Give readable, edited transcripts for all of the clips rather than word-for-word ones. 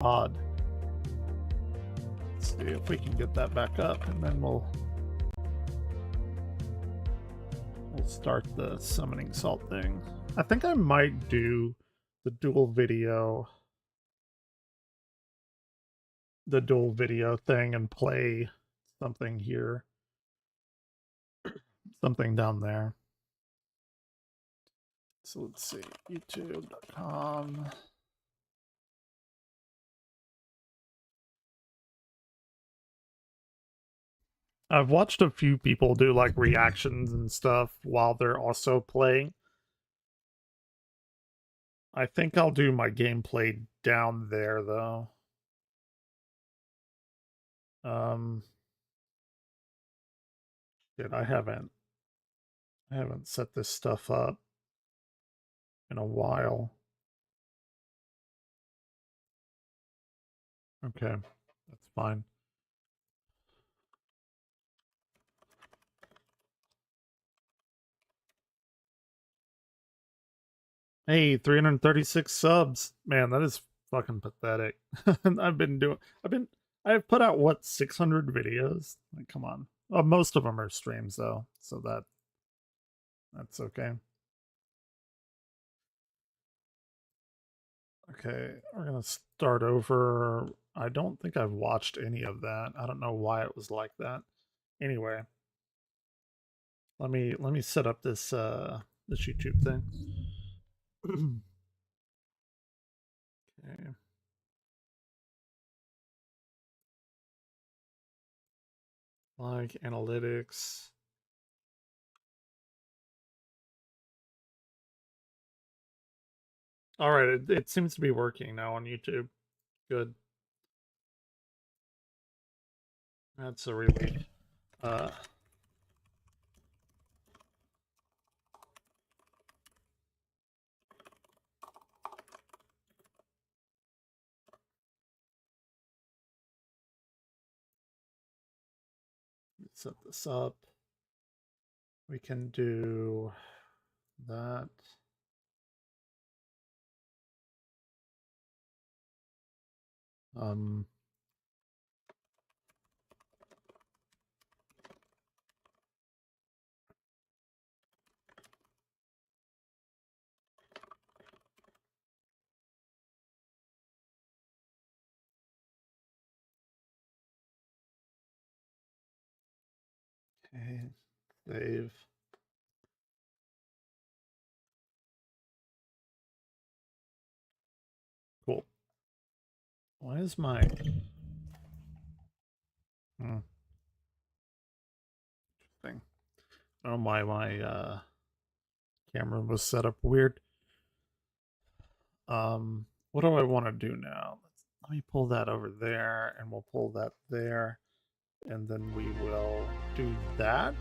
Odd. Let's see if we can get that back up, and then we'll start the summoning salt thing. I think I might do the dual video thing and play something here. Something down there. So let's see, youtube.com. I've watched a few people do like reactions and stuff while they're also playing. I think I'll do my gameplay down there though. Shit, I haven't set this stuff up in a while. Okay, that's fine. Hey, 336 subs. Man, that is fucking pathetic. I've put out what, 600 videos? Like, come on. Most of them are streams though, so that's okay. Okay, we're gonna start over. I don't think I've watched any of that. I don't know why it was like that. Anyway, let me set up this this YouTube thing. Okay. Like analytics. All right, it seems to be working now on YouTube. Good. That's a relief. Set this up. We can do that. Okay, save. Cool. Why is my interesting. I don't know why my camera was set up weird. What do I want to do now? Let me pull that over there, and we'll pull that there, and then we will do that.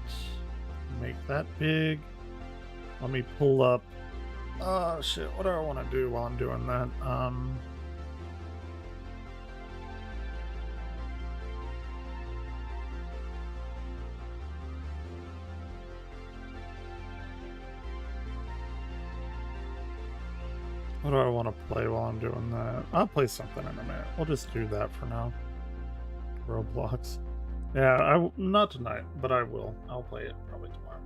Make that big. Let me pull up. Oh shit! What do I want to do while I'm doing that? What do I want to play while I'm doing that? I'll play something in a minute. We'll just do that for now. Roblox. Yeah, not tonight, but I will. I'll play it probably tomorrow.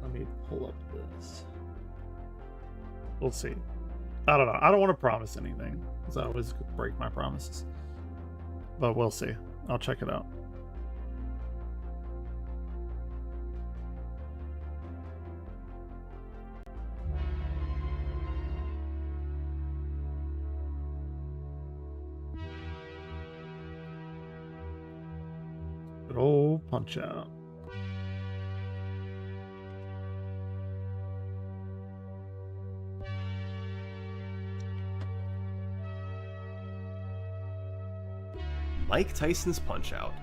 Let me pull up this. We'll see. I don't know. I don't want to promise anything, because I always break my promises. But we'll see. I'll check it out. Good old Punchout. Like Tyson's Punchout,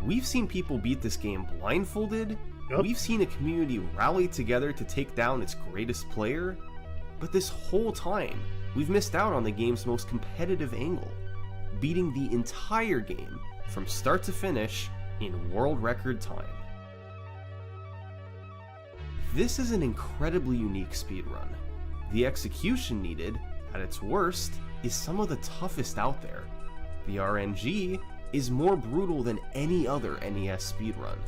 we've seen people beat this game blindfolded, we've seen a community rally together to take down its greatest player, but this whole time, we've missed out on the game's most competitive angle, beating the entire game from start to finish in world record time. This is an incredibly unique speedrun. The execution needed at its worst, is some of the toughest out there. The RNG is more brutal than any other NES speedrun,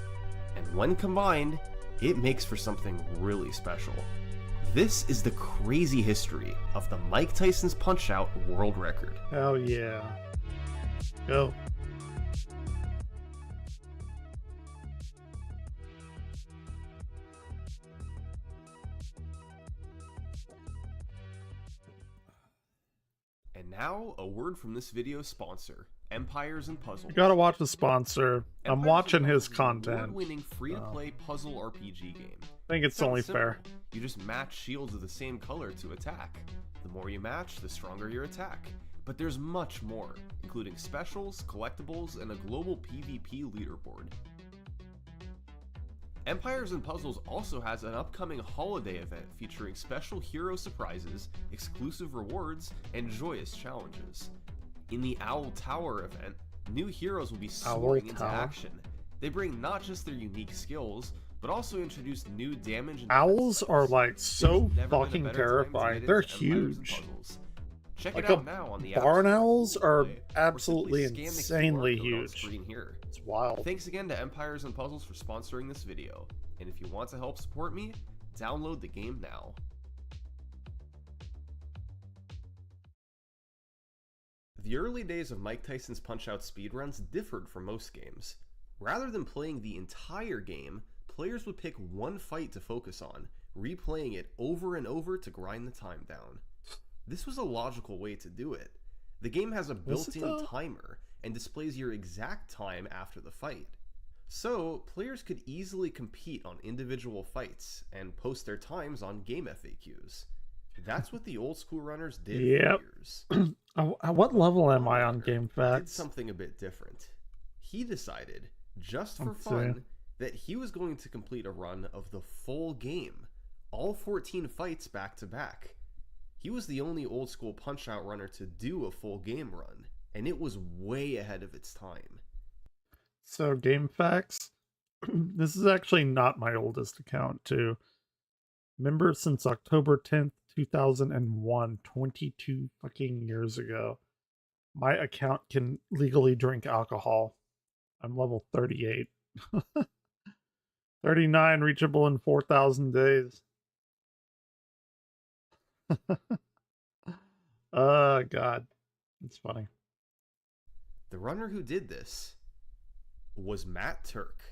and when combined, it makes for something really special. This is the crazy history of the Mike Tyson's Punch-Out world record. Hell yeah. Go. And now, a word from this video's sponsor, Empires and Puzzles. You gotta watch the sponsor. I'm watching his content. Award-winning free-to-play puzzle RPG game. I think it's only fair. You just match shields of the same color to attack. The more you match, the stronger your attack. But there's much more, including specials, collectibles, and a global PvP leaderboard. Empires and Puzzles also has an upcoming holiday event featuring special hero surprises, exclusive rewards, and joyous challenges. In the Owl Tower event, new heroes will be soaring into action. They bring not just their unique skills, but also introduce new damage and owls are like so fucking terrifying. They're huge. Check like it out now on the barn owls are Play, absolutely insanely huge. Here. It's wild. Thanks again to Empires and Puzzles for sponsoring this video. And if you want to help support me, download the game now. The early days of Mike Tyson's Punch-Out speedruns differed from most games. Rather than playing the entire game, players would pick one fight to focus on, replaying it over and over to grind the time down. This was a logical way to do it. The game has a built-in timer and displays your exact time after the fight. So, players could easily compete on individual fights and post their times on game FAQs. That's what the old school runners did for years. What level am I on GameFAQs? Did something a bit different. He decided, just for fun, that he was going to complete a run of the full game, all 14 fights back to back. He was the only old school Punch-Out runner to do a full game run, and it was way ahead of its time. So GameFAQs, this is actually not my oldest account too. Member since October 10th, 2001, 22 fucking years ago. My account can legally drink alcohol. I'm level 38. 39 reachable in 4,000 days. Oh god, it's funny. The runner who did this was Matt Turk.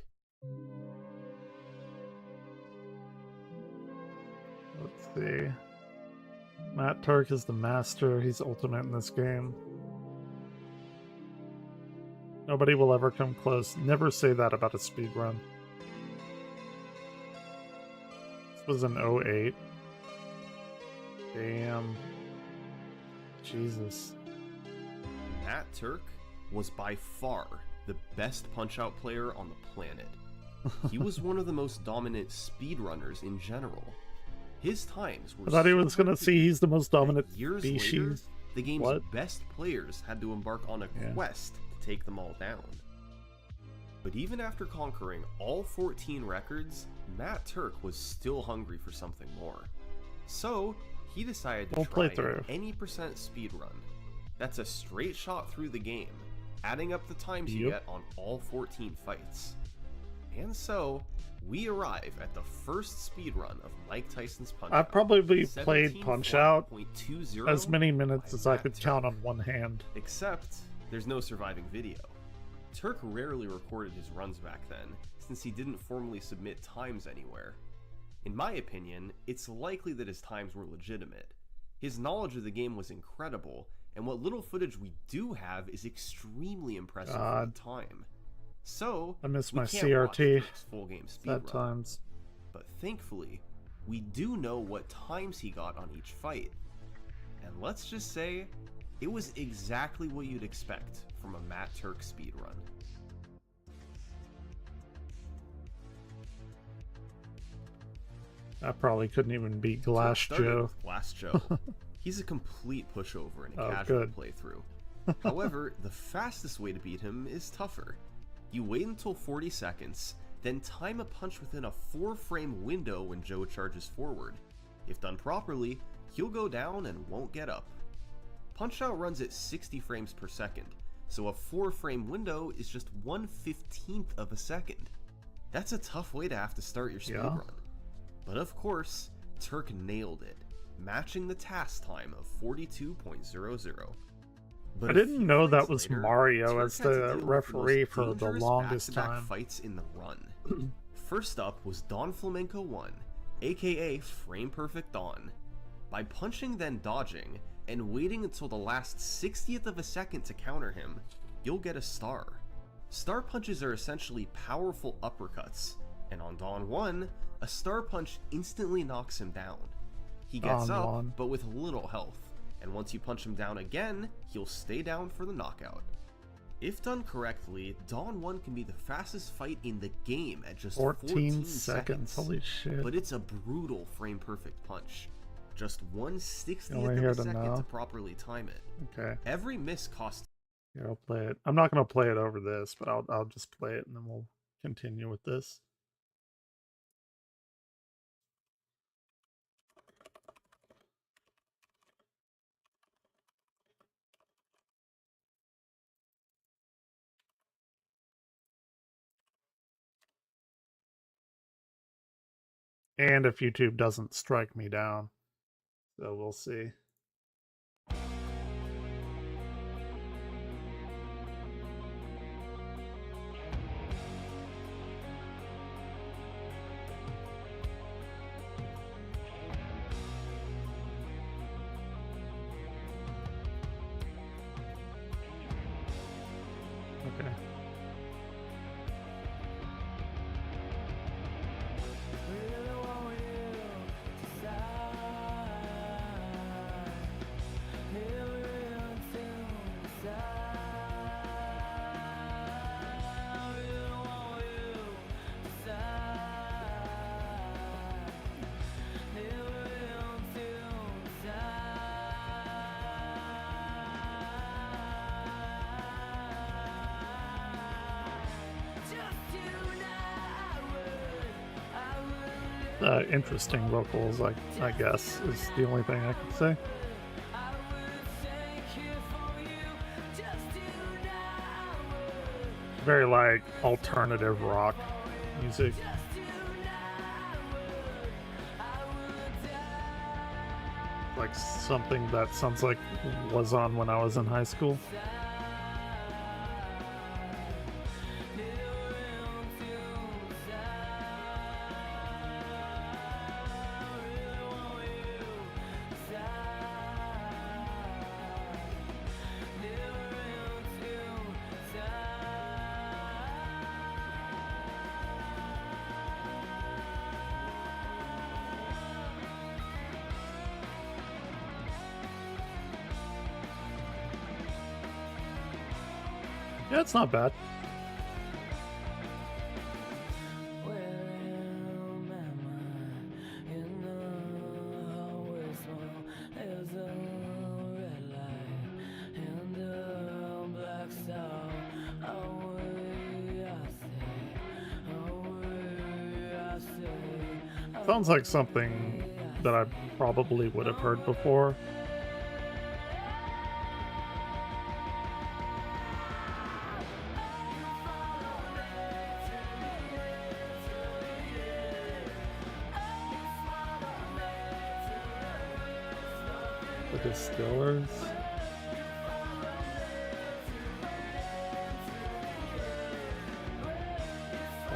Let's see. Matt Turk is the master. He's ultimate in this game. Nobody will ever come close. Never say that about a speedrun. This was an 08. Damn. Jesus. Matt Turk was by far the best Punch-Out player on the planet. He was one of the most dominant speedrunners in general. His times were I thought he was going to see he's the most dominant years species. Later, the game's best players had to embark on a quest to take them all down. But even after conquering all 14 records, Matt Turk was still hungry for something more. So, he decided to try an any percent speedrun. That's a straight shot through the game, adding up the times you get on all 14 fights. And so, we arrive at the first speedrun of Mike Tyson's Punch-Out. I've probably played Punch-Out as many minutes as I could count on one hand. Except, there's no surviving video. Turk rarely recorded his runs back then, since he didn't formally submit times anywhere. In my opinion, it's likely that his times were legitimate. His knowledge of the game was incredible, and what little footage we do have is extremely impressive for the time. So, I miss my CRT full game at times. But thankfully, we do know what times he got on each fight. And let's just say, it was exactly what you'd expect from a Matt Turk speedrun. I probably couldn't even beat Glass Joe. Glass Joe. He's a complete pushover in a casual playthrough. However, the fastest way to beat him is tougher. You wait until 40 seconds, then time a punch within a 4-frame window when Joe charges forward. If done properly, he'll go down and won't get up. Punchout runs at 60 frames per second, so a 4-frame window is just 1/15th of a second. That's a tough way to have to start your speedrun. But of course, Turk nailed it, matching the task time of 42.00. But I didn't know that was Mario as the referee for the longest time. Fights in the run. First up was Don Flamenco 1, aka Frame Perfect Don. By punching then dodging, and waiting until the last 60th of a second to counter him, you'll get a star. Star punches are essentially powerful uppercuts, and on Don 1, a star punch instantly knocks him down. He gets up, but with little health, and once you punch him down again, he'll stay down for the knockout. If done correctly, Don 1 can be the fastest fight in the game at just 14 seconds. Holy shit. But it's a brutal frame perfect punch. Just 1/60th of a second to properly time it. Okay. Every miss costs. Here, I'll play it. I'm not going to play it over this, but I'll just play it and then we'll continue with this. And if YouTube doesn't strike me down. So we'll see. Okay. Interesting vocals, I guess, is the only thing I can say. Very like alternative rock music. Like something that sounds like was on when I was in high school. Yeah, it's not bad. Sounds like something that I probably would have heard before. The Distillers.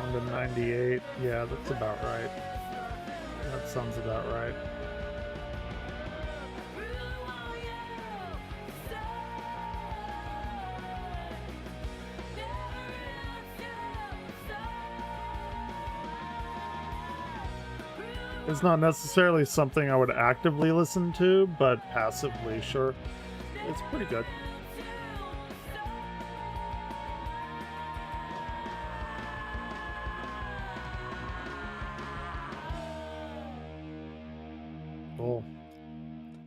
On the 98. Yeah, that's about right. That sounds about right. It's not necessarily something I would actively listen to, but passively, sure. It's pretty good. Cool.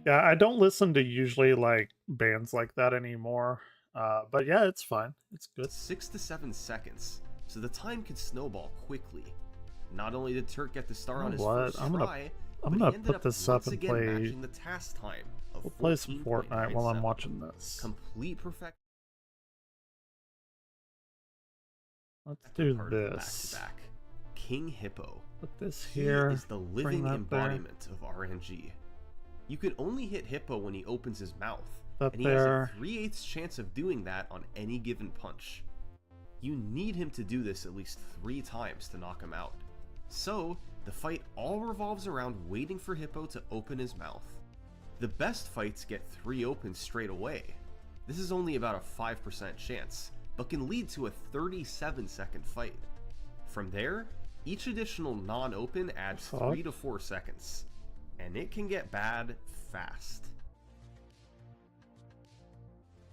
Yeah, I don't listen to usually like bands like that anymore. But yeah, it's fine. It's good. 6 to 7 seconds, so the time could snowball quickly. Not only did Turk get the star on his first try, I'm gonna put this up and play matching the task time of We'll play some 14.97. Fortnite while I'm watching this. Complete perfection. Let's do Back this. to back. King Hippo. Put this He here. is the bring living that embodiment of RNG. You can only hit Hippo when he opens his mouth, That and he there. has a 3/8 chance of doing that on any given punch. You need him to do this at least 3 times to knock him out. So, the fight all revolves around waiting for Hippo to open his mouth. The best fights get 3 opens straight away. This is only about a 5% chance, but can lead to a 37-second fight. From there, each additional non-open adds 3 to 4 seconds, and it can get bad fast.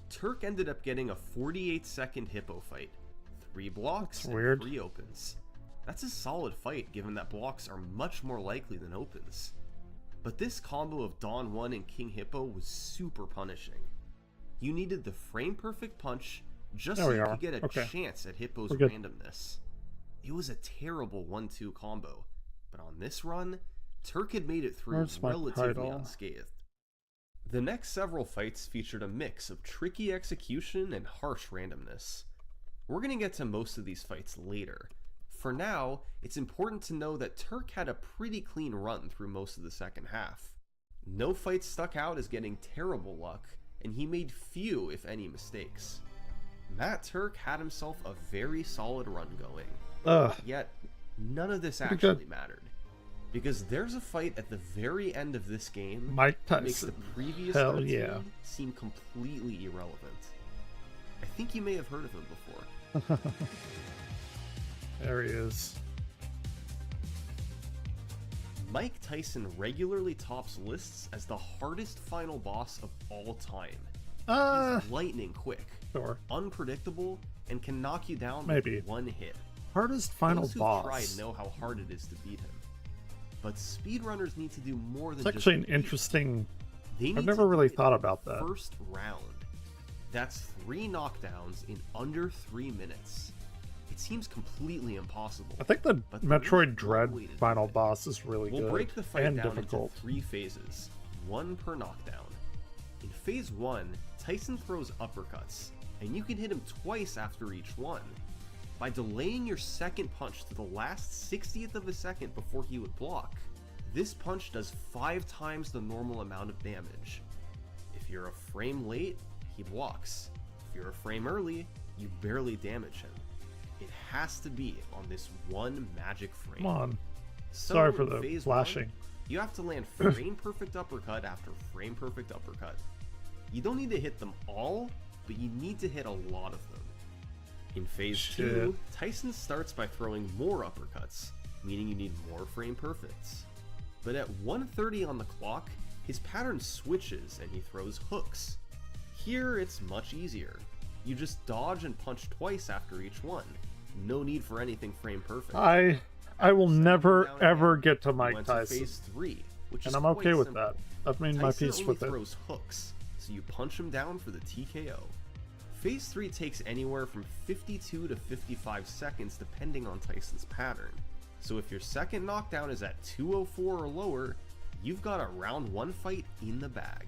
Turk ended up getting a 48-second Hippo fight, 3 blocks and weird. 3 opens. That's a solid fight given that blocks are much more likely than opens. But this combo of Dawn 1 and King Hippo was super punishing. You needed the frame perfect punch just so you could get a chance at Hippo's randomness. It was a terrible 1-2 combo, but on this run, Turk had made it through relatively unscathed. The next several fights featured a mix of tricky execution and harsh randomness. We're going to get to most of these fights later. For now, it's important to know that Turk had a pretty clean run through most of the second half. No fights stuck out as getting terrible luck, and he made few, if any, mistakes. Matt Turk had himself a very solid run going. Yet, none of this actually mattered. Because there's a fight at the very end of this game that makes the previous 13 seem completely irrelevant. I think you may have heard of him before. There he is. Mike Tyson regularly tops lists as the hardest final boss of all time. He's lightning quick, unpredictable, and can knock you down with one hit. Hardest final Those who've boss. tried know how hard it is to beat him. But speedrunners need to do more than it's actually an interesting... I've never really thought about that. First round. That's 3 knockdowns in under 3 minutes. It seems completely impossible. I think the Metroid Dread final boss is really good. We'll break the fight and down difficult. into 3 phases, 1 per knockdown. In phase 1, Tyson throws uppercuts, and you can hit him twice after each one. By delaying your second punch to the last 60th of a second before he would block, this punch does 5 times the normal amount of damage. If you're a frame late, he blocks. If you're a frame early, you barely damage him. It has to be on this one magic frame. Come on. So sorry for the phase flashing. 1, you have to land frame perfect uppercut after frame perfect uppercut. You don't need to hit them all, but you need to hit a lot of them. In phase 2, Tyson starts by throwing more uppercuts, meaning you need more frame perfects. But at 1:30 on the clock, his pattern switches and he throws hooks. Here it's much easier. You just dodge and punch twice after each one. No need for anything frame perfect. I will never ever get to Mike Tyson. Phase 3, which and is I'm okay with simple. that. I've made my peace with it. Tyson only throws hooks, so you punch him down for the TKO. Phase 3 takes anywhere from 52 to 55 seconds depending on Tyson's pattern. So if your second knockdown is at 2:04 or lower, you've got a round 1 fight in the bag.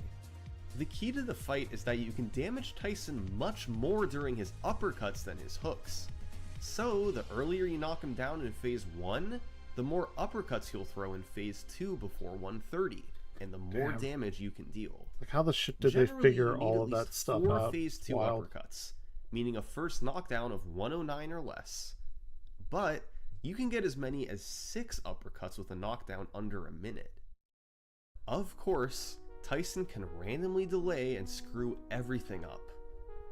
The key to the fight is that you can damage Tyson much more during his uppercuts than his hooks. So the earlier you knock him down in phase 1, the more uppercuts he'll throw in phase 2 before 1:30, and the more damage you can deal. Like how the shit did they figure all of that stuff out? 4 phase 2 uppercuts, meaning a first knockdown of 109 or less. But you can get as many as 6 uppercuts with a knockdown under a minute. Of course, Tyson can randomly delay and screw everything up.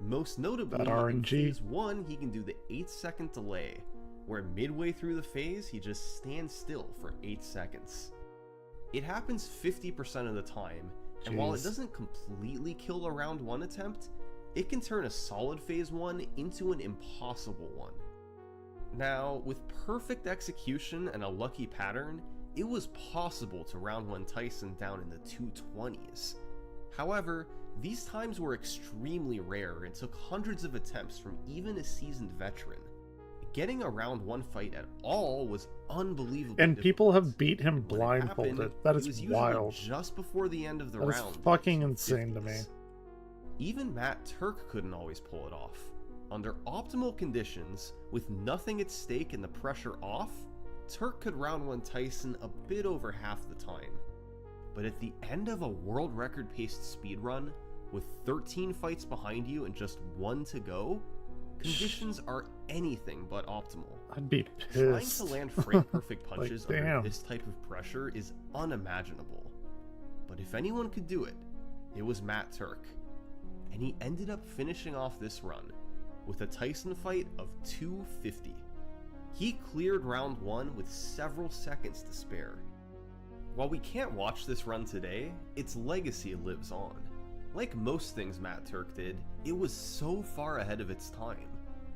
Most notably, in phase 1, he can do the 8-second delay, where midway through the phase, he just stands still for 8 seconds. It happens 50% of the time, and while it doesn't completely kill a round 1 attempt, it can turn a solid phase 1 into an impossible one. Now, with perfect execution and a lucky pattern, it was possible to round 1 Tyson down in the 220s. However, these times were extremely rare and took hundreds of attempts from even a seasoned veteran. Getting a round 1 fight at all was unbelievable. And people have beat him When it happened, blindfolded. That it is was usually wild. just before the end of the That is round. fucking insane to me. 50s. Even Matt Turk couldn't always pull it off. Under optimal conditions, with nothing at stake and the pressure off, Turk could round 1 Tyson a bit over half the time. But at the end of a world record paced speedrun, with 13 fights behind you and just 1 to go, conditions are anything but optimal. I'd be Trying pissed. to land frame perfect punches Like, under damn. this type of pressure is unimaginable. But if anyone could do it, it was Matt Turk. And he ended up finishing off this run with a Tyson fight of 250. He cleared round 1 with several seconds to spare. While we can't watch this run today, its legacy lives on. Like most things Matt Turk did, it was so far ahead of its time.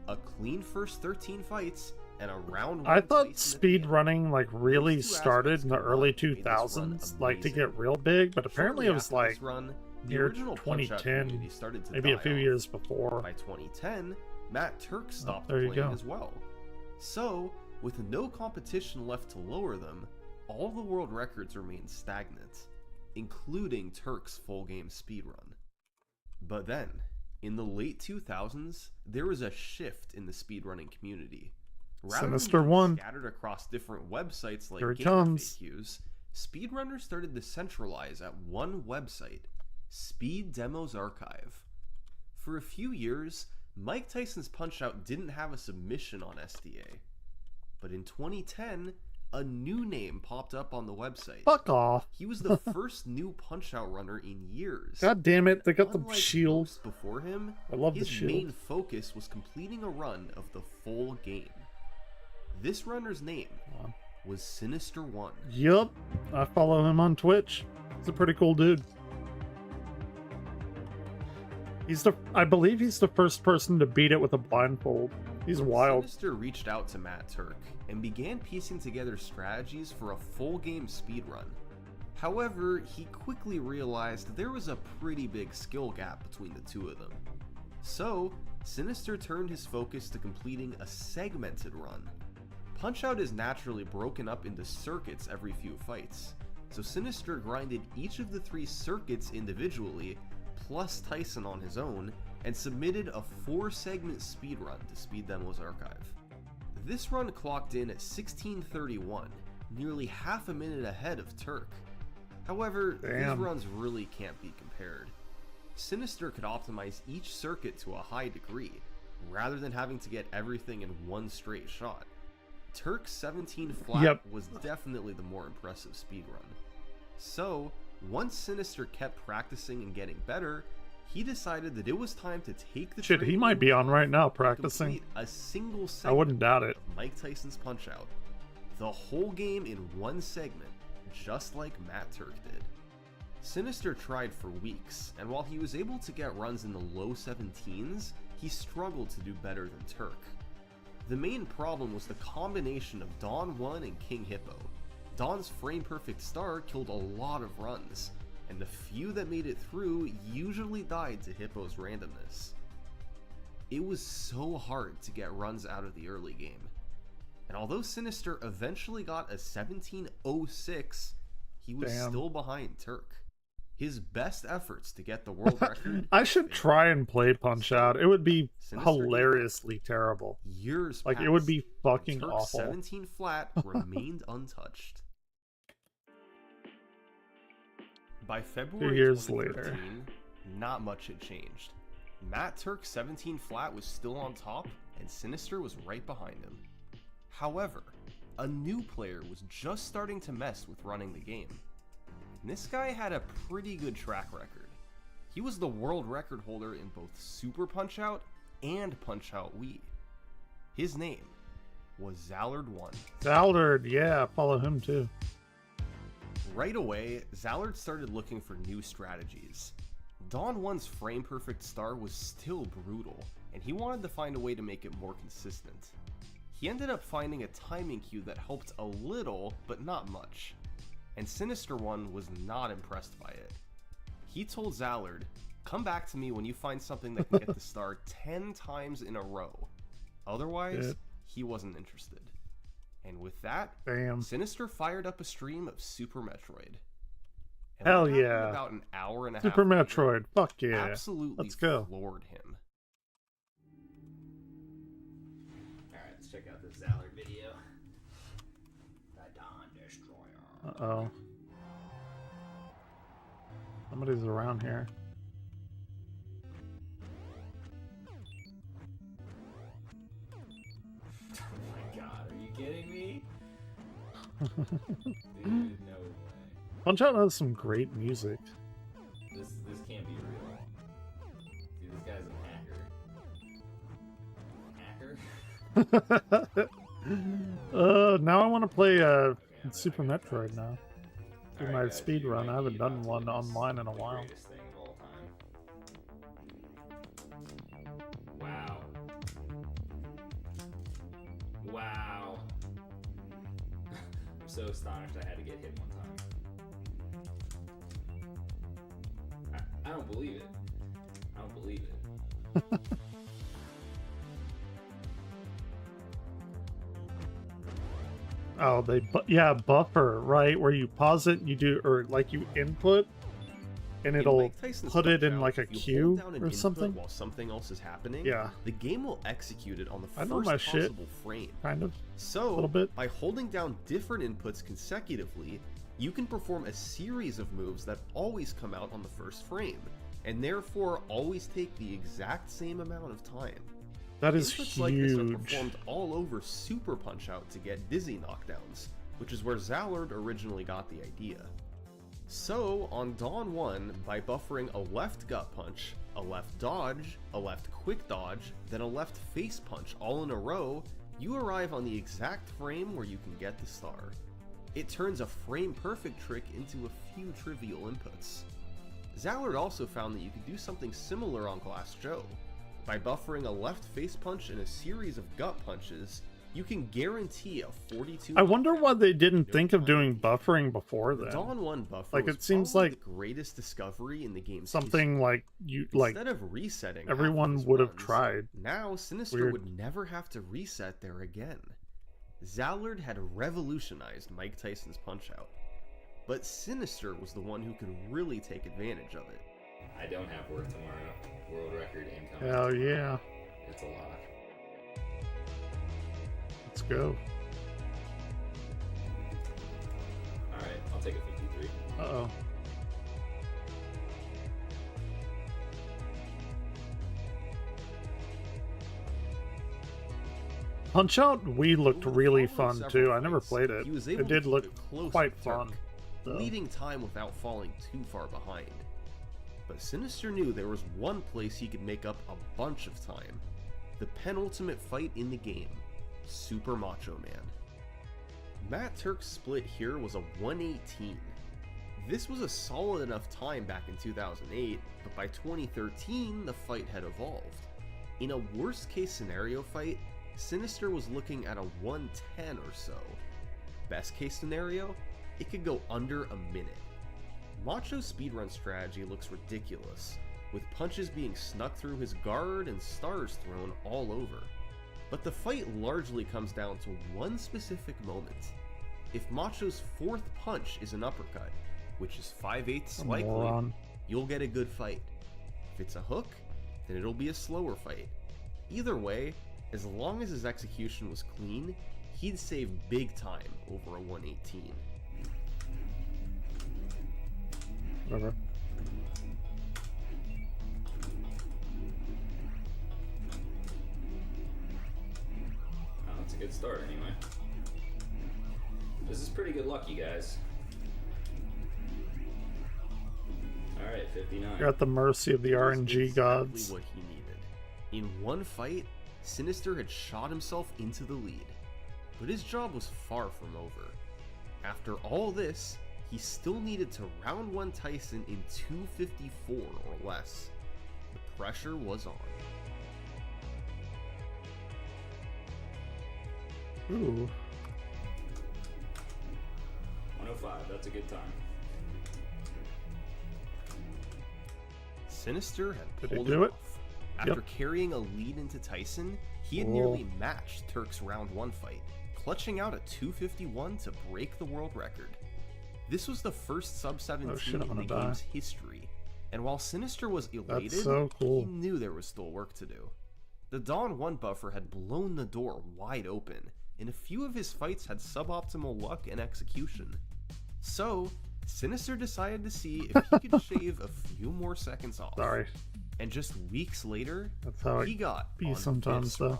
A clean first 13 fights and a round 1 I thought Tyson at the speed end. running like really Those two started aspects in the combined early made this run 2000s, like to amazing. get real big, but apparently Shortly it was after like this run, the near original Punch-Out 2010, community started to maybe a die few off. years before. By 2010, Matt Turk stopped there you playing go. as well. So, with no competition left to lower them, all the world records remained stagnant, including Turk's full game speedrun. But then, in the late 2000s, there was a shift in the speedrunning community. Rather Sinister than being One. scattered across different websites like Here it Game comes. FAQs, speedrunners started to centralize at one website, Speed Demos Archive. For a few years, Mike Tyson's Punch-Out didn't have a submission on SDA. But in 2010, a new name popped up on the website. Fuck off. He was the first new Punch-Out runner in years. God damn it, they got the Unlike shield. most before him, I love the his shield. main focus was completing a run of the full game. This runner's name was Sinister One. Yup, I follow him on Twitch. He's a pretty cool dude. I believe he's the first person to beat it with a blindfold. He's wild. Sinister reached out to Matt Turk and began piecing together strategies for a full game speedrun. However, he quickly realized there was a pretty big skill gap between the two of them. So, Sinister turned his focus to completing a segmented run. Punch-Out is naturally broken up into circuits every few fights, so Sinister grinded each of the 3 circuits individually, plus Tyson on his own, and submitted a 4-segment speedrun to Speed Demos Archive. This run clocked in at 16:31, nearly half a minute ahead of Turk. However, these Damn. runs really can't be compared. Sinister could optimize each circuit to a high degree, rather than having to get everything in one straight shot. Turk's 17 flat Yep. was definitely the more impressive speedrun. So, once Sinister kept practicing and getting better, he decided that it was time to take the Shit, he training might be on right now and practicing. complete a single I segment wouldn't doubt it. of Mike Tyson's Punch-Out. The whole game in one segment, just like Matt Turk did. Sinister tried for weeks, and while he was able to get runs in the low 17s, he struggled to do better than Turk. The main problem was the combination of Dawn 1 and King Hippo. Dawn's frame-perfect star killed a lot of runs, and the few that made it through usually died to Hippo's randomness. It was so hard to get runs out of the early game. And although Sinister eventually got a 17:06, he was Damn. still behind Turk. His best efforts to get the world record. I should failed. try and play Punch Out. It would be Sinister gave up. hilariously terrible. Years Like, it would passed, be fucking Turk's awful. 17 flat remained untouched. By February 2 years 2013, later. not much had changed. Matt Turk's 17 flat was still on top, and Sinister was right behind him. However, a new player was just starting to mess with running the game. And this guy had a pretty good track record. He was the world record holder in both Super Punch-Out and Punch-Out Wii. His name was Zallard1. Zaldard, yeah, follow him too. Right away, Zallard started looking for new strategies. Dawn 1's frame-perfect star was still brutal, and he wanted to find a way to make it more consistent. He ended up finding a timing cue that helped a little, but not much. And Sinister One was not impressed by it. He told Zallard, "Come back to me when you find something that can get the star 10 times in a row. Otherwise, Shit. he wasn't interested. And with that, Damn. Sinister fired up a stream of Super Metroid. And Hell what happened yeah. About an hour and a Super half later, Metroid. Fuck yeah. absolutely Let's go. floored him. Alright, let's check out this Zallard video. The Dawn Destroyer. Uh-oh. Somebody's around here. Oh my god, are you kidding me? Dude, no way. Punch-Out has some great music. This can't be real. Dude, this guy's a hacker. Hacker? Now I want to play Okay, Super I gotta try Metroid this. now. Do Alright, my guys, speed you run. might I haven't be done about to one witness online in a the while. greatest thing of all time. Wow. Wow. I'm so astonished I had to get hit one time. I don't believe it. I don't believe it. Oh, yeah, buffer, right? Where you pause it, you do, or like you input, and In it'll Mike Tyson's put it in Punch-Out, like a if you hold queue down an or input something. while something else is happening, Yeah. the game will execute it on the I first know my shit. possible frame. Kind of. So, little bit. by holding down different inputs consecutively, you can perform a series of moves that always come out on the first frame, and therefore always take the exact same amount of time. That is Inputs like this are huge. performed all over Super Punch-Out to get dizzy knockdowns, which is where Zallard originally got the idea. So, on Dawn 1, by buffering a left gut punch, a left dodge, a left quick dodge, then a left face punch all in a row, you arrive on the exact frame where you can get the star. It turns a frame-perfect trick into a few trivial inputs. Zallard also found that you could do something similar on Glass Joe. By buffering a left face punch and a series of gut punches, you can guarantee a 42. I wonder why they didn't No think of time. doing buffering before The then. Dawn 1 buffer Like, was it seems probably like the greatest discovery in the game's Something history. like you like Instead of resetting, half of everyone his would have runs, tried. Now Sinister Weird. would never have to reset there again. Zallard had revolutionized Mike Tyson's Punch-Out, but Sinister was the one who could really take advantage of it. I don't have work tomorrow. World record incoming. Hell yeah. It's a lock. Let's go. Alright, I'll take a 53. Uh-oh. Punch-Out Wii looked Over the really following fun several too. I never fights, played it. he was able It to did keep look it close quite with Turk, fun. So. leading time without falling too far behind. But Sinister knew there was one place he could make up a bunch of time. The penultimate fight in the game, Super Macho Man. Matt Turk's split here was a 118. This was a solid enough time back in 2008, but by 2013 the fight had evolved. In a worst case scenario fight, Sinister was looking at a 110 or so. Best case scenario, it could go under a minute. Macho's speedrun strategy looks ridiculous, with punches being snuck through his guard and stars thrown all over. But the fight largely comes down to one specific moment. If Macho's fourth punch is an uppercut, which is 5/8 likely, Moron. you'll get a good fight. If it's a hook, then it'll be a slower fight. Either way, as long as his execution was clean, he'd save big time over a 118. Whatever. Oh, that's a good start anyway. This is pretty good luck, you guys. Alright, 59. You're at the mercy of the It was RNG exactly gods. what he needed. In one fight, Sinister had shot himself into the lead, but his job was far from over. After all this, he still needed to round one Tyson in 254 or less. The pressure was on. Ooh. 105, that's a good time. Sinister had Did he pulled do it? off. After carrying a lead into Tyson, he had nearly matched Turk's round 1 fight, clutching out a 251 to break the world record. This was the first sub-17 in the game's history, and while Sinister was elated, he knew there was still work to do. The Dawn 1 buffer had blown the door wide open, and a few of his fights had suboptimal luck and execution. So, Sinister decided to see if he could shave a few more seconds off. And just weeks later, that's how he got on sometimes this though. run.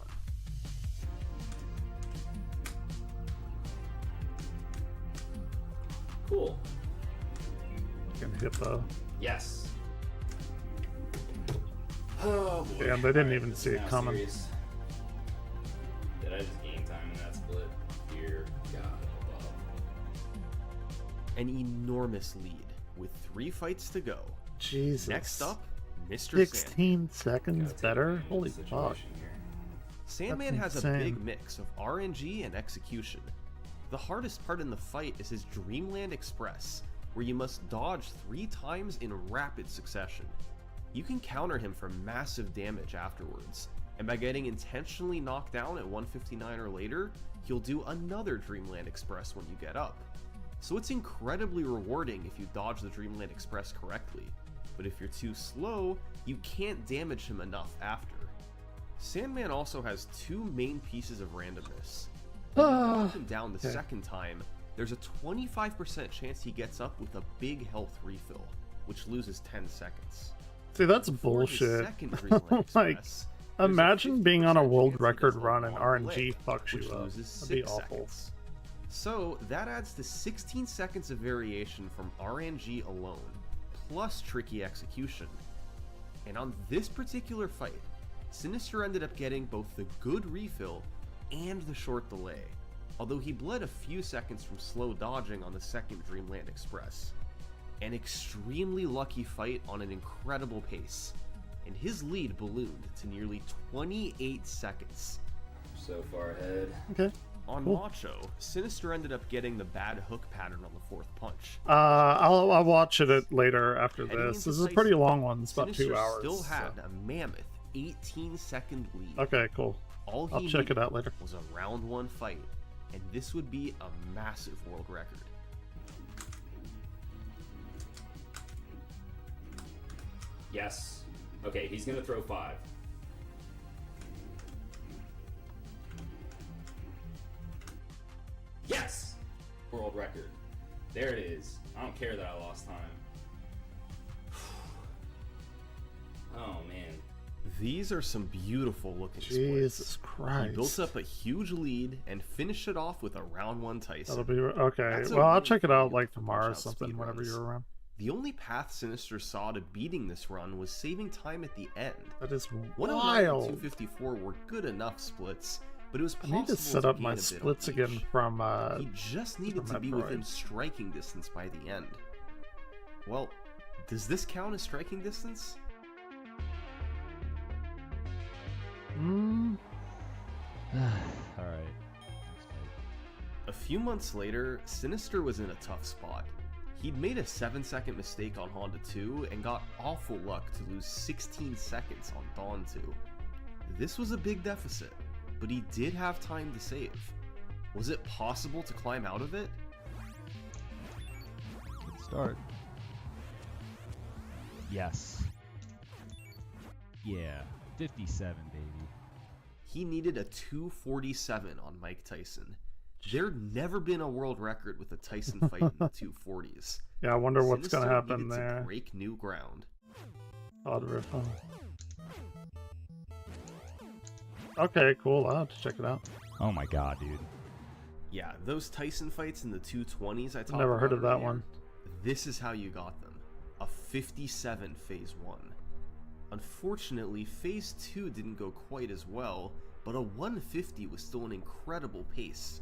Cool. Can hit the. Yes. Oh boy. Damn, they didn't even see it coming. Serious. Did I just gain time in that split? Dear God above. An enormous lead with 3 fights to go. Jesus. Next up, Mr. 16 seconds better? Holy fuck. Sandman has a big mix of RNG and execution. The hardest part in the fight is his Dreamland Express, where you must dodge 3 times in rapid succession. You can counter him for massive damage afterwards, and by getting intentionally knocked down at 159 or later, he'll do another Dreamland Express when you get up. So it's incredibly rewarding if you dodge the Dreamland Express correctly, but if you're too slow, you can't damage him enough after. Sandman also has 2 main pieces of randomness. When you knock him down the second time, there's a 25% chance he gets up with a big health refill, which loses 10 seconds. See, that's bullshit. Like, imagine being on a world record run and RNG fucks you up. That'd be awful. So that adds to 16 seconds of variation from RNG alone, plus tricky execution. And on this particular fight, Sinister ended up getting both the good refill and the short delay, although he bled a few seconds from slow dodging on the second Dreamland Express. An extremely lucky fight on an incredible pace, and his lead ballooned to nearly 28 seconds. So far ahead. Okay. On Macho, Sinister ended up getting the bad hook pattern on the 4th punch. I'll watch it later after this. This is a pretty long one. It's about 2 hours. Still had a mammoth 18-second lead. Okay, cool. All he I'll check it out later. Was a round 1 fight, and this would be a massive world record. Yes. Okay, he's gonna throw 5. Yes! World record. There it is. I don't care that I lost time. Oh, man. These are some beautiful looking Jesus splits. Christ. He built up a huge lead and finished it off with a round 1 Tyson. That'll be okay. Well, I'll check it out like tomorrow or something, whenever you're around. The only path Sinister saw to beating this run was saving time at the end. That is 109 wild. and 254 were good enough splits, but it was possible I need to set up my gain a bit splits on again each. from He just needed to be within striking distance by the end. Well, does this count as striking distance? Alright. A few months later, Sinister was in a tough spot. He'd made a 7-second mistake on Honda 2 and got awful luck to lose 16 seconds on Dawn 2. This was a big deficit, but he did have time to save. Was it possible to climb out of it? Good start. Yes. Yeah. 57, baby. He needed a 247 on Mike Tyson. There'd never been a world record with a Tyson fight in the 240s. Yeah, I wonder what's going to happen needed there. To break new ground. Odd riff, huh? Okay, cool. I'll have to check it out. Oh my god, dude. Yeah, those Tyson fights in the 220s I talked about. Never heard of that earlier, one. This is how you got them. A 57 Phase 1. Unfortunately, Phase 2 didn't go quite as well, but a 150 was still an incredible pace.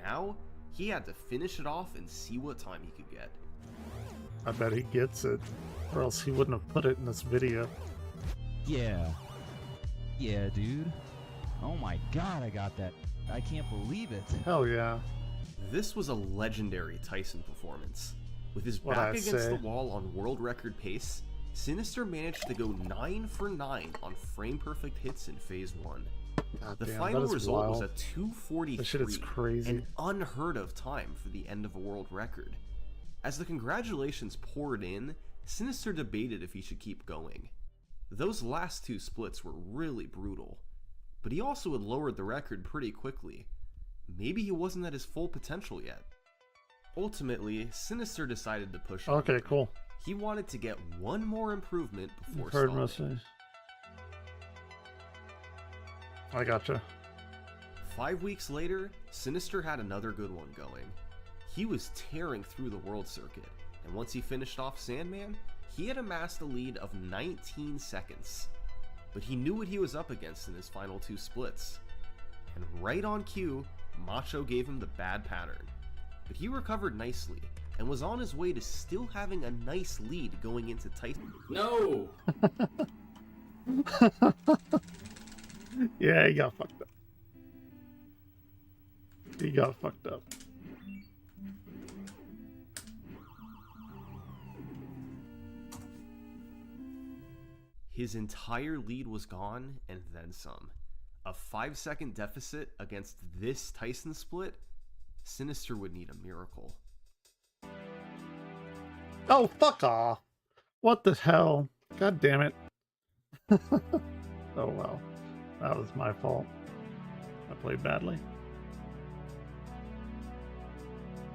Now, he had to finish it off and see what time he could get. I bet he gets it, or else he wouldn't have put it in this video. Yeah. Yeah, dude. Oh my god, I got that. I can't believe it. Hell yeah. This was a legendary Tyson performance. With his What'd I back against say? the wall on world record pace, Sinister managed to go 9 for 9 on frame-perfect hits in Phase 1. God The damn, final that is result was wild. a 2:43, This shit is crazy. an unheard of time for the end of a world record. As the congratulations poured in, Sinister debated if he should keep going. Those last 2 splits were really brutal, but he also had lowered the record pretty quickly. Maybe he wasn't at his full potential yet. Ultimately, Sinister decided to push on. Okay, cool. He wanted to get one more improvement before Heard stopping. message. I gotcha. 5 weeks later, Sinister had another good one going. He was tearing through the world circuit, and once he finished off Sandman, he had amassed a lead of 19 seconds. But he knew what he was up against in his final 2 splits. And right on cue, Macho gave him the bad pattern. But he recovered nicely, and was on his way to still having a nice lead going into Tyson. No! Yeah, he got fucked up. He got fucked up. His entire lead was gone, and then some. A 5-second deficit against this Tyson split? Sinister would need a miracle. Oh, fuck off. What the hell? God damn it. Oh well. That was my fault. I played badly.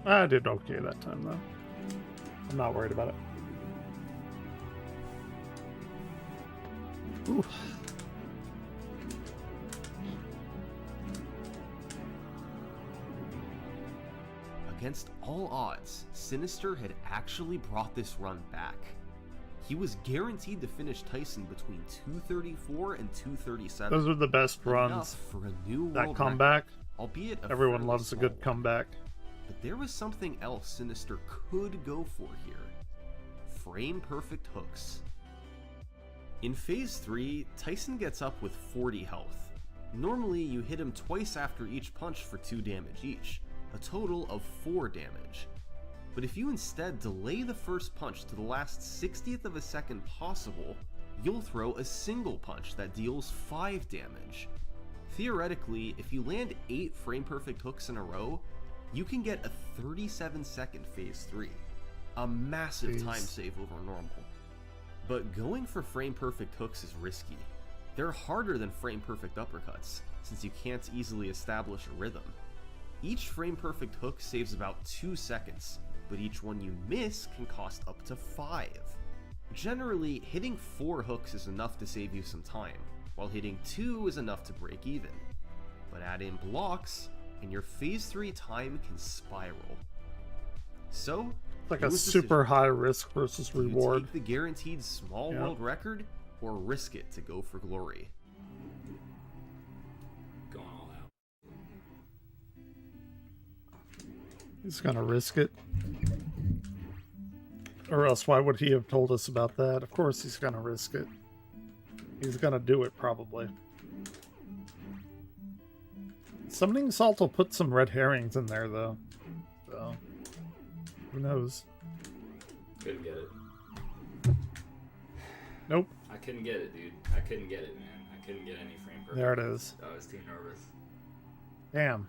I did okay that time, though. I'm not worried about it. Oof. Against all odds, Sinister had actually brought this run back. He was guaranteed to finish Tyson between 234 and 237. Those are the best runs. Enough for a new That world comeback. record, albeit Everyone fairly loves a small good one. comeback. But there was something else Sinister could go for here. Frame-perfect hooks. In Phase 3, Tyson gets up with 40 health. Normally, you hit him twice after each punch for 2 damage each, a total of 4 damage. But if you instead delay the first punch to the last 60th of a second possible, you'll throw a single punch that deals 5 damage. Theoretically, if you land 8 frame-perfect hooks in a row, you can get a 37-second Phase 3. A massive Jeez. time save over normal. But going for frame-perfect hooks is risky. They're harder than frame-perfect uppercuts, since you can't easily establish a rhythm. Each frame-perfect hook saves about 2 seconds, but each one you miss can cost up to 5. Generally, hitting 4 hooks is enough to save you some time, while hitting 2 is enough to break even. But add in blocks, and your Phase 3 time can spiral. So, It's like it a was super decision. high risk versus Do you reward. take the guaranteed small Yep. world record, or risk it to go for glory? Going all out. He's gonna risk it. Or else why would he have told us about that? Of course he's gonna risk it. He's gonna do it, probably. Summoning Salt will put some red herrings in there, though. So, who knows? Couldn't get it. Nope. I couldn't get it, dude. I couldn't get it, man. I couldn't get any frame perfect. There it is. I was too nervous. Damn.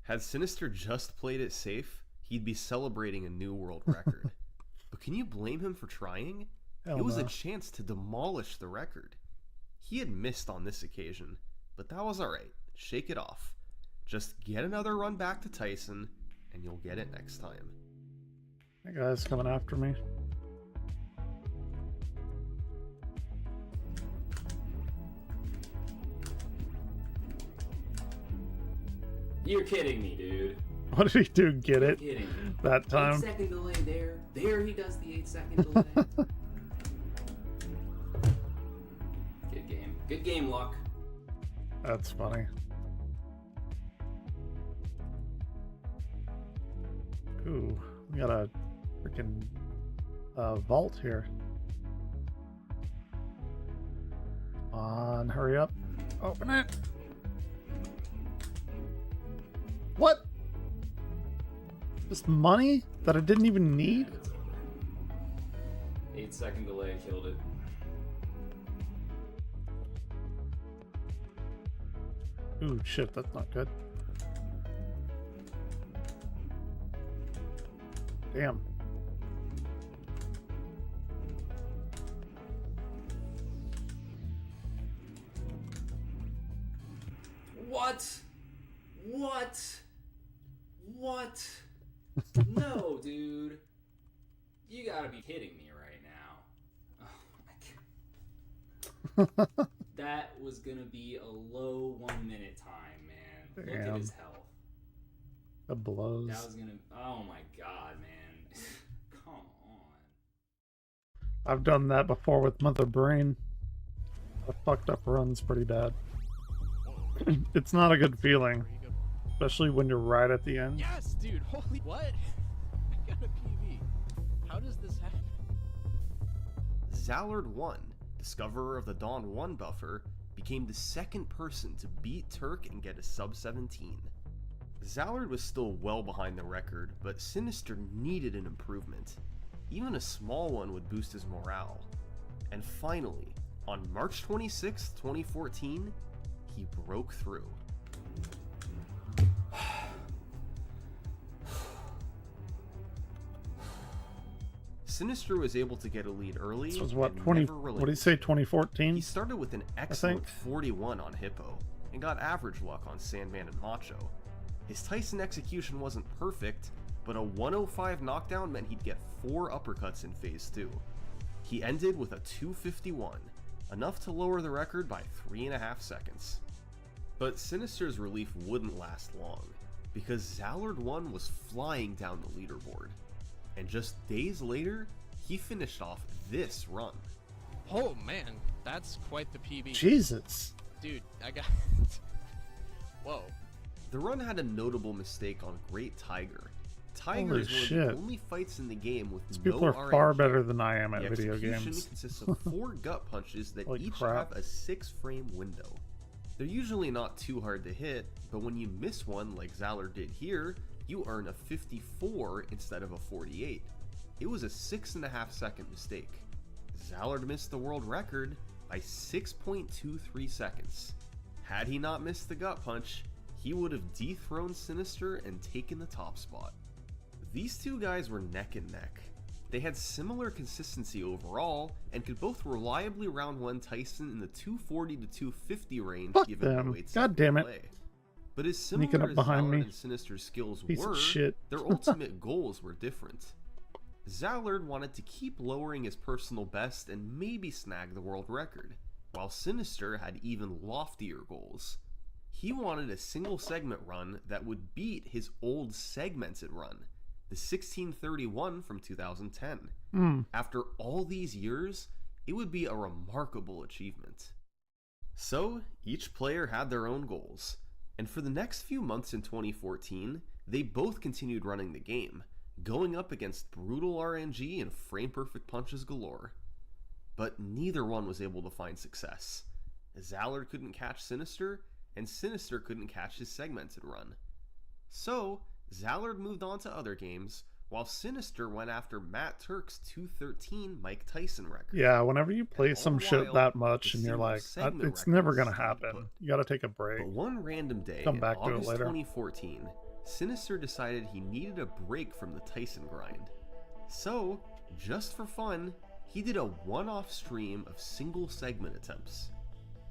Had Sinister just played it safe, he'd be celebrating a new world record. But can you blame him for trying? Hell It was no. a chance to demolish the record. He had missed on this occasion, but that was alright. Shake it off. Just get another run back to Tyson, and you'll get it next time. That guy's coming after me. You're kidding me, dude. What did he do? Get it? You're kidding me. That time? 8-second delay there. There he does the 8-second delay. Good game. Good game, Luck. That's funny. Ooh, we got a freaking vault here. Come on, hurry up. Open it. What? Just money that I didn't even need? It's over. 8 8-second delay killed it. Ooh, shit, that's not good. Damn. What? What? What? No, dude. You gotta be kidding me right now. Oh my god. That was gonna be a low 1 minute time, man. Look at Damn. his health. That blows. That was gonna. Oh my god, man. Come on. I've done that before with Mother Brain. I fucked up runs pretty bad. It's not a good feeling, especially when you're right at the end. Yes, dude. Holy what? I got a PB. How does this happen? Zallard 1, discoverer of the Dawn 1 buffer, became the second person to beat Turk and get a sub 17. Zallard was still well behind the record, but Sinister needed an improvement. Even a small one would boost his morale. And finally, on March 26, 2014, he broke through. Sinister was able to get a lead early. This was what, and 20, never what did he relinquished say, it. 2014? He started with an excellent 41 on Hippo, and got average luck on Sandman and Macho. His Tyson execution wasn't perfect, but a 105 knockdown meant he'd get 4 uppercuts in Phase 2. He ended with a 251, enough to lower the record by 3.5 seconds. But Sinister's relief wouldn't last long, because Zallard 1 was flying down the leaderboard. And just days later, he finished off this run. Oh man, that's quite the PB. Jesus. Dude, I got. Whoa. The run had a notable mistake on Great Tiger. Tiger Holy is one of shit. the only fights in the game with These no people are RNG. far better than I am at The video execution games. consists of 4 gut punches that Holy each crap. have a 6-frame window. They're usually not too hard to hit, but when you miss one like Zallard did here, you earn a 54 instead of a 48. It was a 6.5 second mistake. Zallard missed the world record by 6.23 seconds. Had he not missed the gut punch, he would have dethroned Sinister and taken the top spot. These two guys were neck and neck. They had similar consistency overall, and could both reliably round 1 Tyson in the 240 to 250 range Fuck given them. no 8 God damn it. delay. But as Sneaking similar up as behind Zallard me. and Sinister's skills Piece of were, shit. their ultimate goals were different. Zallard wanted to keep lowering his personal best and maybe snag the world record, while Sinister had even loftier goals. He wanted a single segment run that would beat his old segmented run, the 1631 from 2010. After all these years, it would be a remarkable achievement. So, each player had their own goals, and for the next few months in 2014, they both continued running the game, going up against brutal RNG and frame-perfect punches galore. But neither one was able to find success. Zallard couldn't catch Sinister, and Sinister couldn't catch his segmented run. So, Zallard moved on to other games, while Sinister went after Matt Turk's 213 Mike Tyson record. Yeah, whenever you play all some the shit while, that much the and you're single like, segment it's record never was gonna staying happen. put. You gotta take a break. But one random day Come in back to it August later. 2014, Sinister decided he needed a break from the Tyson grind. So, just for fun, he did a one-off stream of single segment attempts.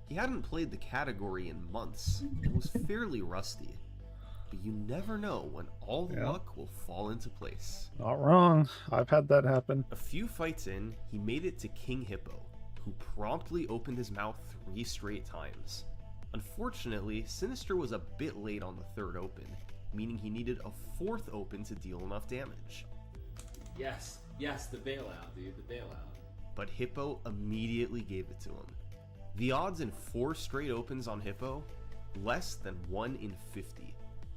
He hadn't played the category in months and was fairly rusty. But you never know when all the Yeah. luck will fall into place. Not wrong. I've had that happen. A few fights in, he made it to King Hippo, who promptly opened his mouth 3 straight times. Unfortunately, Sinister was a bit late on the 3rd open, meaning he needed a 4th open to deal enough damage. Yes, the bailout, dude, the bailout. But Hippo immediately gave it to him. The odds in 4 straight opens on Hippo, less than 1 in 50.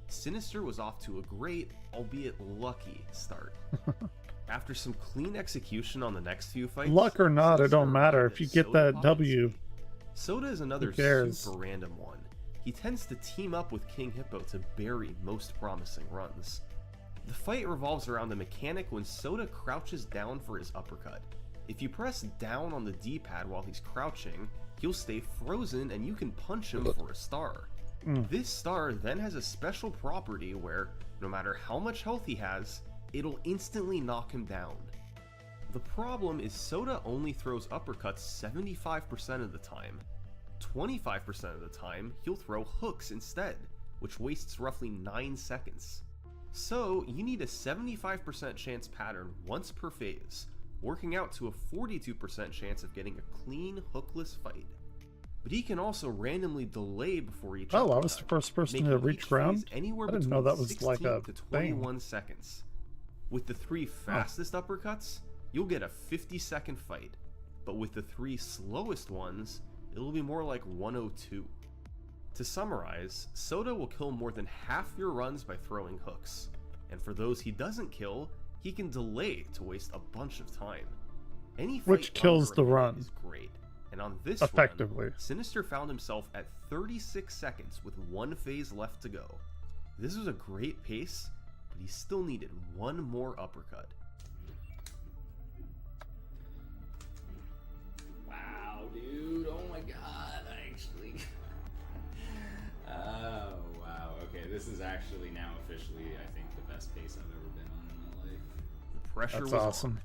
Sinister was off to a great, albeit lucky, start. After some clean execution on the next few fights... Luck or not, it Sinister don't matter. arrived If you at get Soda that Pocket W. City. Soda is another cares? super random one. He tends to team up with King Hippo to bury most promising runs. The fight revolves around the mechanic when Soda crouches down for his uppercut. If you press down on the D-pad while he's crouching, he'll stay frozen and you can punch him for a star. This star then has a special property where, no matter how much health he has, it'll instantly knock him down. The problem is Soda only throws uppercuts 75% of the time. 25% of the time, he'll throw hooks instead, which wastes roughly 9 seconds. So, you need a 75% chance pattern once per phase, working out to a 42% chance of getting a clean, hookless fight. But he can also randomly delay before each Oh, I was the first person to making reach each phase ground? anywhere I didn't know that between was like 16 a to thing. 21 seconds. With the 3 fastest uppercuts, you'll get a 50-second fight, but with the 3 slowest ones, it'll be more like 102. To summarize, Soda will kill more than half your runs by throwing hooks, and for those he doesn't kill, he can delay to waste a bunch of time. Any fight Which kills under a the minute run. is great, and on this Effectively. run, Sinister found himself at 36 seconds with 1 phase left to go. This was a great pace, but he still needed 1 more uppercut. Wow, dude. Oh my god, actually. Oh, wow. Okay, this is actually now officially, I think, the best pace I've ever been on in my life. The pressure That's was awesome.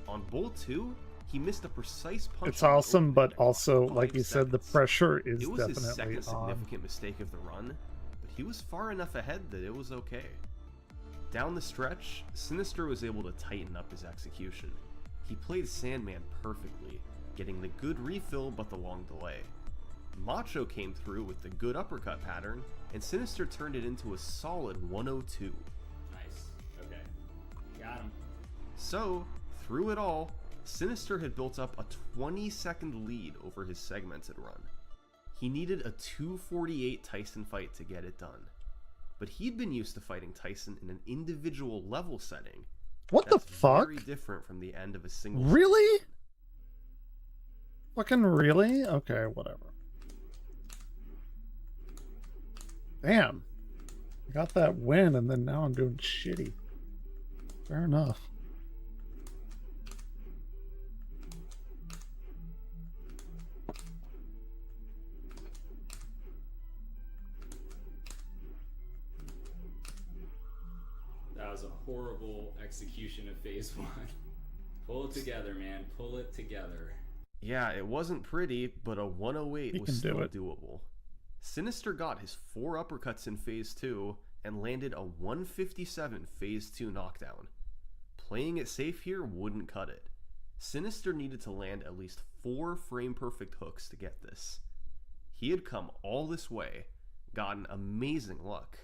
on. On Bull 2, he missed a precise punch. It's on the awesome, but opening also, 5 like you said, the seconds. pressure is It was his definitely second on. significant mistake of the run, but he was far enough ahead that it was okay. Down the stretch, Sinister was able to tighten up his execution. He played Sandman perfectly, getting the good refill but the long delay. Macho came through with the good uppercut pattern, and Sinister turned it into a solid 102. Nice. Okay. Got him. So, through it all, Sinister had built up a 20-second lead over his segmented run. He needed a 2:48 Tyson fight to get it done. But he'd been used to fighting Tyson in an individual level setting. What the That's fuck? very different from the end of a single Really? Fucking really? Okay, whatever. Damn. I got that win and then now I'm doing shitty. Fair enough. That was a horrible execution of phase 1. Pull it together, man. Pull it together. Yeah, it wasn't pretty, but a 108 He was can do still it. doable. Sinister got his 4 uppercuts in phase 2 and landed a 157 phase 2 knockdown. Playing it safe here wouldn't cut it. Sinister needed to land at least 4 frame-perfect hooks to get this. He had come all this way, gotten amazing luck,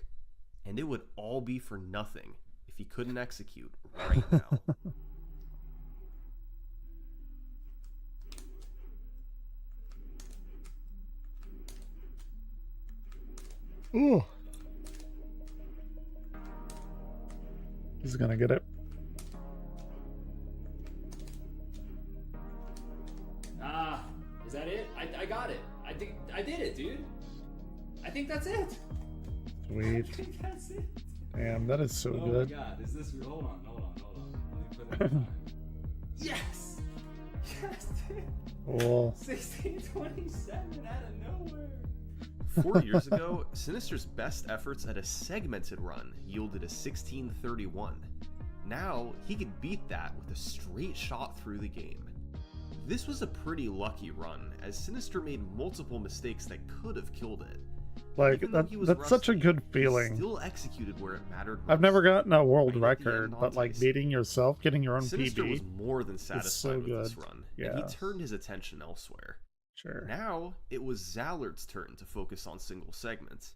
and it would all be for nothing if he couldn't execute right now. Ooh. He's gonna get it. Ah, is that it? I got it. I think I did it, dude. I think that's it. I Sweet. think that's it. Damn, that is so Oh good. my god, is this... Hold on. Let me put it in time. Yes! Yes, dude. Cool. 1627 out of nowhere. 4 years ago, Sinister's best efforts at a segmented run yielded a 1631. Now, he could beat that with a straight shot through the game. This was a pretty lucky run, as Sinister made multiple mistakes that could have killed it. Like, Even though he was that's such a rusty, good he feeling. still executed where it mattered I've never most. gotten a world Right at the record, end on but like Tyson. beating yourself, getting your own Sinister was PB. more than satisfied so with this good. run, and Yeah. he turned his attention elsewhere. Sure. Now, it was Zallard's turn to focus on single segments.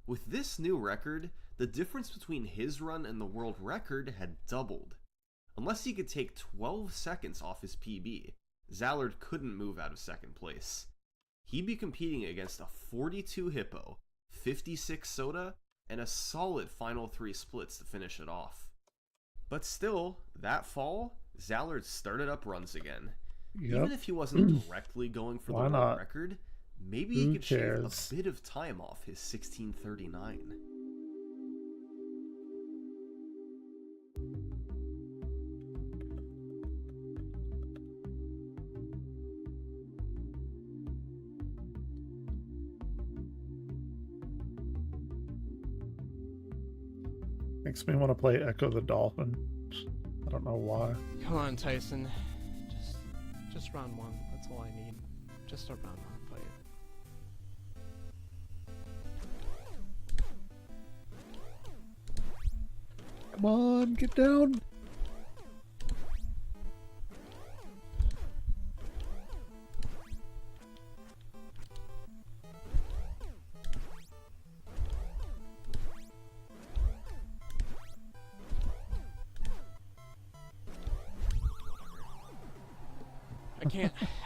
With this new record, the difference between his run and the world record had doubled. Unless he could take 12 seconds off his PB, Zallard couldn't move out of second place. He'd be competing against a 42 Hippo, 56 Soda, and a solid final 3 splits to finish it off. But still, that fall, Zallard started up runs again. Yep. Even if he wasn't directly going for the Why world not? record, maybe Who he could cares? shave a bit of time off his 1639. Makes me want to play Echo the Dolphin. I don't know why. Come on, Tyson. Just round one. That's all I need. Just a round one fight. Come on, get down.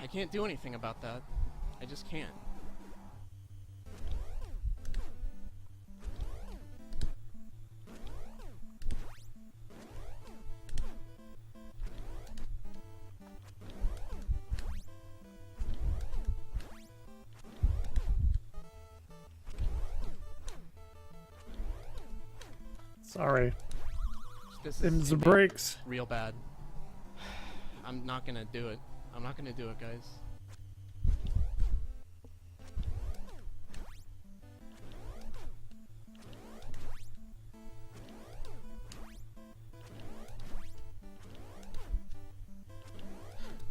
I can't do anything about that. I just can't. Sorry. This Them's the is brakes. real bad. I'm not gonna do it. I'm not gonna do it, guys.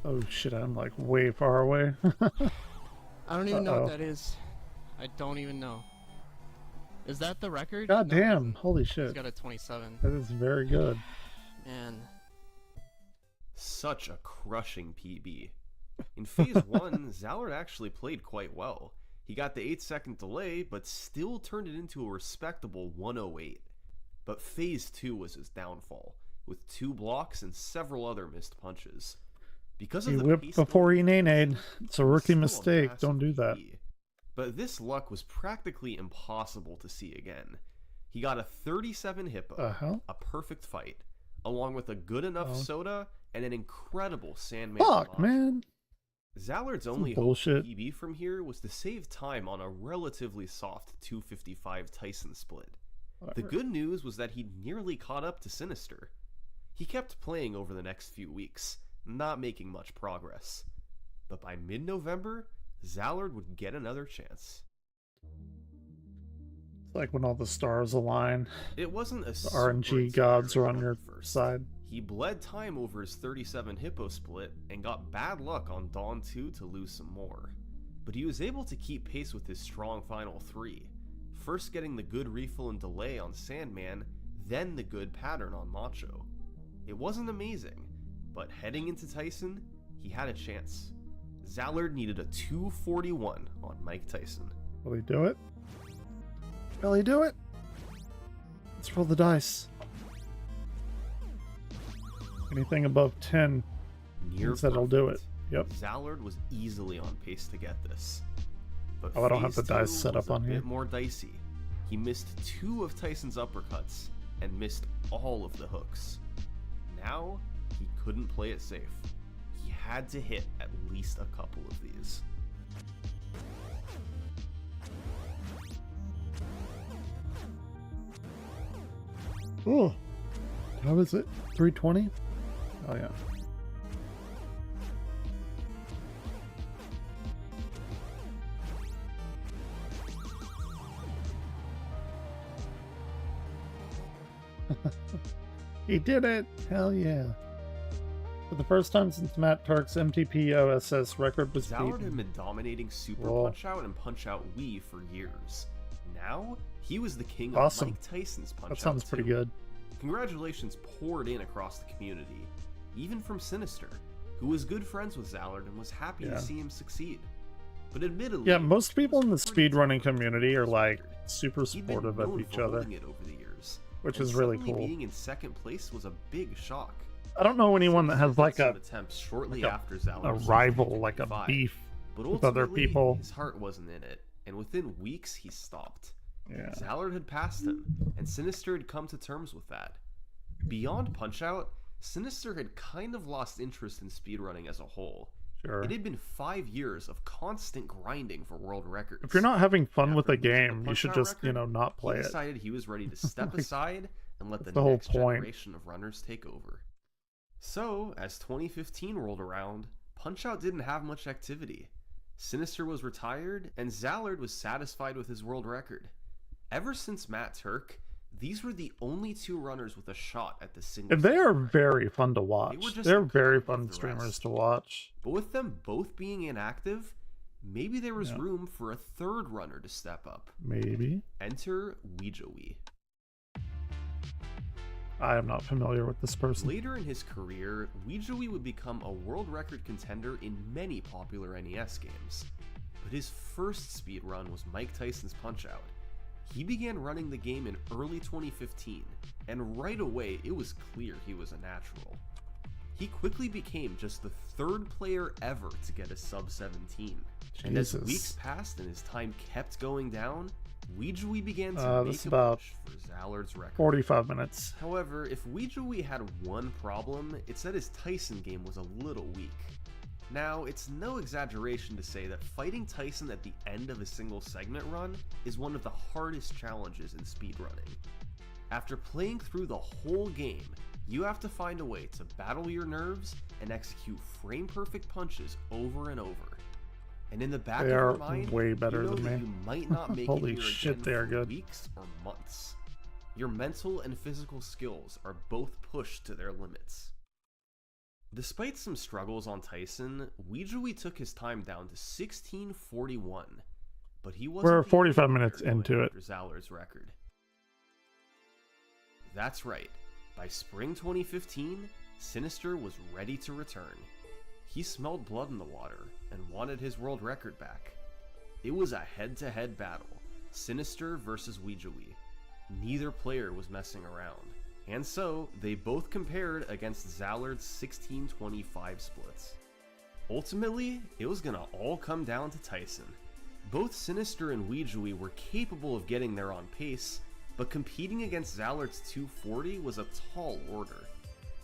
Oh shit, I'm like way far away. I don't even know what that is. I don't even know. Is that the record? God No, it damn, isn't. holy He's shit. got a 27. That is very good. Man. Such a crushing PB. In Phase 1, Zallard actually played quite well. He got the 8-second delay, but still turned it into a respectable 108. But Phase 2 was his downfall, with 2 blocks and several other missed punches. Because of He the whipped pace before he of nay-nayed. It's a rookie still mistake. massive Don't do that. PB. But this luck was practically impossible to see again. He got a 37 hippo, hell? a perfect fight, along with a good enough soda and an incredible Sandman. Fuck, homage. man. Zallard's only bullshit. hope for PB from here was to save time on a relatively soft 255 Tyson split. The Whatever. good news was that he nearly caught up to Sinister. He kept playing over the next few weeks, not making much progress. But by mid-November, Zallard would get another chance. It's like when all the stars align. It wasn't a The super RNG gods are on inspiring your run at first. side. He bled time over his 37 hippo split and got bad luck on Dawn 2 to lose some more. But he was able to keep pace with his strong final 3, first getting the good refill and delay on Sandman, then the good pattern on Macho. It wasn't amazing, but heading into Tyson, he had a chance. Zallard needed a 241 on Mike Tyson. Will he do it? Will he do it? Let's roll the dice. Anything above 10 Near means that he'll do it. perfect. Yep. Zallard was easily on pace to get this. But Oh, I don't have phase the dice 2 set was up on a here. bit more dicey. He missed 2 of Tyson's uppercuts and missed all of the hooks. Now, he couldn't play it safe. He had to hit at least a couple of these. Oh, how is it? 320? Oh, yeah. He did it! Hell yeah. For the first time since Matt Turk's MTP OSS record was Zallard had beaten. been dominating Super Whoa. Punch-Out and Punch-Out Wii for years. Now, he was the king of Awesome. Mike Tyson's Punch-Out That sounds pretty 2. good. Congratulations poured in across the community, even from Sinister, who was good friends with Zallard and was happy Yeah. to see him succeed. But admittedly, Yeah, most people in the it was pretty speedrunning tough community are like record. super He'd been supportive of known each for other, holding it over the years, which and is really suddenly cool. Being in second place was a big shock. I don't know anyone that has like Some a attempts shortly like after Zallard a was rival, like a 55, beef but with other ultimately, people. His heart wasn't in it, and within weeks he stopped. Yeah. Zallard had passed him, and Sinister had come to terms with that. Beyond Punch-Out, Sinister had kind of lost interest in speedrunning as a whole. Sure. It had been 5 years of constant grinding for world records. If you're not having fun with After a losing the game, you should Punch-Out just, record, not play he it. decided he was ready to step Like, aside and let the that's the whole next point. generation of runners take over. So, as 2015 rolled around, Punch-Out didn't have much activity. Sinister was retired, and Zallard was satisfied with his world record. Ever since Matt Turk, these were the only two runners with a shot at the single. And they are record. very fun to watch. just They're a very couple of fun the streamers rest. to watch. But with them both being inactive, maybe there was Yeah. room for a third runner to step up. Maybe. Enter Weejoey. I am not familiar with this person. Later in his career, Weejoey would become a world record contender in many popular NES games. But his first speedrun was Mike Tyson's Punch-Out. He began running the game in early 2015, and right away it was clear he was a natural. He quickly became just the third player ever to get a sub 17. And as Jesus. weeks passed and his time kept going down, Weejoey began to this make is a about push for Zallard's record. 45 minutes. However, if Weejoey had one problem, it's that his Tyson game was a little weak. Now, it's no exaggeration to say that fighting Tyson at the end of a single segment run is one of the hardest challenges in speedrunning. After playing through the whole game, you have to find a way to battle your nerves and execute frame-perfect punches over and over. And in the back They of your are mind, way better you know than that me. you might not make Holy it here shit, again they are for good. weeks or months. Your mental and physical skills are both pushed to their limits. Despite some struggles on Tyson, Weejoey took his time down to 16:41, but he wasn't We're the 45 only minutes player going into it. after Zallard's record. That's right. By spring 2015, Sinister was ready to return. He smelled blood in the water and wanted his world record back. It was a head-to-head battle, Sinister versus Weejoey. Neither player was messing around, and so they both compared against Zallard's 16:25 splits. Ultimately, it was gonna all come down to Tyson. Both Sinister and Weejoey were capable of getting there on pace, but competing against Zallard's 240 was a tall order.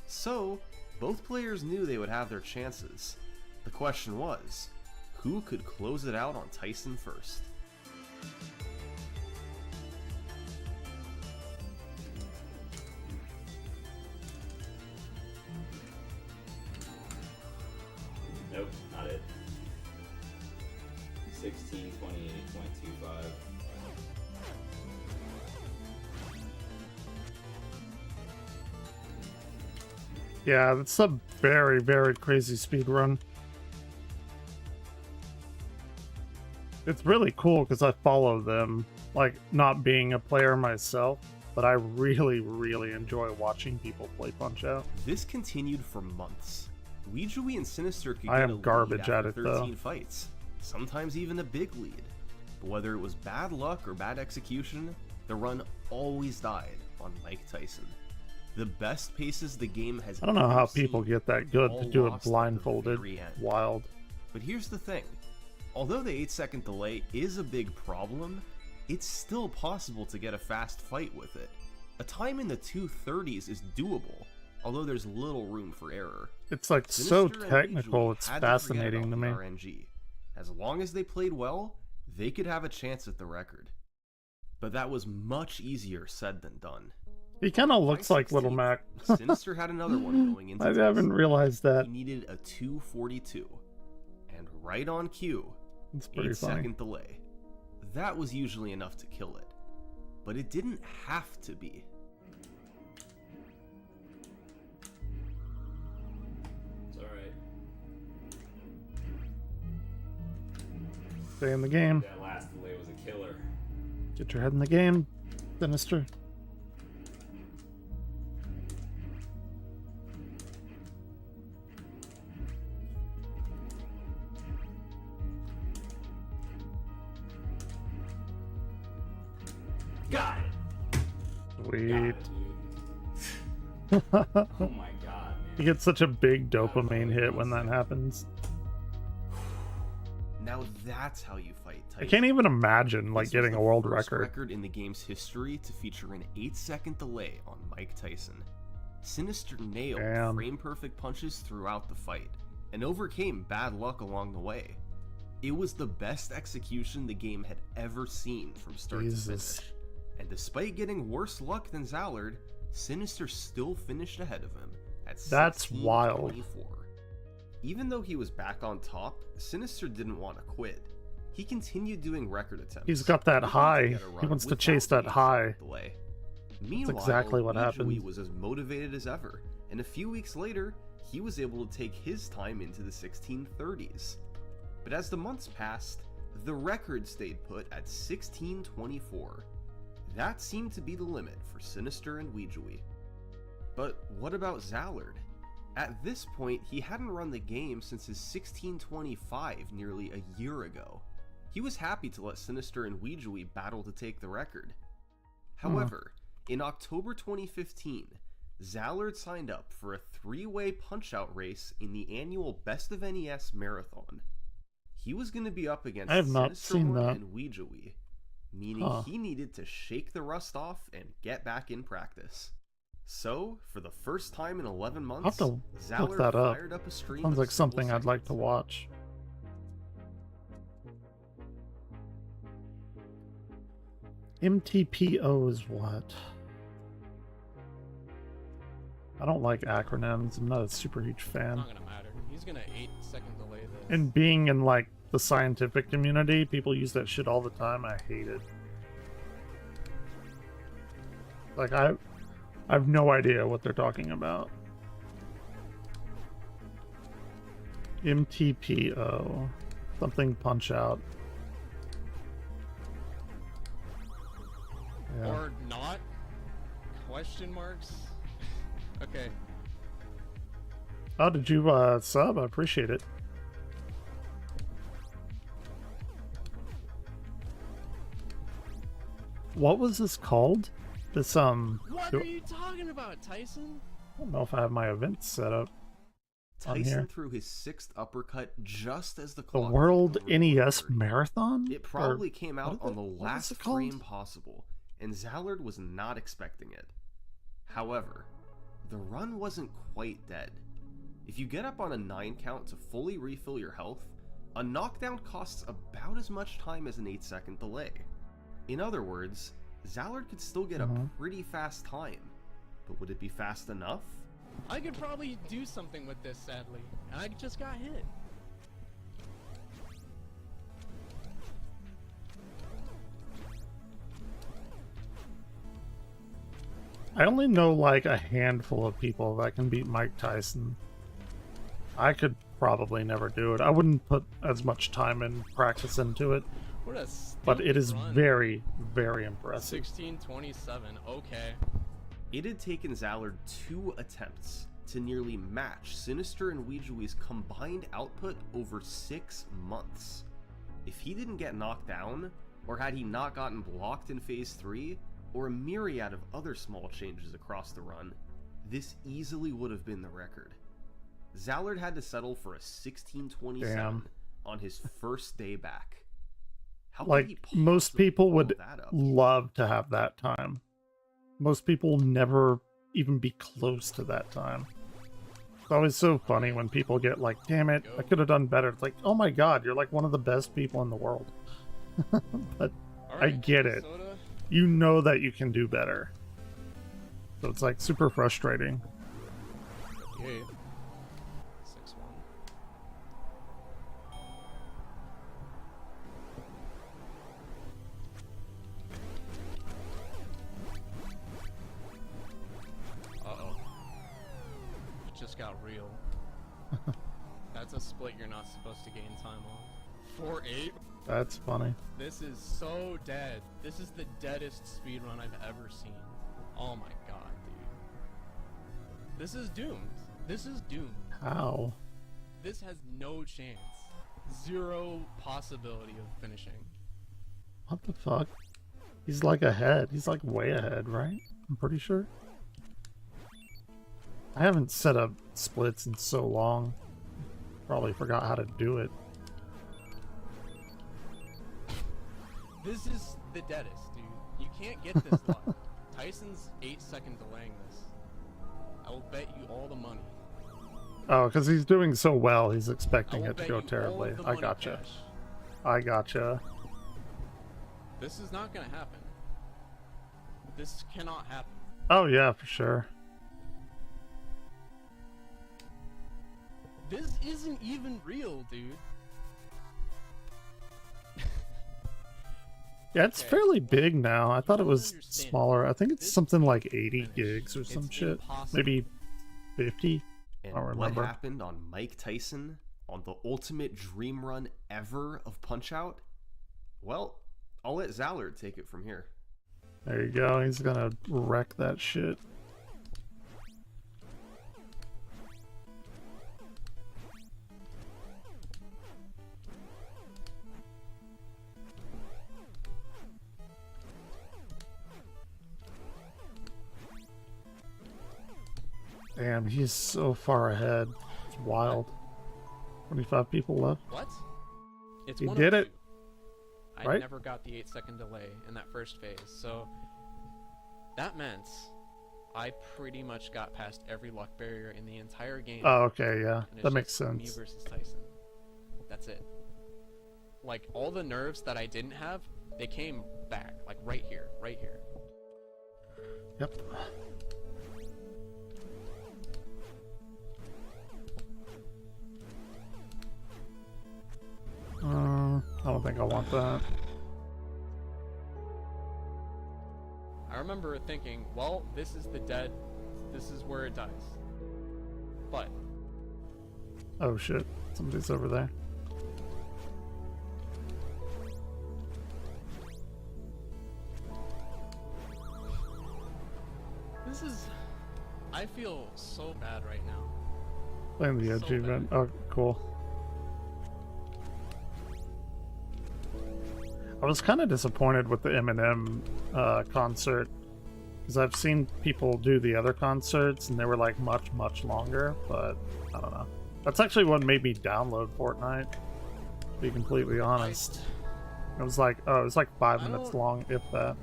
So, both players knew they would have their chances. The question was, who could close it out on Tyson first? Nope, not it. 1628.25. Yeah, that's a very, very crazy speed run. It's really cool because I follow them, like, not being a player myself, but I really, really enjoy watching people play Punch-Out. This continued for months. Weejoey and Sinister could I get am a lead garbage after at it, 13 though. fights, sometimes even a big lead. But whether it was bad luck or bad execution, the run always died on Mike Tyson. The best paces the game has I don't know how ever people seen, get that good all to do it lost at the blindfolded. very end. Wild. But here's the thing. Although the 8-second delay is a big problem, it's still possible to get a fast fight with it. A time in the 230s is doable, although there's little room for error. It's like so Sinister and technical, Weejoey it's had to forget fascinating about to the me. RNG. As long as they played well, they could have a chance at the record. But that was much easier said than done. He kind of looks By like Little 16th, Mac. Sinister had another one going into I haven't Tyson. realized that. He needed a 242. And right on cue, It's pretty 8-second funny. delay. That was usually enough to kill it. But it didn't have to be. It's alright. Stay in the game. That last delay was a killer. Get your head in the game, Sinister. Got it! Got Sweet. it, dude. Oh my god, You man. get such a big dopamine hit when that happens. Now that's how you fight I Tyson. can't even imagine like This was getting the a world first record. in the game's history to feature an 8-second delay on Mike Tyson. Sinister nailed Damn. frame-perfect punches throughout the fight, and overcame bad luck along the way. It was the best execution the game had ever seen from start Jesus. to finish. And despite getting worse luck than Zallard, Sinister still finished ahead of him at That's 16:24. wild. Even though he was back on top, Sinister didn't want to quit. He continued doing record attempts. He's got that hoping to high. get a He run wants to without chase that the high. 8-second delay. Meanwhile, exactly what Wijui happened. was as motivated as ever, and a few weeks later, he was able to take his time into the 1630s. But as the months passed, the record stayed put at 1624. That seemed to be the limit for Sinister and Wijui. But what about Zallard? At this point, he hadn't run the game since his 1625 nearly a year ago. He was happy to let Sinister and Wijui battle to take the record. However, in October 2015, Zallard signed up for a 3-way Punch-Out race in the annual Best of NES Marathon. He was going to be up against I have not Sinister seen One that. and Wijui, meaning he needed to shake the rust off and get back in practice. So, for the first time in 11 I'll have months, to look Zallard that up. fired up a stream Sounds of like something single I'd like to seconds. watch. MTPO is what? I don't like acronyms. I'm not a super huge fan. Not gonna matter. He's gonna 8-second delay this. And being in like the scientific community, people use that shit all the time. I hate it. Like I have no idea what they're talking about. MTPO. Something punch out. Yeah. Or not? Question marks? Okay. Oh, did you sub? I appreciate it. What was this called? This What I are you talking about, Tyson? don't know if I have my events set up on Tyson here. threw his 6th uppercut just as the The clock World ticked over to NES 1:30. Marathon? It probably came out on the what was last it called? frame possible, and Zallard was not expecting it. However, the run wasn't quite dead. If you get up on a 9 count to fully refill your health, a knockdown costs about as much time as an 8-second delay. In other words, Zallard could still get a pretty fast time, but would it be fast enough? I could probably do something with this, sadly. I just got hit. I only know like a handful of people that can beat Mike Tyson. I could probably never do it. I wouldn't put as much time and practice into it, What a but it is run. very, very impressive. 1627. Okay. It had taken Zallard 2 attempts to nearly match Sinister and Wijui's combined output over 6 months. If he didn't get knocked down, or had he not gotten blocked in Phase 3, or a myriad of other small changes across the run, this easily would have been the record. Zallard had to settle for a 1627 Damn. on his first day back. How could Like he most possibly people follow would that up? love to have that time. Most people never even be close to that time. It's always so funny when people get like, damn it, I could have done better. It's like, oh my god, you're like one of the best people in the world. But I get it. Soda. You know that you can do better. So it's like super frustrating. 58. 6-1. Uh-oh. It just got real. That's a split you're not supposed to gain time on. 4-8? That's funny. This is so dead. This is the deadest speedrun I've ever seen. Oh my god, dude. This is doomed. This is doomed. How? This has no chance. Zero possibility of finishing. What the fuck? He's like ahead. He's like way ahead, right? I'm pretty sure. I haven't set up splits in so long. Probably forgot how to do it. This is the deadest, dude. You can't get this luck. Tyson's 8-second delaying this. I will bet you all the money. Oh, because he's doing so well, he's I expecting will it to bet go you all terribly. of the I money, gotcha. Cash. I gotcha. This is not gonna happen. This cannot happen. Oh yeah, for sure. This isn't even real, dude. Yeah, it's Okay. fairly big now. I thought it don't was understand. smaller. I think it's This something like can't 80 finish. gigs or some It's shit. impossible. Maybe 50. And I don't what remember. happened on Mike Tyson on the ultimate dream run ever of Punch-Out? Well, I'll let Zallard take it from here. There you go. He's gonna wreck that shit. Damn, he's so far ahead. It's wild. 25 people left. What? It's He one did of it. two. I Right? never got the 8-second delay in that first phase, so that meant I pretty much got past every luck barrier in the entire game. Oh, okay, yeah. and it's That makes just Me sense. versus Tyson. That's it. Like, all the nerves that I didn't have, they came back. Like, right here. Right here. Yep. I don't think I want that. I remember thinking, well, this is the dead. This is where it dies. But Oh shit, somebody's over there. this is... I feel so bad right now. Playing the So achievement. bad. Oh, cool. I was kind of disappointed with the Eminem concert because I've seen people do the other concerts and they were like much longer, but I don't know. That's actually what made me download Fortnite, to be completely honest. It was like, oh, it was like 5 I minutes don't- long, if that.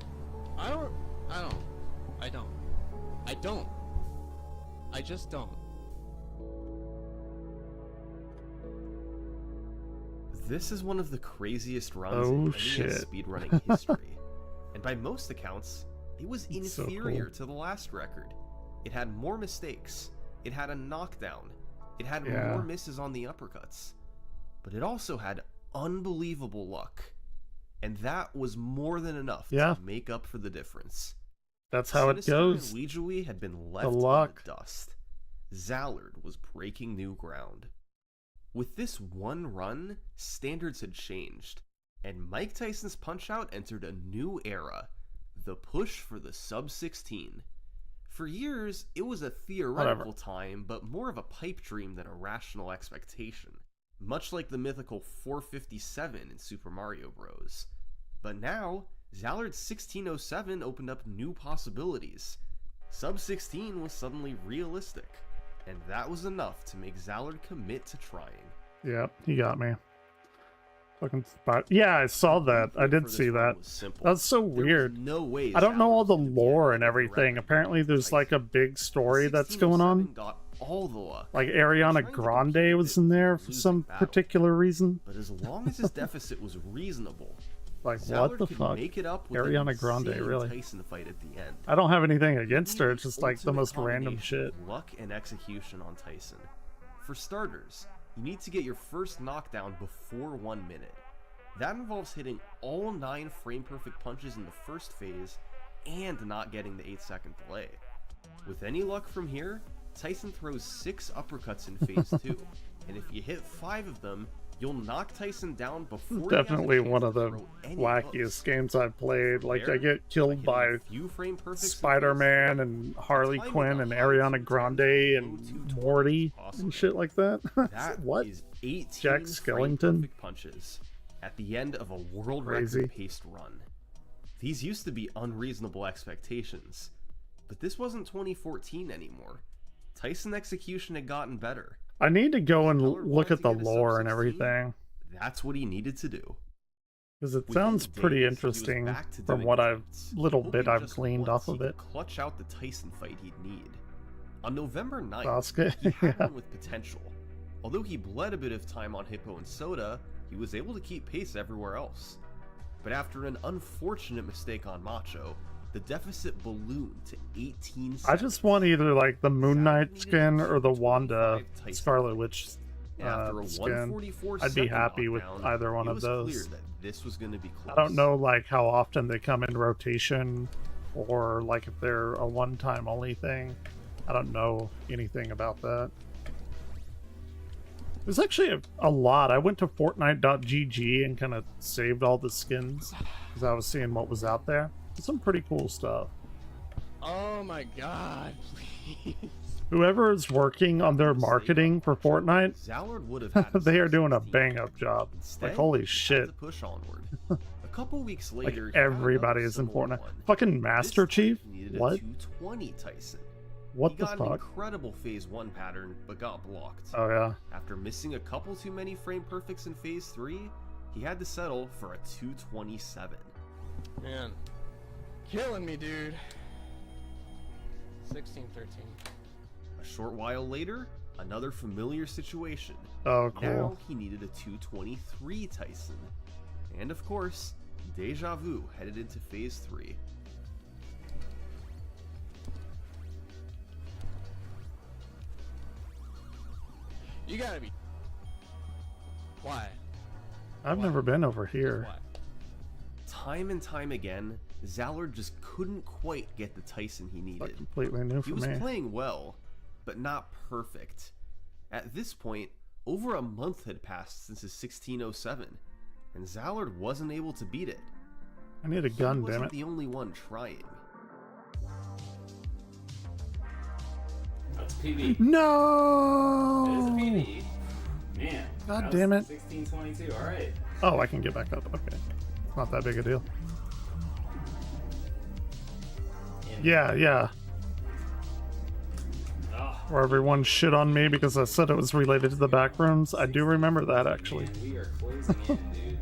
I just don't. This is one of the craziest runs Oh, in NES shit. speedrunning history. And by most accounts, it was It's so inferior cool. to the last record. It had more mistakes. It had a knockdown. It had Yeah. more misses on the uppercuts. But it also had unbelievable luck. And that was more than enough Yeah. to make up for the difference. That's how it Sinister goes. and Lijui had been left in luck. the dust. Zallard was breaking new ground. With this one run, standards had changed, and Mike Tyson's Punch-Out entered a new era, the push for the sub-16. For years, it was a theoretical time, but more of a pipe dream than a rational expectation, much like the mythical 457 in Super Mario Bros. But now, Zallard's 1607 opened up new possibilities. Sub-16 was suddenly realistic, and that was enough to make Zallard commit to trying. Yep, he got me. Fucking spot. Yeah, I saw that. I did see that. That's so weird. No way I don't know all the Zallard was gonna be lore ahead and of the everything. record Apparently, before there's like a Tyson. big story The that's going 1607 on. got all the luck. Like Trying Ariana to Grande compete was it in there was for losing some battle. particular reason. But as long as his deficit was reasonable, Like, Zallard what the could fuck? make it up with Ariana an Grande, insane really? Tyson fight at the end. I don't have anything against her. Needed It's just like the ultimate most random combination shit. of luck and execution on Tyson. For starters, you need to get your first knockdown before 1 minute. That involves hitting all 9 frame-perfect punches in the first phase and not getting the 8-second delay. With any luck from here, Tyson throws 6 uppercuts in phase 2, and if you hit 5 of them, you'll knock Tyson down before Definitely he has a one chance of to the throw any wackiest hooks. games I've played. Like, I There, get killed hitting by a few frame perfects in phase Spider-Man 2, and Harley climbing Quinn the and heights Ariana of Grande 10 and below 220 Morty possible. and shit like that. That What? is 18 Jack Skellington? frame-perfect punches at the end of a world Crazy. record paced run. These used to be unreasonable expectations, but this wasn't 2014 anymore. Tyson execution had gotten better. I need to go and Zallard look wanted at the to get a lore and sub-16. everything. That's what he needed to do. Because it Within sounds pretty days, he was interesting back to from doing what I've fights, little hoping bit I've just gleaned once off of he it. could clutch out the Tyson fight he'd need. On November 9th, Sasuke, he had yeah. one with potential. Although he bled a bit of time on Hippo and Soda, he was able to keep pace everywhere else. But after an unfortunate mistake on Macho, the deficit ballooned to 18 seconds. I just want either like the Moon Zallard Knight needed skin or the 25 Wanda Tyson Scarlet fights. Witch After a skin. 144 I'd be happy with knockdown, either one it of was those. clear that this was going to be close. I don't know like how often they come in rotation, or like if they're a one-time only thing. I don't know anything about that. There's actually a lot. I went to Fortnite.gg and kind of saved all the skins because I was seeing what was out there. There's some pretty cool stuff. Oh my god, please. Whoever is working on their marketing for Fortnite, Zallard would have had they are doing a 16. bang-up job. Instead, Like, holy he had shit. to push onward. A couple weeks Like, later, everybody is in Fortnite. Fucking Master Chief? What? 220 Tyson. What He the got an fuck? incredible phase 1 pattern, but got blocked. Oh, yeah. After missing a couple too many frame perfects in phase 3, he had to settle for a 227. Man, killing me, dude. 16-13. A short while later, another familiar situation. Oh, cool. Now he needed a 223 Tyson. And of course, Deja Vu headed into phase 3. You gotta be. Why? I've never been over here. Why? Time and time again, Zallard just couldn't quite get the Tyson he Like, needed. completely new He for was me. playing well, but not perfect. At this point, over a month had passed since his 1607, and Zallard wasn't able to beat it. I need a gun, He damn wasn't it. the only one trying. That's PB. No! It is a PB. Man. God that damn was it. 1622. All right. Oh, I can get back up. Okay. It's not that big a deal. Yeah, yeah. Oh, Where everyone shit on me because I said it was related to the back rooms. I do remember that, actually. man, we are closing in, dude.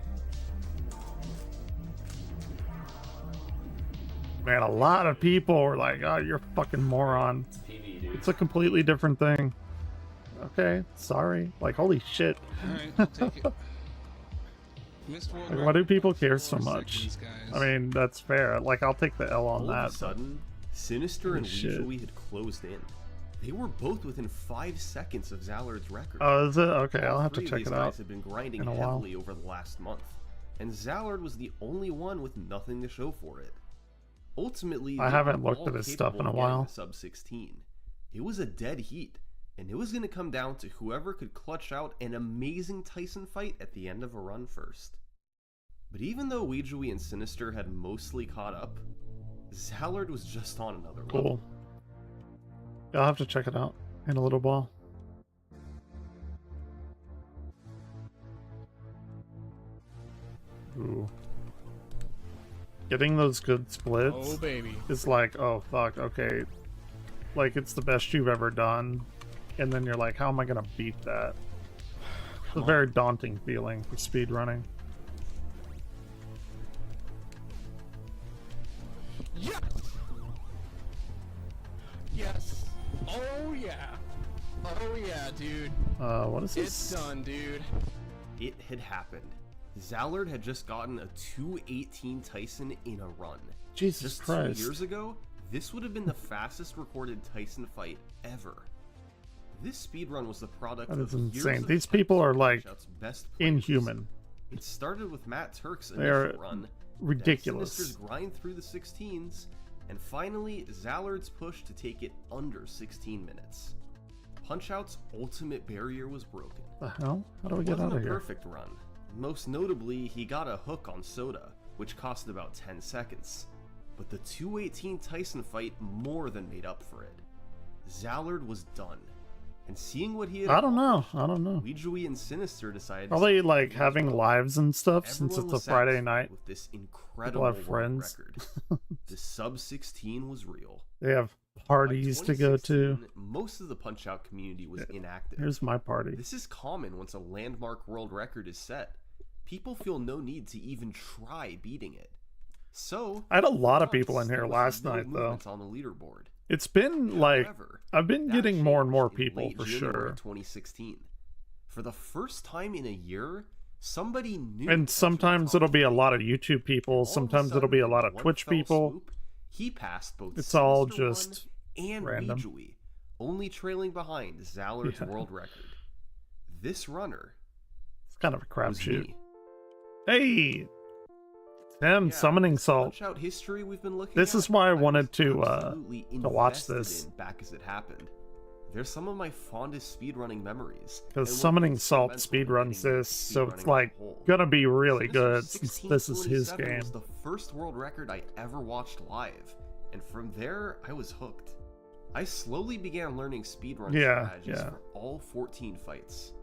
Man, a lot of people were like, oh, you're a fucking moron. It's PB, dude. It's a completely different thing. Okay, sorry. Like, holy shit. Alright, I'll take it. Missed world Like, why do record people by care 4 so much? seconds, guys. I mean, that's fair. Like, I'll take the L on All that. of a sudden, Sinister and Holy shit. Weijui had closed in. They were both within 5 seconds of Zallard's record. Oh, is it? Okay, All I'll have to three of check these it guys out. had been grinding in a while. heavily over the last month, and Zallard was the only one with nothing to show for it. Ultimately, I they haven't were looked all at his stuff capable in a of getting while. the sub 16. It was a dead heat, and it was going to come down to whoever could clutch out an amazing Tyson fight at the end of a run first. But even though Weijui and Sinister had mostly caught up, Zallard was just on another level. Cool. Yeah, I'll have to check it out in a little while. Ooh. Getting those good splits Oh baby. is like, oh fuck, okay. Like, it's the best you've ever done. And then you're like, how am I gonna beat that? It's a very daunting feeling for speedrunning. Yes. Yes. Oh yeah. Oh yeah, dude. What is It's this? done, dude. It had happened. Zallard had just gotten a 218 Tyson in a run. Jesus Just Christ. 2 years ago, this would have been the fastest recorded Tyson fight ever. This speedrun was the product That of is years insane. of These people are like Punchout's best players. inhuman. It started with Matt Turk's They're initial run, then ridiculous. Sinister's grind through the 16s, and finally Zallard's push to take it under 16 minutes. Punchout's ultimate barrier was broken. The hell? How do we It get wasn't out a of here? perfect run. Most notably, he got a hook on Soda, which cost about 10 seconds. But the 218 Tyson fight more than made up for it. Zallard was done. And seeing what he had I don't know. accomplished, I don't know. Weijui and Sinister decided Probably to like having lives and stuff since Everyone it's a was Friday satisfied night. with this incredible have world friends. record. The sub 16 was real. They have By parties to go to. 2016, most of the Punch-Out community was inactive. Here's my party. This is common once a landmark world record is set. People feel no need to even try beating it. So I had a lot of once, people in there here was last no night, though. movement on the leaderboard. It's been like, However, I've been that getting more and more changed in people late for January sure. 2016. For the first time in a year, somebody new. And sometimes it'll be a lot of YouTube people, All of a sometimes it'll be a sudden, lot of in one Twitch fell people. swoop, he passed both It's all Sinister One just and random. Weijui, only trailing behind Zallard's Yeah. world record. this runner It's kind of a was crapshoot. me. Hey, Tim, Yeah, summoning this salt. Punch-Out history we've been looking This at, is why I was wanted to absolutely watch invested this. in back as it happened. They're some of my fondest speedrunning memories. Because and were summoning salt instrumental in speedruns getting me this, so speedrunning it's as a like whole. gonna be really Sinister good since this is his 1627 game. was the first world record I ever watched live, and from there I was hooked. I slowly began learning speedrun strategies for all 14 fights.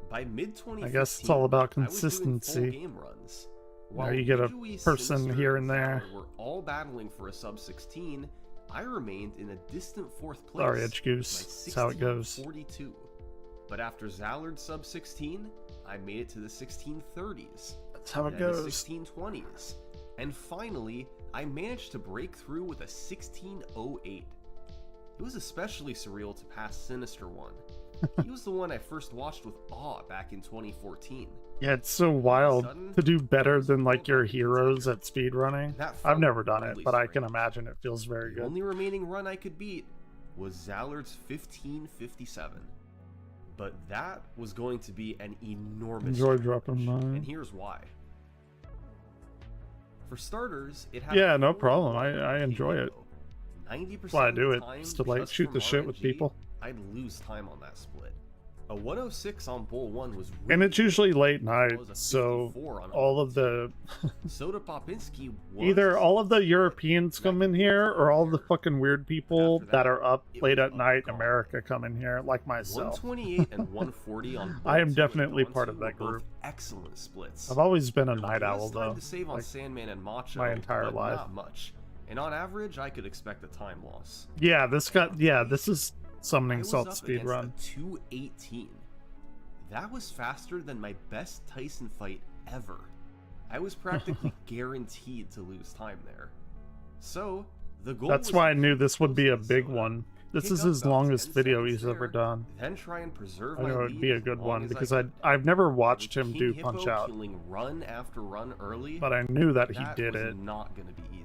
By mid-2015, I guess it's all about I was doing full consistency. game runs. Now you get a Ujui, person Sinister, here and there. Valor were all battling for a sub 16. I remained in a distant 4th place. Sorry, Edge Goose. by That's how it goes. 1642. But after Zallard's sub 16, I made it to the 1630s. That's how it then the goes. 1620s. And finally, I managed to break through with a 1608. It was especially surreal to pass Sinister One. He was the one I first watched with awe back in 2014. Yeah, it's so wild to do better than like your heroes at speedrunning. That I've felt never done it, really but I can strange. imagine it feels very The good. only remaining run I could beat was Zallard's 1557. But that was going to be an enormous Enjoy challenge, dropping mine. and here's why. For starters, it had Yeah, a no 4-1 problem. I enjoy it. 90% That's why I of do the it, time, just to like just shoot from the shit with RNG, people. I'd lose time on that split. A 106 on Bull 1 was really And it's usually late night, was a so 54 on all of the Soda Popinski was either all of the a Europeans come in here or all the fucking weird people After that that, are up it late was at night in gone. America come in here, like myself. 128 and 140 on I am Bull 2 and definitely Dawn part 2 of were that both group. Excellent splits. I've always been a There night owl was time though. to save on Like, Sandman and Macho, my entire but life. not much. And on average, I could expect a time loss. this is I summoning was salt up speedrun. against a 218. That was faster than my best Tyson fight ever. I was practically guaranteed to lose time there. So, the goal That's was why I to knew keep this would be a close to big Soda, one. This pick is up his about longest 10 video seconds he's ever there, done. Then try and preserve I my know it'd lead be a as good long one as because I could. I've never watched With him King do Hippo Punch Out, killing run after run early, but I knew that he that did was it. not going to be easy.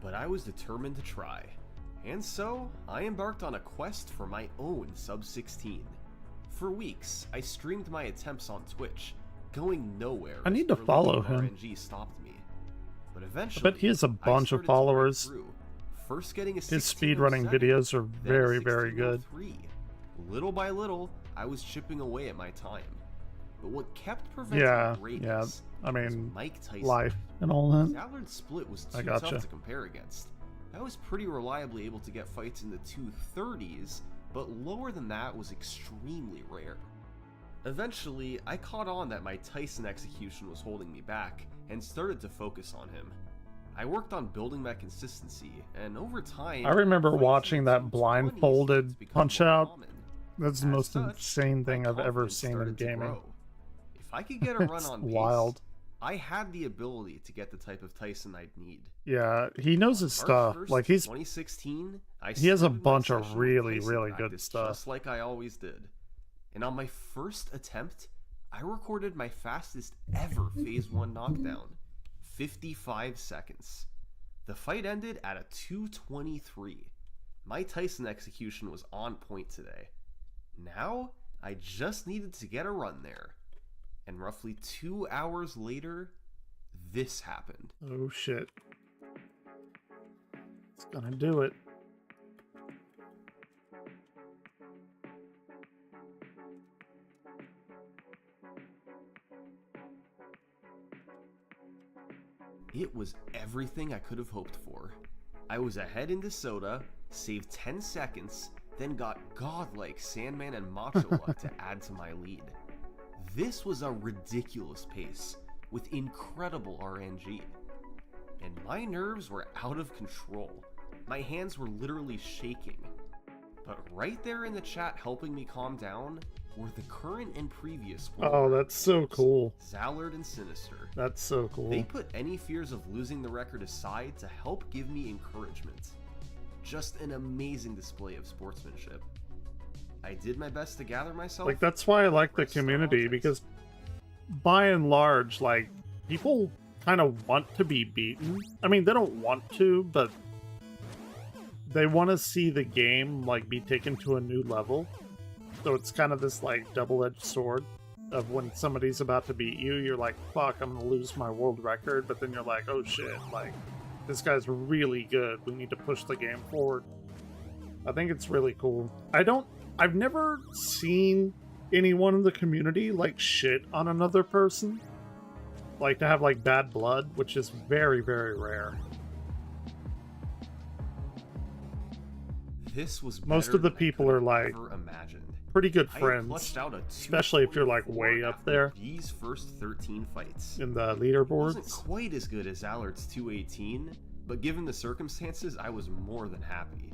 But I was determined to try. And so, I embarked on a quest for my own sub-16. For weeks, I streamed my attempts on Twitch, going nowhere. I as need to early follow game him. RNG stopped me. But eventually, bet he has a bunch of I started to break followers. through, first getting a His 1607, speedrunning videos are then very, very good. 1603. Little by little, I was chipping away at my time. But what kept preventing Yeah, greatness I was mean, Mike Tyson. life and all that. Zallard's split was I too gotcha. tough to compare against. I was pretty reliably able to get fights in the 230s, but lower than that was extremely rare. Eventually, I caught on that my Tyson execution was holding me back, and started to focus on him. I worked on building my consistency, and over time, I remember fights in watching the that 220s blindfolded started to become Punch more Out. common. That's the As most such, insane my thing I've ever confidence seen in started to gaming. grow. If I could get a run It's on base, wild. I had the ability to get the type of Tyson I'd need. Yeah, he knows his March stuff. 1st, Like he's 2016, he has a started my bunch of session with really, Tyson really good practice stuff. just like I always did. And on my first attempt, I recorded my fastest ever Phase 1 knockdown, 55 seconds. The fight ended at a 223. My Tyson execution was on point today. Now, I just needed to get a run there. And roughly 2 hours later, this happened. Oh shit. It's gonna do it. It was everything I could have hoped for. I was ahead into Soda, saved 10 seconds, then got godlike Sandman and Macho luck to add to my lead. This was a ridiculous pace, with incredible RNG. And my nerves were out of control. My hands were literally shaking. But right there in the chat helping me calm down were the current and previous Oh, that's so cool. Zallard and Sinister. That's so cool. They put any fears of losing the record aside to help give me encouragement. Just an amazing display of sportsmanship. I did my best to gather myself. Like that's why I like the Press start community, offense. because by and large, like people kind of want to be beaten. I mean, they don't want to, but they want to see the game like be taken to a new level. So it's kind of this like double-edged sword of when somebody's about to beat you, you're like, fuck, I'm gonna lose my world record, but then you're like, oh shit, like, this guy's really good. We need to push the game forward. I think it's really cool. I've never seen anyone in the community like shit on another person. Like to have like bad blood, which is very, very rare. This was Most better of the than I people could are have like ever imagined. pretty good I friends, clutched out a especially if you're like 244 way up after there these first 13 fights. in the It wasn't leaderboards. quite as good as Allard's 218, but given the circumstances, I was more than happy.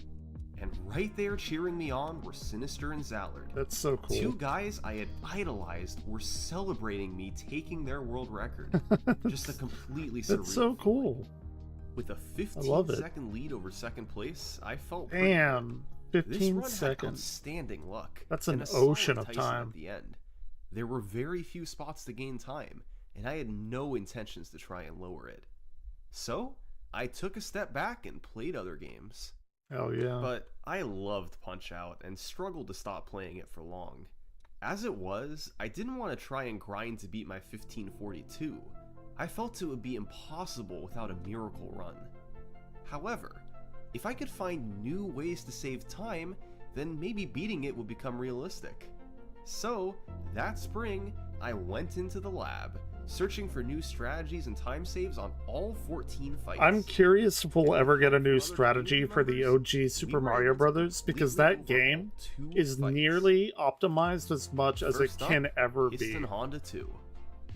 And right there cheering me on were Sinister and Zallard. That's so cool. Two guys I had idolized were celebrating me taking their world record. Just a completely surreal That's so cool. feeling. With a love it. 15-second lead over second place, I felt pretty Damn, good. This 15 run had seconds. outstanding luck. That's and an a solid ocean of Tyson time. At the end. There were very few spots to gain time, and I had no intentions to try and lower it. So, I took a step back and played other games. Hell yeah. But I loved Punch-Out and struggled to stop playing it for long. As it was, I didn't want to try and grind to beat my 1542. I felt it would be impossible without a miracle run. However, if I could find new ways to save time, then maybe beating it would become realistic. So, that spring, I went into the lab, searching for new strategies and time saves on all 14 fights. I'm curious if we'll ever get a new strategy for the OG Super Mario Brothers, because that game is nearly optimized as much as it First up, can ever Piston be. Honda 2.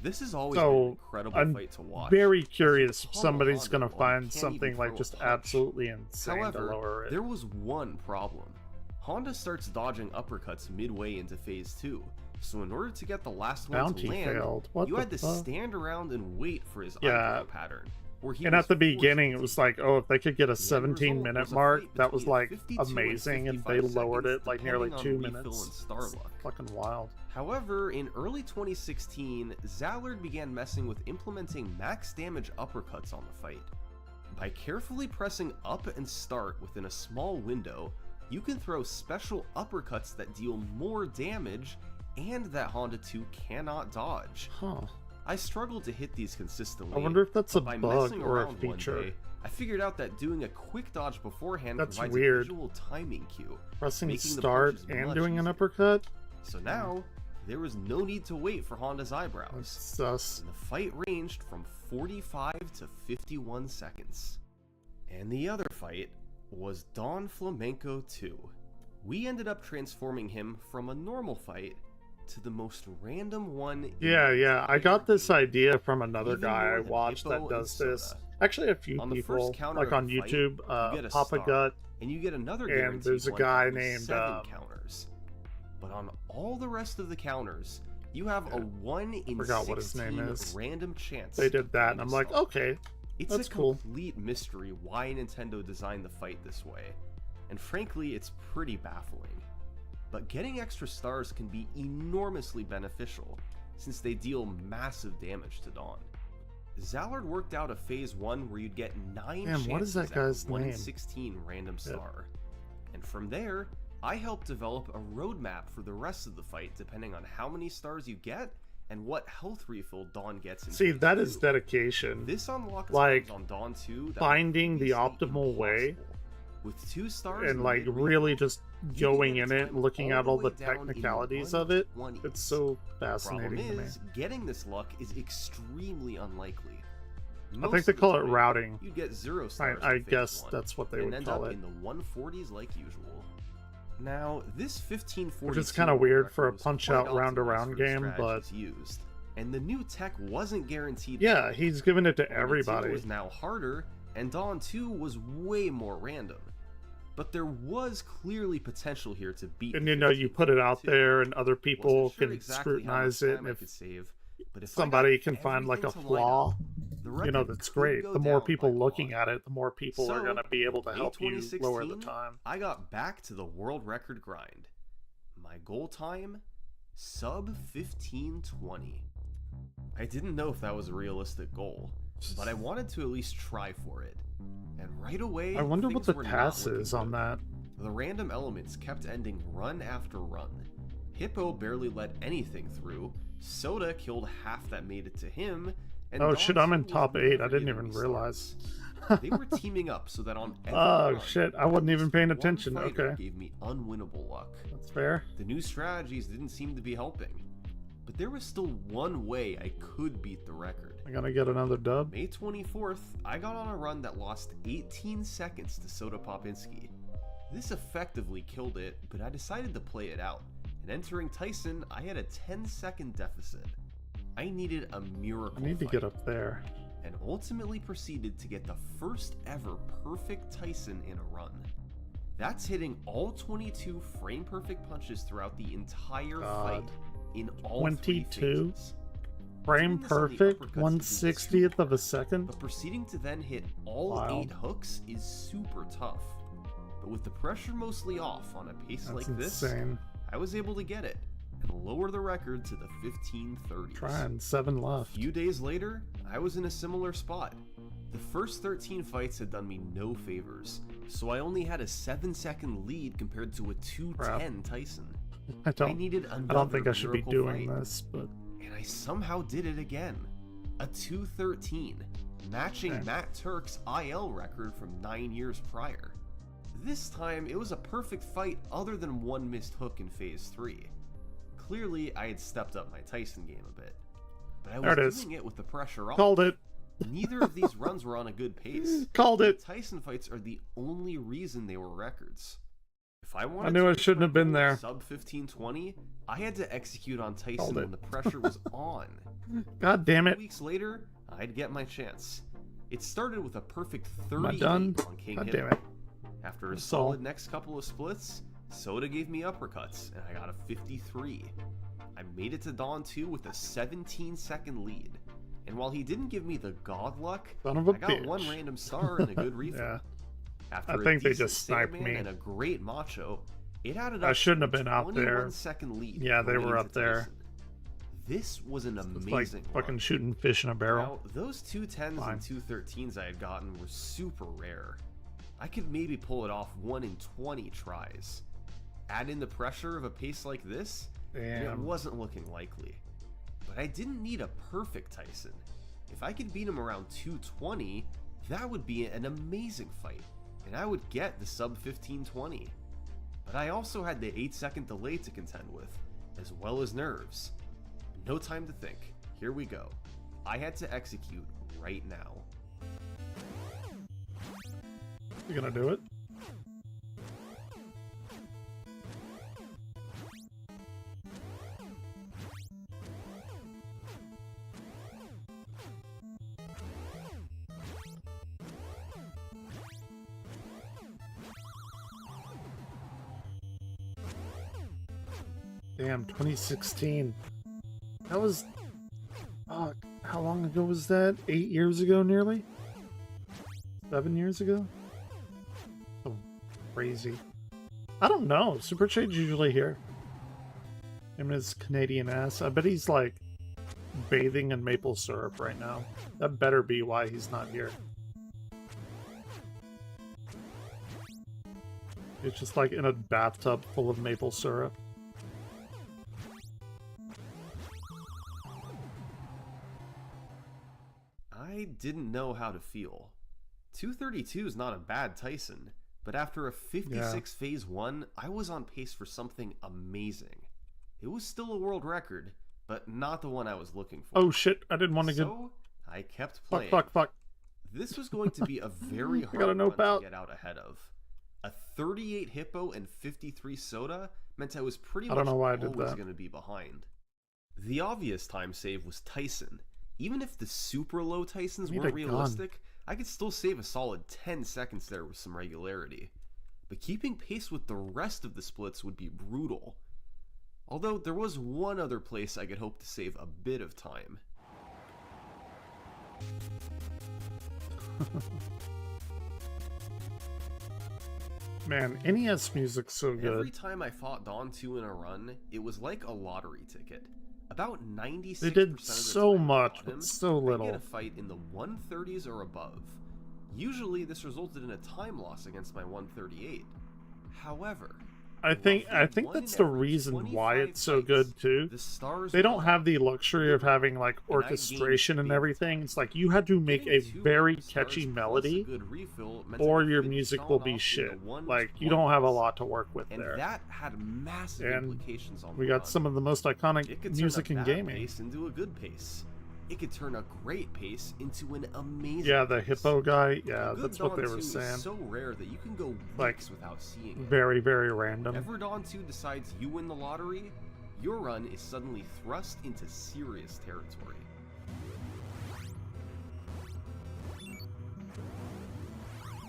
This has always So, been an incredible I'm fight to watch. very curious if Pummel somebody's Honda gonna while you find can't something even like throw a just punch. absolutely insane to However, lower it. there was one problem. Honda starts dodging uppercuts midway into Phase 2, so in order to get the last one Bounty to land, failed. What you the had to fuck? stand around and wait for his Yeah. eyebrow pattern. Where he And was at the forced beginning, to it was take like, oh, if they could get a The end result 17-minute was a mark, fight that was between like 52 and amazing, and they 55 lowered seconds, it like nearly depending 2 on refill minutes. and star luck. Fucking wild. However, in early 2016, Zallard began messing with implementing max damage uppercuts on the fight. By carefully pressing up and start within a small window, you can throw special uppercuts that deal more damage and that Honda 2 cannot dodge. Huh. I struggled to hit these consistently. I wonder if that's a but by bug messing or a around one feature. day, I figured out that doing a quick dodge beforehand That's provides weird. a visual timing cue. Pressing making the start punches and much doing an easier. uppercut? So now, there was no need to wait for Honda's That's eyebrows. sus. And the fight ranged from 45 to 51 seconds. And the other fight was Don Flamenco 2. We ended up transforming him from a normal fight to the most random one. in Yeah, the yeah. I entire got this game. idea from another Even guy more I than watched Hippo that and does this. Soda. Actually, a few On the people, first counter like of on the fight, YouTube, you get a Papa star, Gut. and you get another and guaranteed there's a one guy every named, 7 counters. But on all the rest of the counters, you have a 1 in forgot what his name 16 is. random chance. They did to that, find and a I'm like, star. okay. It's That's a cool. complete mystery why Nintendo designed the fight this way, and frankly, it's pretty baffling. But getting extra stars can be enormously beneficial, since they deal massive damage to Dawn. Zallard worked out a Phase 1 where you'd get 9 Damn, chances what is that at guy's a 1 in name? 16 random Yep. star. And from there, I helped develop a roadmap for the rest of the fight depending on how many stars you get and what health refill Dawn gets in See, Phase that is 2. dedication. This unlocked Like, times on Dawn 2 that finding were the previously optimal way impossible. With 2 stars and in like mid-refill, really just you can going get in a it time and looking all at the all way the down in the technicalities of it. 120s. It's so Problem fascinating to me. is, getting this luck is extremely unlikely. I Most think they of the call it time, routing. You get 0 stars I in Phase guess 1, that's what they and would end call up it. in the 140s like usual. Now, this 1542 Which is kinda weird for a was Punch-Out quite round-to-round optimized for the game, but- strategies used, and the new tech wasn't guaranteed. Yeah, he's giving it to Dawn 2 everybody. was now harder, and Dawn 2 was way more random. But there was clearly potential here to beat. And the you know, you put it out 1542. there and other people Wasn't sure can exactly how scrutinize much it, time and I if could save, but if I somebody got can find like a everything to line flaw, up, the you know, record that's could great. go The more down people by a looking lot. at it, the more people are So, going to be able to May help you 2016, lower the time. I got back to the world record grind. My goal time, sub 1520. I didn't know if that was a realistic goal, but I wanted to at least try for it. And right away, I wonder what things the were not pass looking is on good. that. The random elements kept ending run after run, Hippo barely let anything through, Soda killed half that made it to him, and Oh Dawn shit, I'm 2 in was top 8. I never didn't giving even me realize. starts. They were teaming up so that on every Oh run, shit, I wasn't at even least paying one attention. fighter Okay, gave me unwinnable luck. that's fair. The new strategies didn't seem to be helping, but there was still one way I could beat the record. I'm gonna get another dub. May 24th, I got on a run that lost 18 seconds to Soda Popinski. This effectively killed it, but I decided to play it out, and entering Tyson, I had a 10-second deficit. I needed a miracle I need to fight, get up there. and ultimately proceeded to get the first ever perfect Tyson in a run. That's hitting all 22 frame-perfect punches throughout the entire fight in all 22? 3 phases. Frame Doing this on the perfect, uppercuts isn't 1/60th of a second. But proceeding to then hit all Wild. 8 hooks is super tough. But with the pressure mostly off on a pace That's like this, insane. I was able to get it and lower the record to the 1530s. Trying 7 A left. few days later, I was in a similar spot. The first 13 fights had done me no favors, so I only had a 7-second lead compared to a 210 Tyson. I I needed another don't think I should be miracle doing fight, this, but and I somehow did it again. A 213, matching Okay. Matt Turk's IL record from 9 years prior. This time, it was a perfect fight other than one missed hook in Phase 3. Clearly, I had stepped up my Tyson game a bit, but I There it was is. doing it with the pressure off. called it. Neither of these runs were on a good pace. Called The it. Tyson fights are the only reason they were records. If I wanted I knew I to shouldn't have been there. sub 1520, I had to execute on Called Tyson it. when the pressure was on. God damn 2 it. weeks later, I'd get my chance. It started with a perfect Am I 38 done? on King God Hippo. damn it. After a That's all. solid next couple of splits, Soda gave me uppercuts, and I got a 53. I made it to Dawn 2 with a 17-second lead. And while he didn't give me the god luck, Son of a I got one bitch. random star and a good refill. Yeah. After I a think they decent just sniped Sandman me. and a great Macho, it added I up shouldn't to have been a out there. 21-second lead. Yeah, they going were into up there. Tyson. This was an It's like amazing fucking run. shooting fish in a barrel. Now, those 210s Fine. and 213s I had gotten were super rare. I could maybe pull it off 1 in 20 tries. Add in the pressure of a pace like this, and it Damn. wasn't looking likely. But I didn't need a perfect Tyson. If I could beat him around 220, that would be an amazing fight, and I would get the sub 1520. But I also had the 8-second delay to contend with, as well as nerves. No time to think. Here we go. I had to execute right now. You gonna do it? Damn, 2016. That was... how long ago was that? 8 years ago, nearly? 7 years ago? So crazy. I don't know. Super Shade's usually here. Him and his Canadian ass. I bet he's like bathing in maple syrup right now. That better be why he's not here. It's just like in a bathtub full of maple syrup. I didn't know how to feel. 232 is not a bad Tyson, but after a 56 phase 1, I was on pace for something amazing. It was still a world record, but not the one I was looking for. Oh shit, I didn't want to get... So, I kept playing. Fuck. This was going to be a very I hard got a run nope to out. get out ahead of. A 38 Hippo and 53 Soda meant I was pretty I much don't know why I did always that. going to be behind. The obvious time save was Tyson. Even if the super low Tysons Need weren't a gun. realistic, I could still save a solid 10 seconds there with some regularity. But keeping pace with the rest of the splits would be brutal. Although there was one other place I could hope to save a bit of time. Man, NES music's so good. Every time I fought Dawn 2 in a run, it was like a lottery ticket. About 96% They did of the so time I much fought with him, so I'd little. get a fight in the 130s or above. Usually this resulted in a time loss against my 138. However, I think that's the reason why it's so good too. They don't have the luxury of having like orchestration and everything. It's like you had to make a very catchy melody or your music will be shit. Like you don't have a lot to work with there. And that had massive implications on we got some of the most iconic music in gaming. Pace into a good pace. It could turn a great pace into an amazing Yeah, the pace. hippo guy. Yeah, A good that's what they Dawn were 2 saying. is so rare that you can go weeks Like, without seeing it. Very, very random. Whenever Dawn 2 decides you win the lottery, your run is suddenly thrust into serious territory.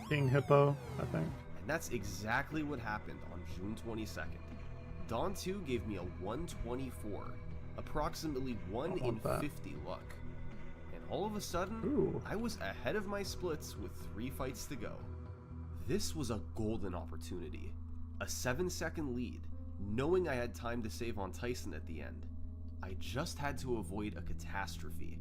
King Hippo, I think. And that's exactly what happened on June 22nd. Dawn 2 gave me a 124, approximately 1 in 50 luck. And all of a sudden, I was ahead of my splits with 3 fights to go. This was a golden opportunity. A 7-second lead, knowing I had time to save on Tyson at the end. I just had to avoid a catastrophe.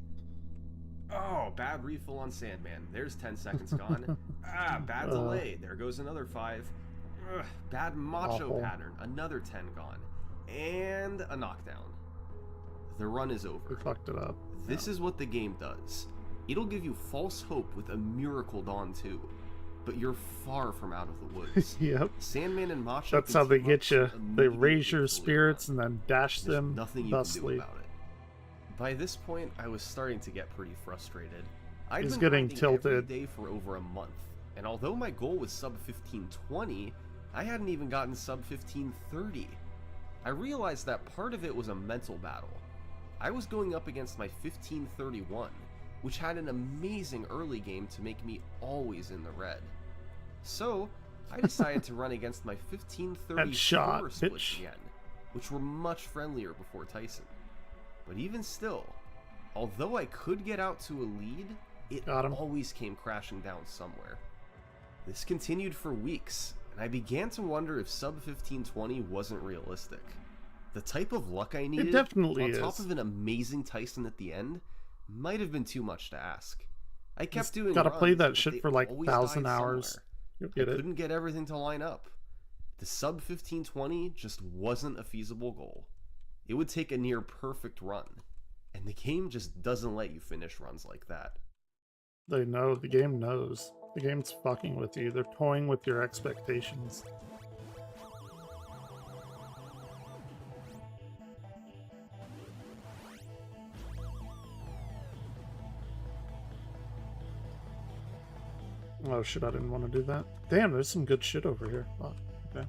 Oh, bad refill on Sandman. There's 10 seconds gone. Bad delay. There goes another 5. Bad macho pattern. Another 10 gone. And a knockdown. The run is over. We fucked it up. This is what the game does. It'll give you false hope with a miracle Dawn 2. But you're far from out of the woods. Yep. Sandman and Macho. That's how they get you. They raise your immediately spirits and then dash There's them nothing you thusly. can do about it. By this point, I was starting to get pretty frustrated. I'd He's been getting grinding tilted. every day for over a month, and although my goal was sub 1520, I hadn't even gotten sub 1530. I realized that part of it was a mental battle. I was going up against my 1531, which had an amazing early game to make me always in the red. So, I decided to run against my 1534 Headshot, splits bitch. again, which were much friendlier before Tyson. But even still, although I could get out to a lead, it always came crashing down somewhere. This continued for weeks, and I began to wonder if sub 1520 wasn't realistic. The type of luck I needed, definitely on is. top of an amazing Tyson at the end, might have been too much to ask. I kept doing Gotta play runs, that but shit they for like always 1,000 died hours. somewhere. You'll I get it. couldn't get everything to line up. The sub 1520 just wasn't a feasible goal. It would take a near perfect run, and the game just doesn't let you finish runs like that. They know. The game knows. The game's fucking with you. They're toying with your expectations. Oh shit, I didn't want to do that. Damn, there's some good shit over here. Oh, okay.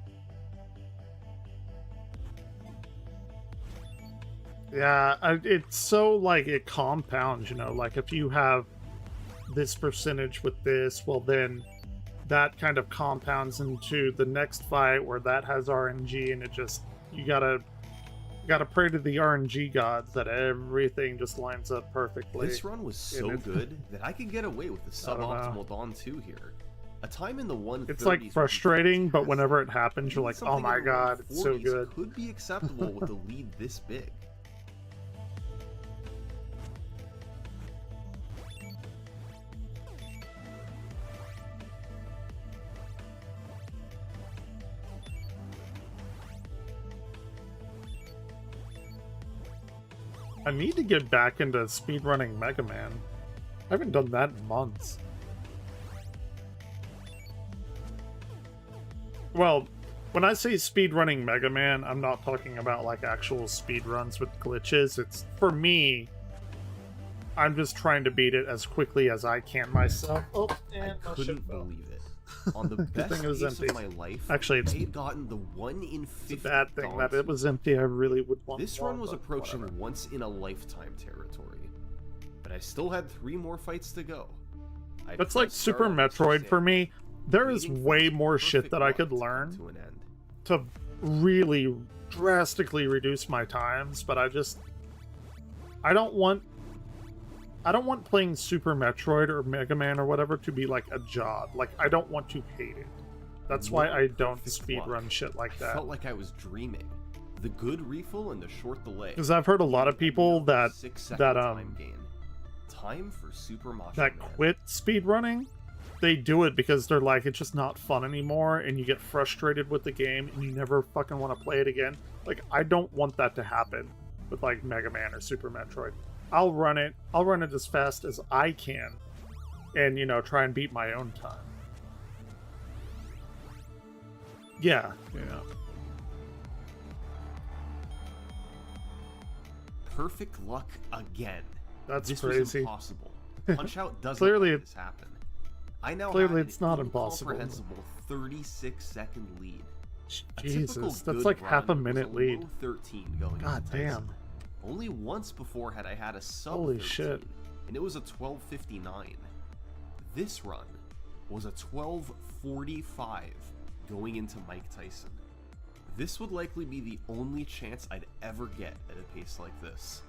Yeah, it's so, like, it compounds, you know, like, if you have this percentage with this, well, then that kind of compounds into the next fight where that has RNG, and it just, you gotta pray to the RNG gods that everything just lines up perfectly. This run was so good that I could get away with the suboptimal Dawn 2 here. A time in the 130s. It's like frustrating, but whenever it happens, you're like, oh my god, it's so good. Could be acceptable with a lead this big. I need to get back into speedrunning Mega Man. I haven't done that in months. Well, when I say speedrunning Mega Man, I'm not talking about like actual speedruns with glitches. It's, for me, I'm just trying to beat it as quickly as I can myself. Oh, I couldn't believe it. On the best thing it was pace empty. of my life, Actually, it's I had gotten the 1 in 50. It's a bad thing Dawn that it 2. was empty. I really would want This more, run was but approaching whatever. once in a lifetime territory, but I still had 3 more fights to go. I That's like pressed Super start on the Metroid for sand, me. There is waiting for way the more shit perfect that I run could to come learn to an end. to really drastically reduce my times, but I don't want playing Super Metroid or Mega Man or whatever to be like a job. Like, I don't want to hate it. That's why I don't Perfect speedrun luck. shit like I that. felt like I was dreaming. The good refill and the short delay. Because I've heard a lot of people that 6-second that time gain. Time for Super Macho that Man. quit speedrunning they do it because they're like, it's just not fun anymore, and you get frustrated with the game, and you never fucking want to play it again. Like, I don't want that to happen with, like, Mega Man or Super Metroid. I'll run it as fast as I can, and, you know, try and beat my own time. Yeah. Perfect luck again. That's this crazy. was impossible. Punch-Out doesn't Clearly let this happen. I now clearly have an it's not impossible. incomprehensible 36-second lead. A typical Jesus, that's good like run half a was minute low lead. 13 going God into Tyson. damn. Only once before had I had a sub Holy 13, shit. and it was a 12:59. This run was a 12:45 going into Mike Tyson. This would likely be the only chance I'd ever get at a pace like this.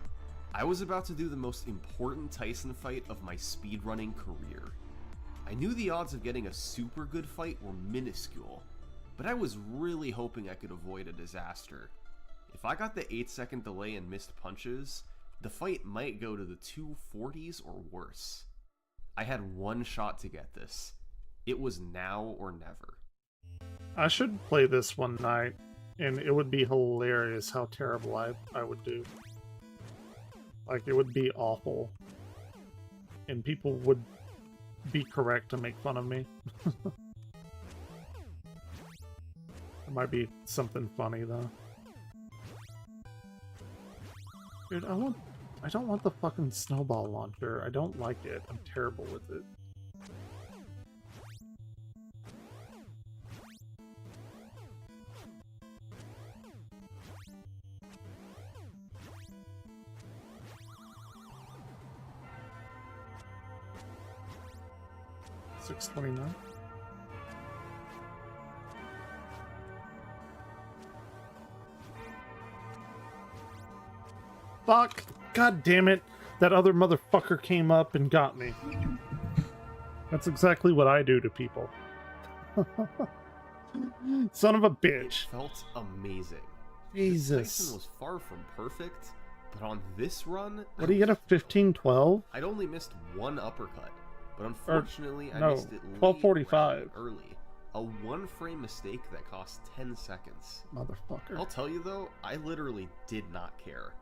I was about to do the most important Tyson fight of my speedrunning career. I knew the odds of getting a super good fight were minuscule, but I was really hoping I could avoid a disaster. If I got the 8-second delay and missed punches, the fight might go to the 240s or worse. I had one shot to get this. It was now or never. I should play this one night, and it would be hilarious how terrible I would do. Like, it would be awful. And people would be correct to make fun of me. It might be something funny, though. Dude, I don't want the fucking snowball launcher. I don't like it. I'm terrible with it. $6.29. Fuck! God damn it! That other motherfucker came up and got me. That's exactly what I do to people. Son of a bitch. It felt amazing. Jesus. Tyson was far from perfect, but on this run... What do you get, a 15-12? I'd only missed one uppercut, but unfortunately I no, missed it late 12:45. rather early. A one-frame mistake that cost 10 seconds. Motherfucker. I'll tell you though, I literally did not care.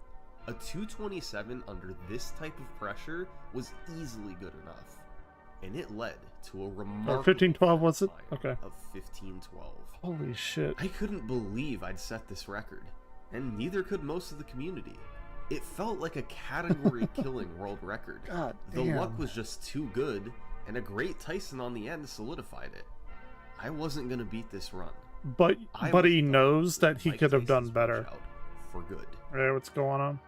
A 227 under this type of pressure was easily good enough. And it led to a remarkable 15-12 was it? time Okay. of 15-12. Holy shit. I couldn't believe I'd set this record, and neither could most of the community. It felt like a category-killing world record. God The damn. luck was just too good, and a great Tyson on the end solidified it. I wasn't gonna beat this run. But I he was knows done that he Mike could have done Tyson's better. Punch-Out for good. Hey, what's going on?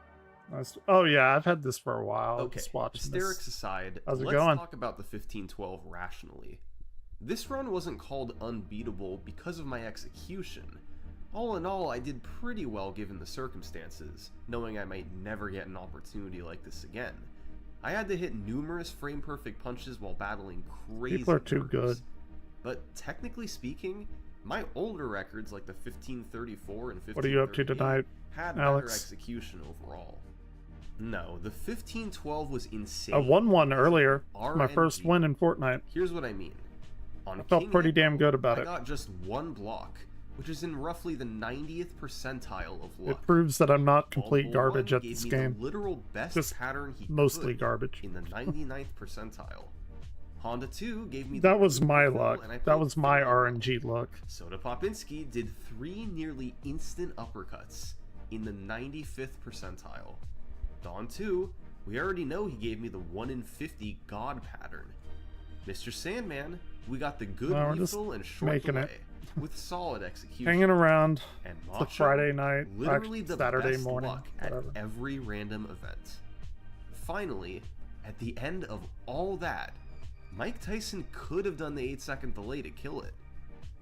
Nice. Oh yeah, I've had this for a while. Okay, Just watching hysterics this. aside, How's it let's going? talk about the 15-12 rationally. This run wasn't called unbeatable because of my execution. All in all, I did pretty well given the circumstances, knowing I might never get an opportunity like this again. I had to hit numerous frame-perfect punches while battling crazy People are too numbers. good. But technically speaking, my older records like the 15-34 and 15-38 What are you up to tonight, had better Alex? execution overall. No, the 15-12 was insane. I won one earlier. RNG. My first win in Fortnite. Here's what I mean. On I felt King pretty Hit, damn good about I it. got just one block, which is in roughly the 90th percentile of luck. It proves that I'm not complete Bumble garbage 1 at gave this me game. The literal best Just pattern he mostly could garbage. in the 99th percentile. Honda 2 gave me That was my beautiful, luck. and I That played was my very well. RNG luck. Soda Popinski did 3 nearly instant uppercuts in the 95th percentile. Dawn 2, we already know he gave me the 1 in 50 God pattern. Mr. Sandman, we got the good No, we're just lethal and short making delay it. with solid execution. Hanging around. And It's a Macho, Friday night, literally actually the Saturday best morning, luck at whatever. every random event. Finally, at the end of all that, Mike Tyson could have done the 8-second delay to kill it,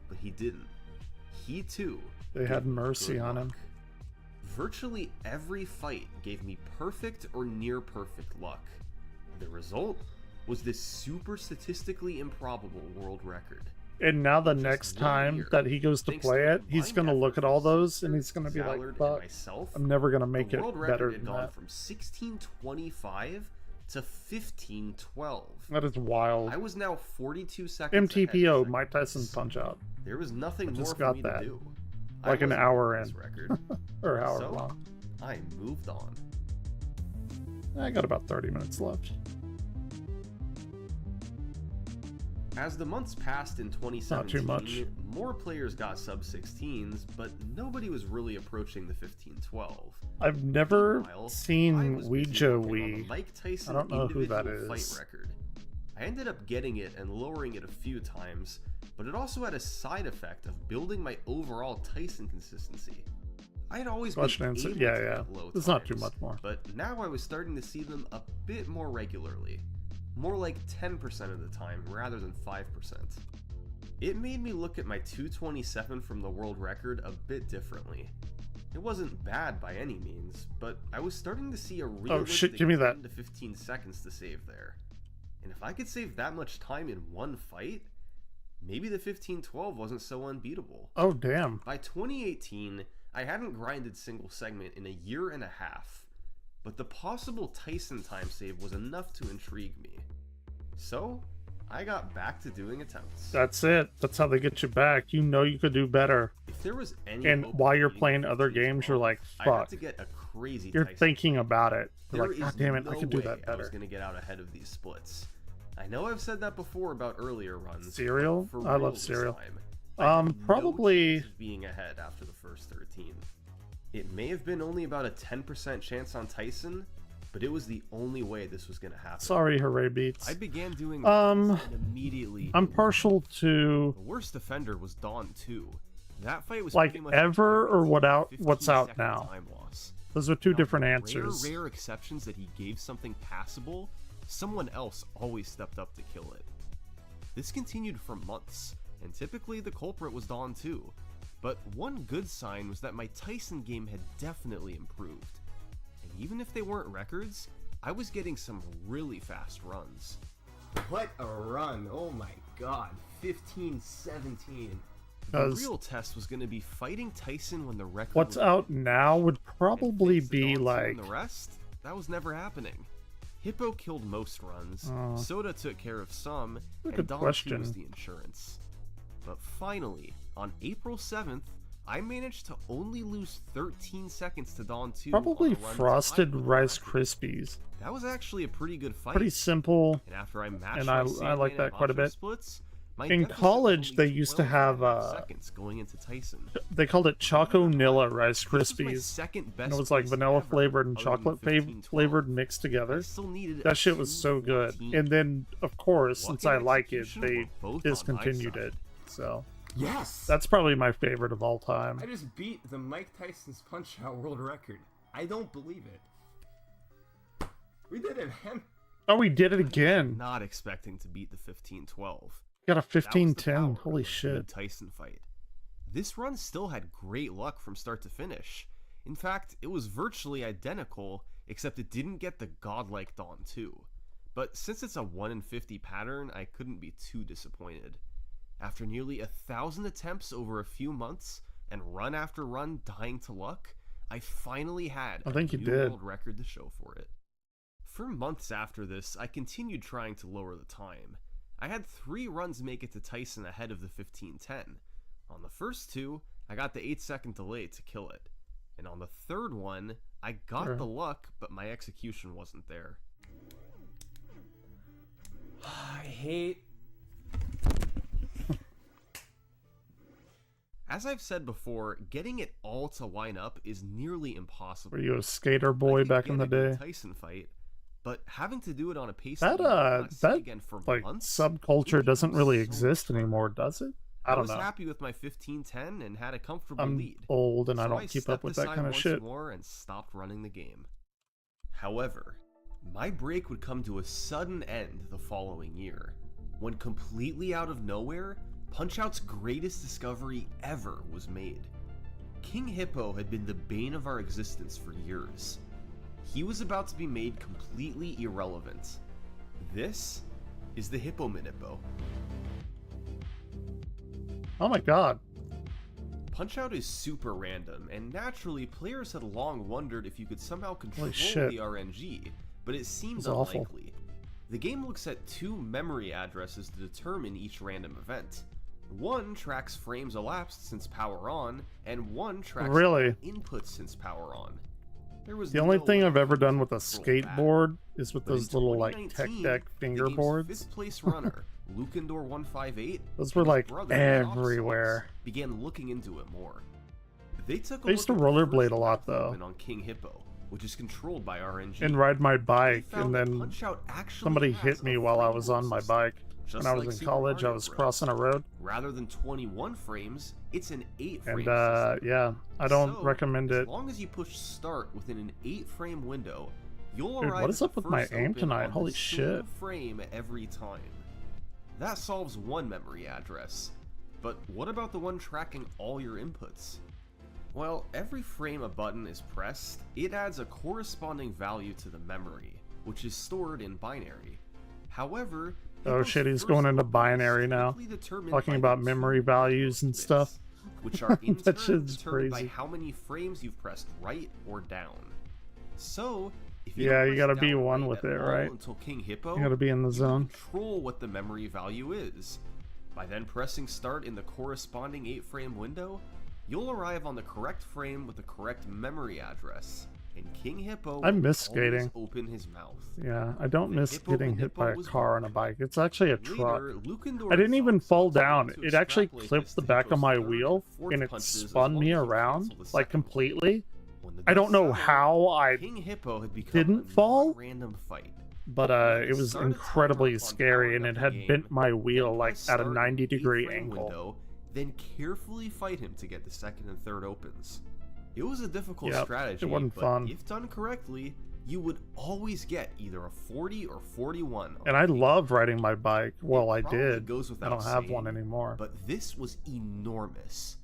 but he didn't. He too. They gave had me mercy good on luck. him. Virtually every fight gave me perfect or near perfect luck. The result was this super statistically improbable world record. And now the Just next 1 time year, that he goes to thanks play to it, he's combined gonna look efforts at all of those and he's Sister, gonna be like, Zallard, and fuck, myself, I'm never gonna make the it world better record had than gone that. from 1625 to 15-12. That is wild. I was now 42 seconds MTPO, ahead of Mike Tyson place. Punch-Out. There was nothing I more just for got me that. to do. Like an wasn't hour winning in. this record. Or however So, long. I moved on. I got about 30 minutes left. As the months passed in Not too much. 2017, more players got sub-16s, but nobody was really approaching the 15-12. I've never Meanwhile, I seen was busy Ouija working on the Wii. Mike Tyson I don't know who that individual is. fight record. I ended up getting it and lowering it a few times, but it also had a side effect of building my overall Tyson consistency. I had always Question been answer. able Yeah, to yeah. get low It's not too times, much more. but now I was starting to see them a bit more regularly. More like 10% of the time rather than 5%. It made me look at my 227 from the world record a bit differently. It wasn't bad by any means, but I was starting to see a realistic shit, give me that. 10 to 15 seconds to save there. And if I could save that much time in one fight, maybe the 15-12 wasn't so unbeatable. Oh, damn. By 2018, I hadn't grinded single segment in a year and a half, but the possible Tyson time save was enough to intrigue me. So, I got back to doing attempts. That's it. That's how they get you back. You know you could do better. If there was any And hope while of you're beating playing the other 15-12, games, you're like, I had fuck. to get a crazy You're Tyson thinking fight. about it. You're There like, is God damn it, no I could do way that I was better. gonna get out ahead of these splits. I know I've said that before about earlier runs. Cereal? but for I real love this cereal. time, I had no Probably- chance of being ahead after the first 13. It may have been only about a 10% chance on Tyson, but it was the only way this was gonna happen. Sorry, Hooray Beats. I began doing Um, runs and immediately. I'm partial to The worst offender was Dawn 2. That fight was Like pretty much ever or what out? 15 What's out second now? time loss. Those are two Now, different the answers. Rare exceptions that he gave something passable, someone else always stepped up to kill it. This continued for months, and typically the culprit was Dawn 2. But one good sign was that my Tyson game had definitely improved. And even if they weren't records, I was getting some really fast runs. What a run! Oh my god, 15-17. The 'Cause real test was going to be fighting Tyson when the record what's was out broken. now would And probably thanks to be Dawn 2 like, and the rest, that was never happening. Hippo killed most runs, Soda took care of some, Good and Dawn 2 question. was the insurance. But finally, on April 7th, I managed to only lose 13 seconds to Dawn 2. probably on a run to Frosted tie the Rice record. Krispies. That was actually a pretty good fight. Pretty simple. And after I matched and my I like Sandman that and quite a Macho bit. Splits, my In deficit was college, only they used to 12 have, and a half seconds going into Tyson. They called it Choco Nilla Rice This was my Krispies. second And it best was like place vanilla ever, flavored and other than chocolate 15-12. flavored mixed together. I still needed That a shit was so good. 2-14. And then, of course, Luck since and I like it, execution they were both on my discontinued side. it. So Yes! that's probably my favorite of all time. I just beat the Mike Tyson's Punch-Out world record. I don't believe it. We did it, man. Oh, we did it again. Not expecting to beat the 15-12. Got a That was the 15-10. power Holy of a good shit. Tyson fight. This run still had great luck from start to finish. In fact, it was virtually identical, except it didn't get the godlike Dawn 2. But since it's a 1 in 50 pattern, I couldn't be too disappointed. After nearly 1,000 attempts over a few months, and run after run dying to luck, I finally had I think a you new did. world record to show for it. For months after this, I continued trying to lower the time. I had 3 runs make it to Tyson ahead of the 15-10. On the first 2, I got the 8-second delay to kill it. And on the third one, I got Sure. the luck, but my execution wasn't there. I hate... As I've said before, getting it all to line up is nearly impossible. Were you a skater I boy could back get in the a good day? Tyson fight, but having to do it on a pace That I did not see that again for like months, subculture doesn't really so exist much anymore, does it? I don't was know. happy with my 15-10 and had a comfortable I'm lead. old and I So don't keep up stepped with that aside kind of once shit. more and stopped running the game. However, my break would come to a sudden end the following year, when completely out of nowhere, Punchout's greatest discovery ever was made. King Hippo had been the bane of our existence for years. He was about to be made completely irrelevant. This is the Hippo Minippo. Oh my god. Punchout is super random, and naturally, players had long wondered if you could somehow control shit. the RNG, but it seems It's awful. unlikely. The game looks at 2 memory addresses to determine each random event. One tracks frames elapsed since power on, and one tracks Really? inputs since power on. There was The only no thing way I've ever to done with a control that. skateboard is with But in those little like tech 2019, deck the finger game's boards. 5th place runner, Lukendor 158, Those were and his like brother, the Opsites, everywhere. began looking into it more. They took a I used look to at the rollerblade first a lot, map though. open on King Hippo, which is controlled by RNG. And ride my They bike, found and that then Punch-Out actually somebody has hit me a while I frame was rule on my system, bike. just When I like was in Super college, I Mario was Bros. crossing a road. Rather than 21 frames, it's an 8-frame And system. yeah, I don't So, recommend as it. long as you push start within an 8-frame window, you'll Dude, arrive what at is the up with my first aim open tonight? on Holy the shit. same frame every time. That solves one memory address. But what about the one tracking all your inputs? Well, every frame a button is pressed, it adds a corresponding value to the memory, which is stored in binary. However, Oh Hippo's shit, he's first going into open is binary now. strictly determined Talking by about the memory 2 values and bits, stuff. which are in That turn shit's determined by crazy. how many frames you've pressed right or down. So, if you Yeah, don't you press gotta be down one right with at it, all right? until King Hippo, You gotta be in the you zone. control what the memory value is. By then pressing start in the corresponding 8-frame window, you'll arrive on the correct frame with the correct memory address, and King Hippo I will miss always skating. open his mouth. Yeah, I don't The miss Hippo getting hit by a was car on a bike. It's actually a truck. Later, Lukendor I didn't even and fall Sox down. began to It actually extrapolate clipped this the to back of Hippo's my third wheel, fourth and it punches as spun long me as he around canceled the like second one. completely. When the I don't dust know settled, how I King Hippo had become didn't a fall, random fight. but it was incredibly scary, and it had bent my wheel like at a 90-degree angle. Window, then carefully fight him to get the second and third opens. It was a difficult Yep, strategy, it wasn't but fun. if done correctly, you would always get either a 40 or 41. And I love riding my bike. Well, I Probably did. goes I without don't have one saying, anymore. But this was enormous.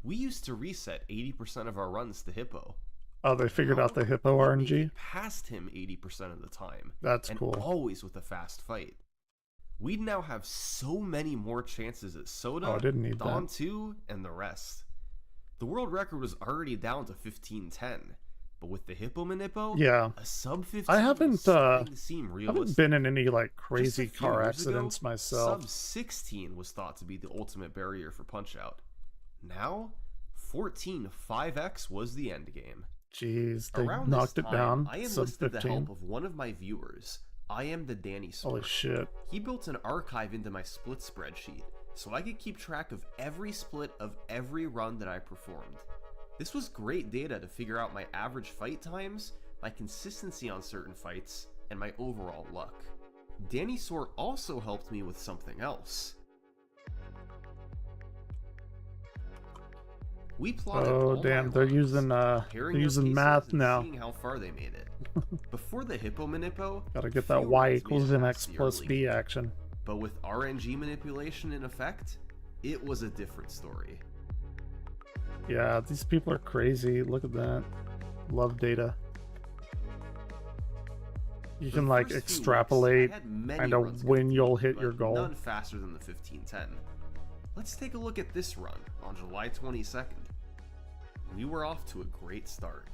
We used to reset 80% of our runs to Hippo. Oh, they figured out the Hippo We'd make RNG? it past him 80% of the time. That's and cool. always with a fast fight. We'd now have so many more chances at Soda, Oh, I didn't need Dawn that. 2, and the rest. The world record was already down to 15:10, but with the Hippo Manippo, Yeah. a sub 15 I haven't, was starting to seem I haven't realistic. been in any like Just a crazy few car years accidents ago, myself. Sub 16 was thought to be the ultimate barrier for Punch-Out. Now, 14 5x was the end game. Jeez, they Around knocked this it time, down. I Sub enlisted the 15. help of one of my viewers. I am the Danny Holy shit. He built an archive into my split spreadsheet, so I could keep track of every split of every run that I performed. This was great data to figure out my average fight times, my consistency on certain fights, and my overall luck. Danny Sort also helped me with something else. We plotted Oh all damn, my they're runs, using comparing their paces math and now. seeing how far they made it. Before the Hippo Manippo, Gotta get that few y runs made equals it mx past the plus early b game. action. But with RNG manipulation in effect, it was a different story. Yeah, these people are crazy. Look at that. Love data. You The can like first few weeks, extrapolate I had many kind of runs when complete, you'll hit but your goal. None faster than the 15:10. Let's take a look at this run on July 22nd. We were off to a great start.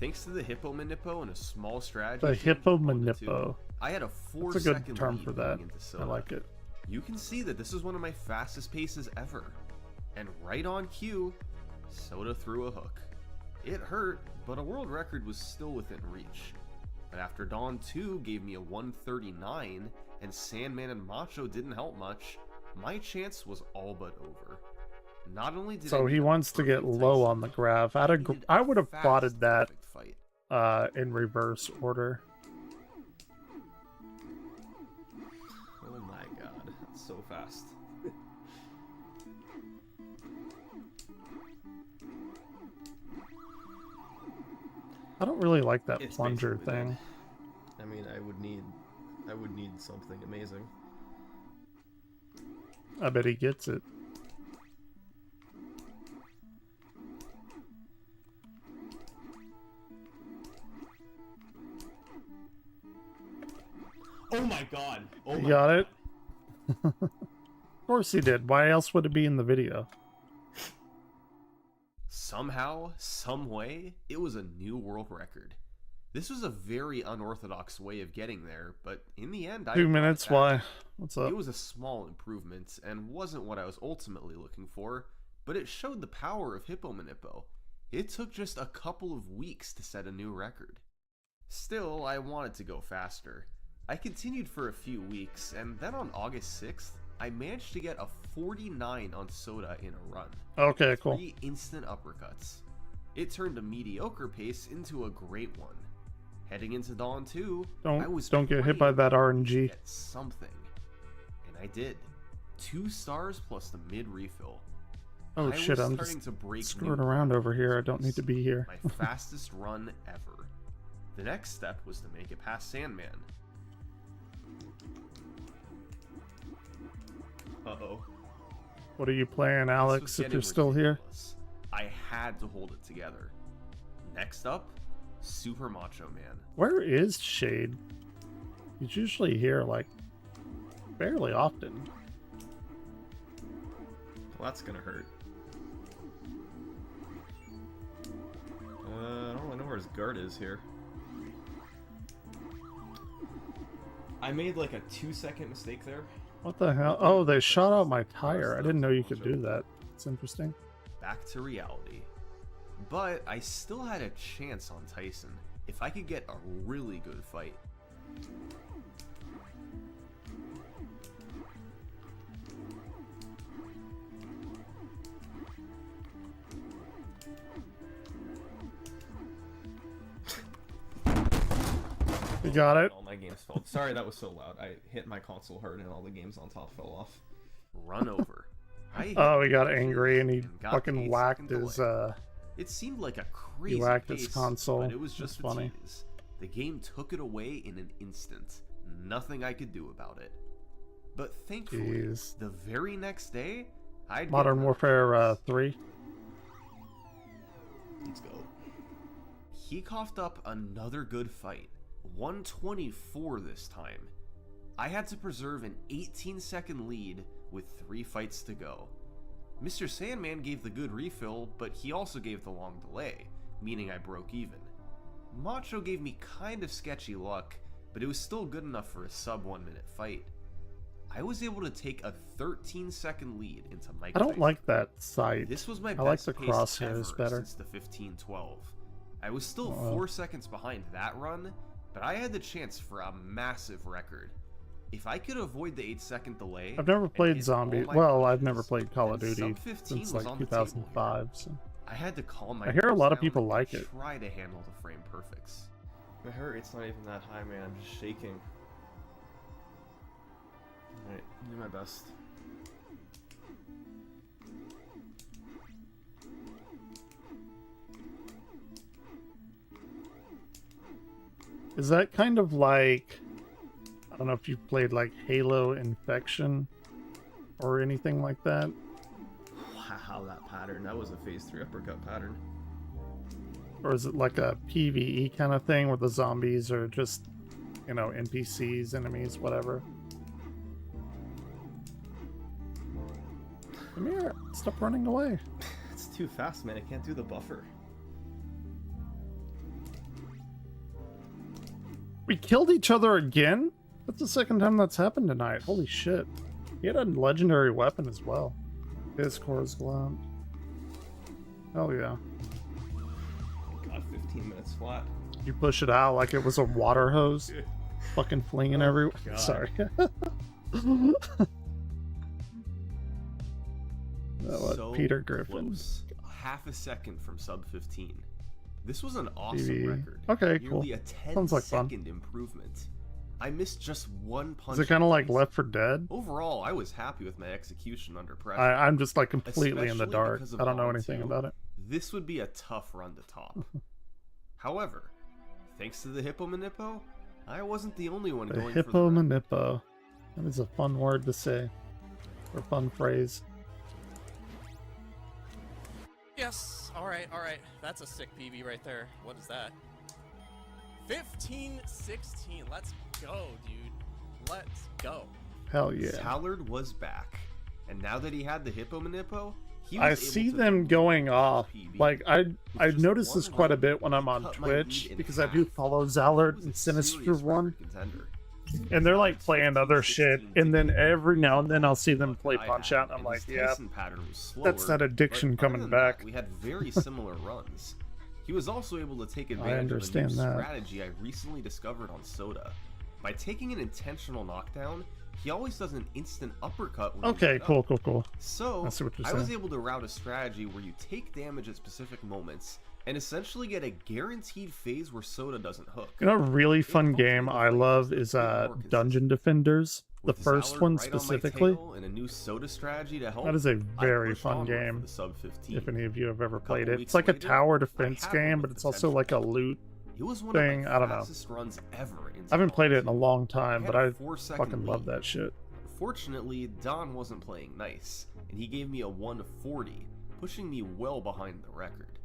Thanks to the Hippo Manippo and a small strategy. The change Hippo from 1 to 2, Manippo. I had a That's a 4-second good term lead for going that. into I Soda. like it. You can see that this is one of my fastest paces ever. And right on cue, Soda threw a hook. It hurt, but a world record was still within reach. But after Dawn 2 gave me a 139, and Sandman and Macho didn't help much, my chance was all but over. Not only did So I he need a wants to get perfect low Tyson on the fight, graph. needed I a would have fast, plotted that perfect fight. in reverse order. Oh my god, that's so fast. I don't really like that It's plunger basically thing. dead. I mean, I would need something amazing. I bet he gets it. Oh my god! Oh You my got god. it? Of course he did. Why else would it be in the video? Somehow, some way, it was a new world record. This was a very unorthodox way of getting there, but in the end, I 2 minutes. Why? What's up? It was a small improvement and wasn't what I was ultimately looking for, but it showed the power of Hippo Manippo. It took just a couple of weeks to set a new record. Still, I wanted to go faster. I continued for a few weeks, and then on August 6th, I managed to get a 49 on Soda in a run. Okay, cool. 3 instant uppercuts. It turned a mediocre pace into a great one. Heading into Dawn 2, Don't get hit by that RNG. Get something. And I did. 2 stars plus the mid refill. Oh shit, I'm just screwing around over here. I don't need to be here. My fastest run ever. The next step was to make it past Sandman. Uh-oh. What are you playing, Alex, if you're still here? I had to hold it together. Next up, Super Macho Man. Where is Shade? He's usually here, like, fairly often. Well, that's gonna hurt. I don't really know where his guard is here. I made like a 2-second mistake there. What the hell? Oh, they shot out my tire. I didn't know you could do that. It's interesting. Back to reality. But I still had a chance on Tyson if I could get a really good fight. You got it? All my games fell. Sorry, that was so loud. I hit my console hard and all the games on top fell off. Run over. Oh, he got angry and he fucking whacked his It seemed like a crazy his console. but it was just funny. fatigues. The game took it away in an instant. Nothing I could do about it. But thankfully, the very next day, I'd Modern Warfare 3. Let's go. He coughed up another good fight. 124 this time. I had to preserve an 18-second lead with 3 fights to go. Mr. Sandman gave the good refill, but he also gave the long delay, meaning I broke even. Macho gave me kind of sketchy luck, but it was still good enough for a sub 1 minute fight. I was able to take a 13-second lead into Mike I don't Tyson. like that sight. This was my I best like the pace crosshairs ever better. since the 15-12. I was still 4 seconds behind that run, but I had the chance for a massive record. If I could avoid the 8-second delay... I've never played Zombie. Well, I've never played Call of Duty sub-15 since was like on the 2005. So. I had to calm my I hear a lot of nerves people down like and it. try to handle the frame perfects. My heart rate's not even that high, man. I'm just shaking. Alright, do my best. Is that kind of like... I don't know if you've played like Halo Infection or anything like that. Wow, that pattern. That was a phase 3 uppercut pattern. Or is it like a PvE kind of thing where the zombies are just, you know, NPCs, enemies, whatever? Come here, stop running away. It's too fast, man. I can't do the buffer. We killed each other again? That's the second time that's happened tonight. Holy shit. He had a legendary weapon as well. His core is glowed. Hell yeah. God, 15 minutes flat. You push it out like it was a water hose. Fucking flinging everywhere. God. Sorry. So Peter Griffin. Close. Half a second from sub 15. This was an awesome PvE. record. Okay, cool. Nearly a 10 Sounds like fun. second improvement. I missed just one punch. Is it kind of like Left 4 Dead? Overall, I was happy with my execution under pressure. I'm just like completely in the Especially dark. because of I don't know Dawn anything 2. about it. This would be a tough run to top. However, thanks to the Hippo Manippo, I wasn't the only one The going Hippo for the run. Manippo. That is a fun word to say. Or fun phrase. Yes. All right. That's a sick PB right there. What is that? 15-16. Let's go, dude. Let's go. Hell yeah. Tallard was back, and now that he had the Hippo Manippo, He I was see able to them dominate going the off. PB. Like I With just notice one this quite a run, bit when I'm on cut my Twitch lead in because I half. do follow He Zallard was and a Sinister serious One, record contender. and they're like It's playing other shit, 15-16 and then to get every now and the then I'll see them luck play that I Punch had, Out, and I'm and like, his yeah, Tyson pattern was slower, that's that addiction but coming other than that, back. we had very similar runs. He was also able to take advantage of a understand new that. strategy I recently discovered on Soda. By taking an intentional knockdown, he always does an instant uppercut when you Okay, get cool, up. cool. So, I see what you're I was saying. able to route a strategy where you take damage at specific moments and essentially get a guaranteed phase where Soda doesn't hook. You know, a really fun helped me game to I play love just a is bit more Dungeon Defenders. The With first Zallard one right on my specifically. tail and a new Soda strategy to help, That is a I very pushed fun onward for game. the sub 15. If any of you have ever couple played it, weeks it's like a later, tower I defense had one game, with but it's also like a loot. It was one thing, of I my don't know. fastest runs ever. I haven't played it in a long time, had but a I 4-second fucking love lead. that shit. Unfortunately, Don wasn't playing nice, and he gave me a 140, pushing me well behind the record.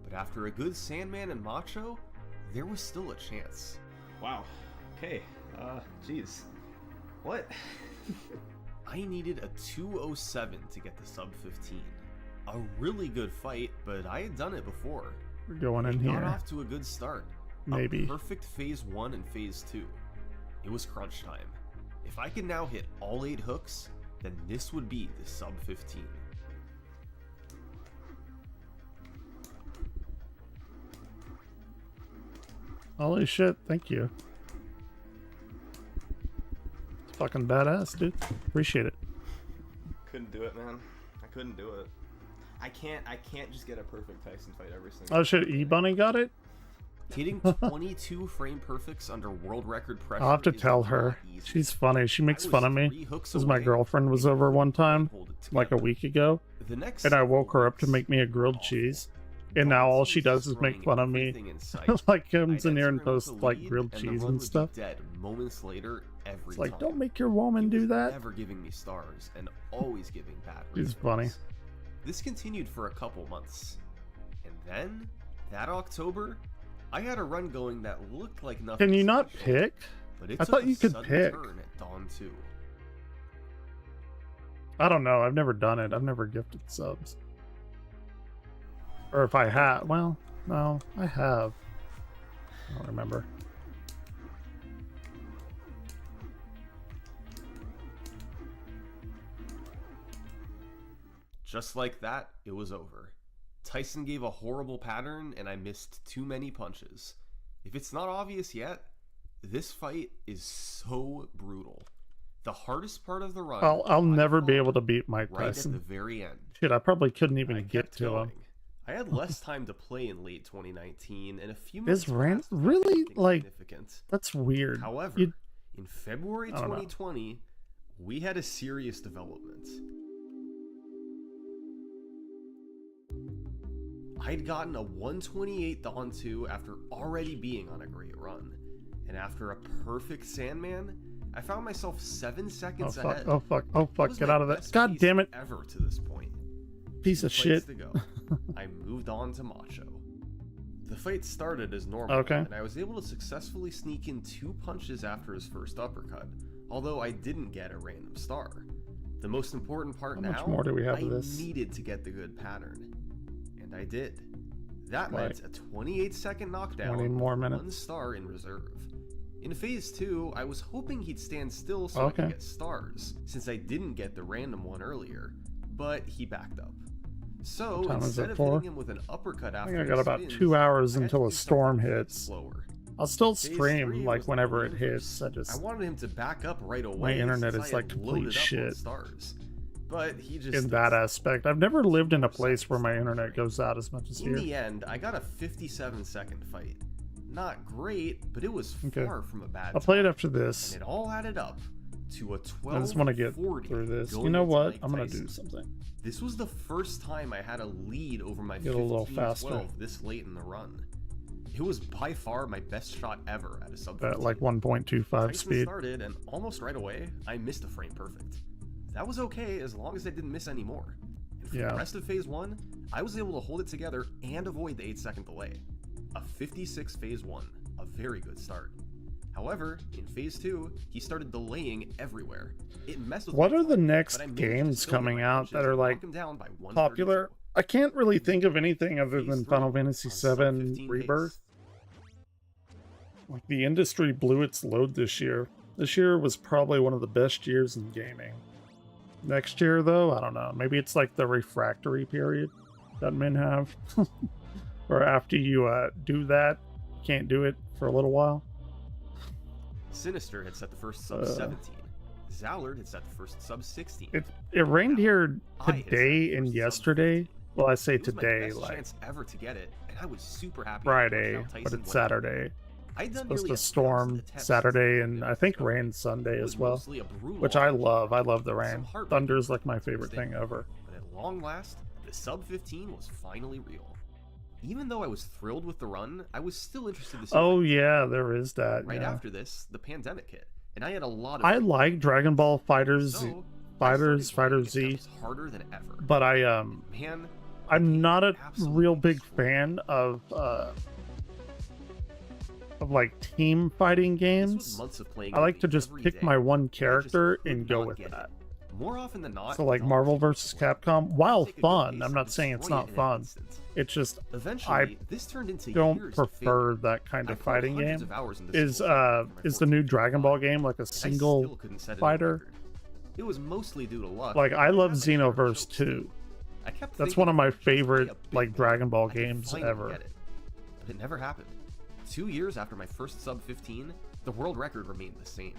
But after a good Sandman and Macho, there was still a chance. Wow. Okay. Jeez. What? I needed a 207 to get the sub 15. A really good fight, but I had done it before. We're going in Got here. off to a good start. Maybe. A perfect phase 1 and phase 2. It was crunch time. If I could now hit all 8 hooks, then this would be the sub 15. Holy shit, thank you. It's fucking badass, dude. Appreciate it. Couldn't do it, man. I couldn't do it. I can't just get a perfect Tyson fight every single Oh shit, E-Bunny got it? Hitting 22 frame perfects under world record pressure. I'll have to is tell not her. easy. She's funny. She makes I was fun of me. 3 hooks Because my away girlfriend was and over one couldn't time, hold it like a together. week ago, The next and I several woke her up to weeks make me a grilled were cheese. awful. And now all Don she was does is make destroying fun of me. everything in sight. Like comes I'd in here enter and with posts the like lead, grilled the cheese run and would be stuff. Dead moments later every It's like, time. don't make your woman He do was that. Never giving me stars and always giving bad She's refunds. funny. This continued for a couple months. And then, that October, I had a run going that looked like nothing Can you not special, pick? but it I took thought a you could sudden pick. turn at Dawn 2. I don't know. I've never done it. I've never gifted subs. Or if I have, well, no, I have. I don't remember. Just like that, it was over. Tyson gave a horrible pattern and I missed too many punches. If it's not obvious yet, this fight is so brutal. The hardest part of the run. I'll never be fought able to beat Mike right at the Tyson. very end. Shit, I probably couldn't even I get kept to going. him. I had less time to play in late 2019, and a few months Is Rand passed without really anything like? significant. That's weird. However, You- in February I don't know. 2020, we had a serious development. I'd gotten a 128 Dawn 2 after already being on a great run. And after a perfect Sandman, I found myself 7 Oh seconds fuck! ahead. Oh fuck! Oh That fuck! was Get my out of that! best God pace damn it! Ever to this point. Piece 2 of fights shit. to go. I moved on to Macho. The fight started as normal, Okay. and I was able to successfully sneak in 2 punches after his first uppercut, although I didn't get a random star. The most important part How now, much more do we have I of this? needed to get the good pattern. And I did. That Like, meant a 28-second knockdown 20 more with minutes. 1 star in reserve. In phase 2, I was hoping he'd stand still so I Okay. could get stars, since I didn't get the random one earlier, but he backed up. So, What time is instead it of for? hitting him with an uppercut I after think I he got about spins, 2 hours I had to until do a storm something hits. slower. I'll still Phase stream 3 like was the whenever it reverse. hits. I just wanted him to back up right away. internet since is I like had complete loaded up on shit. stars. But he just in that aspect. I've never lived in a place where my seconds internet drained. goes out as much as In here. the end, I got a 57-second fight. Not great, but it was Okay. far from a bad I'll play it time. after this. And it all added up to a 12. I just want to get through this. You know what? I'm gonna do something. This was the first time I had a lead over my Get a little 15-12 faster. this late in the run. It was by far my best shot ever at a sub At like 15. 1.25 Tyson speed. started, and almost right away, I missed a frame perfect. That was okay as long as I didn't miss any more. And for Yeah. the rest of phase 1, I was able to hold it together and avoid the 8-second delay. A 56 phase 1, a very good start. However, in Phase 2, he started delaying everywhere. It messed with What my are the time, next but I managed to games still get coming my out punches that are and like knock him down by 132. popular? I can't really think of anything other Phase than 3 Final Fantasy on sub VII 15 Rebirth. pace. Like the industry blew its load this year. This year was probably one of the best years in gaming. Next year, though, I don't know. Maybe it's like the refractory period that men have. Or after you do that, you can't do it for a little while. Sinister had set the first sub 17. Zallard had set the first sub 16. It rained here I had set today the and first sub yesterday. 15. Well, I say It was my today, best like chance ever to get it, and I was super happy. Friday, Punchout but Tyson it's went Saturday. I'd done Supposed nearly to 1,000 storm attempts Saturday since and the I think discovery. rain Sunday It as was well, mostly a brutal which I RPG, love. I love the some rain. heartbreaking Thunder's like moments my towards favorite the thing end. ever. But at long last, the sub 15 was finally real. Even though I was thrilled with the run, I was still interested to see. Oh yeah, there is that. Right Yeah. after this, the pandemic hit, and I had a lot of. I like Dragon Ball Fighters, So, Fighter grinding Z, attempts harder than ever. but Man, I'm not a absolute real big beast. fan of like team fighting This was games. months of playing I like to Elite just every pick day, my one and I just character could and go not with get that. it. More often than not, So like Dawn Marvel took vs. the work. Capcom, while Take a good fun, pace I'm and not saying it's destroy not it in an fun. instant. It's just Eventually, this turned into don't years of prefer failure. that kind I of poured fighting hundreds game. of hours into Is single player for my is the new 14th Dragon Ball run, game like a and I single still couldn't set a new fighter? record. It was mostly due to luck. Like I but love had my share of Xenoverse chokes, 2. I kept That's thinking one of my if I just play favorite a big like man, Dragon Ball I could games finally ever. get it. But it never happened. 2 years after my first sub 15, the world record remained the same.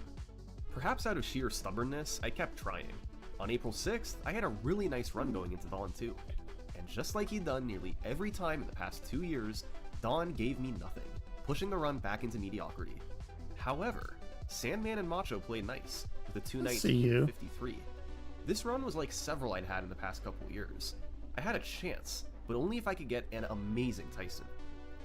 Perhaps out of sheer stubbornness, I kept trying. On April 6th, I had a really nice run going into Dawn 2. And just like he'd done nearly every time in the past 2 years, Dawn gave me nothing, pushing the run back into mediocrity. However, Sandman and Macho played nice, with a See 219 you. and 53. This run was like several I'd had in the past couple years. I had a chance, but only if I could get an amazing Tyson.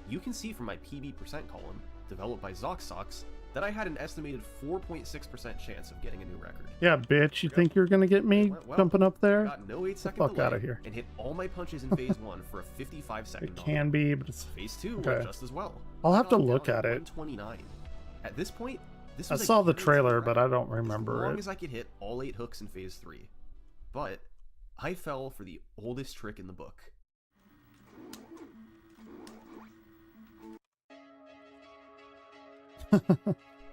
You can see from my PB% column, developed by ZoxSox, that I had an estimated 4.6% chance of getting a new record. Yeah, bitch, you think you're gonna get me Went well. jumping up I there? got no 8-second fuck delay outta here. and hit all my punches in phase 1 for a 55-second It knock. can be, but it's Phase 2 Okay. went just as well. I'll have to Knocked look down at it. 129. At this point, this I was a saw the guaranteed trailer, but I record, don't remember as long it. as I could hit all 8 hooks in phase 3. But I fell for the oldest trick in the book.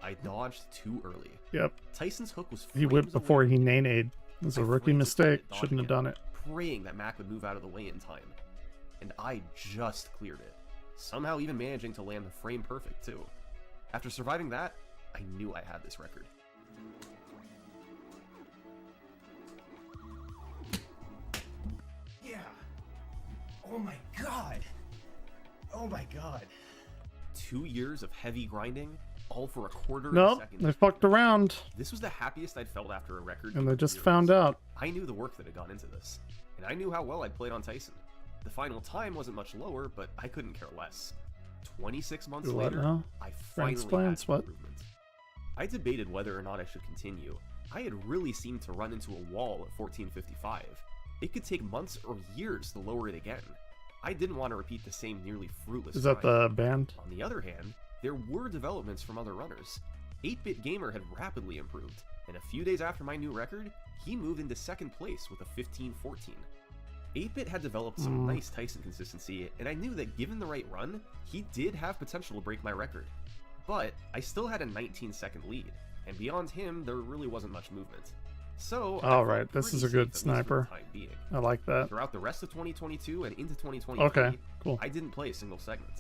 I dodged too early. Yep. Tyson's hook was He whipped frames away before from he me. nay-nayed. It was I a rookie framed it mistake. and dodged Shouldn't have again, done it. praying that Mac would move out of the way in time. And I just cleared it, somehow even managing to land the frame perfect too. After surviving that, I knew I had this record. Yeah. Oh my god. Oh my god. 2 years of heavy grinding, all for a quarter of a Nope, second. they fucked around, This was the happiest I'd felt after a record. and in they just years. found out. I knew the work that had gone into this, and I knew how well I'd played on Tyson. The final time wasn't much lower, but I couldn't care less. 26 months Do what later, now? I finally had Transplants, what? improvement. I debated whether or not I should continue. I had really seemed to run into a wall at 1455. It could take months or years to lower it again. I didn't want to repeat the same nearly fruitless Is that grind. the band? On the other hand, there were developments from other runners. 8-Bit Gamer had rapidly improved, and a few days after my new record, he moved into second place with a 1514. 8-Bit had developed some nice Tyson consistency, and I knew that given the right run, he did have potential to break my record. But I still had a 19-second lead, and beyond him, there really wasn't much movement. So, I All felt right, this pretty is a safe, good at least for the sniper. time being. I like that. Throughout the rest of 2022 and into 2023, Okay, cool. I didn't play a single segment.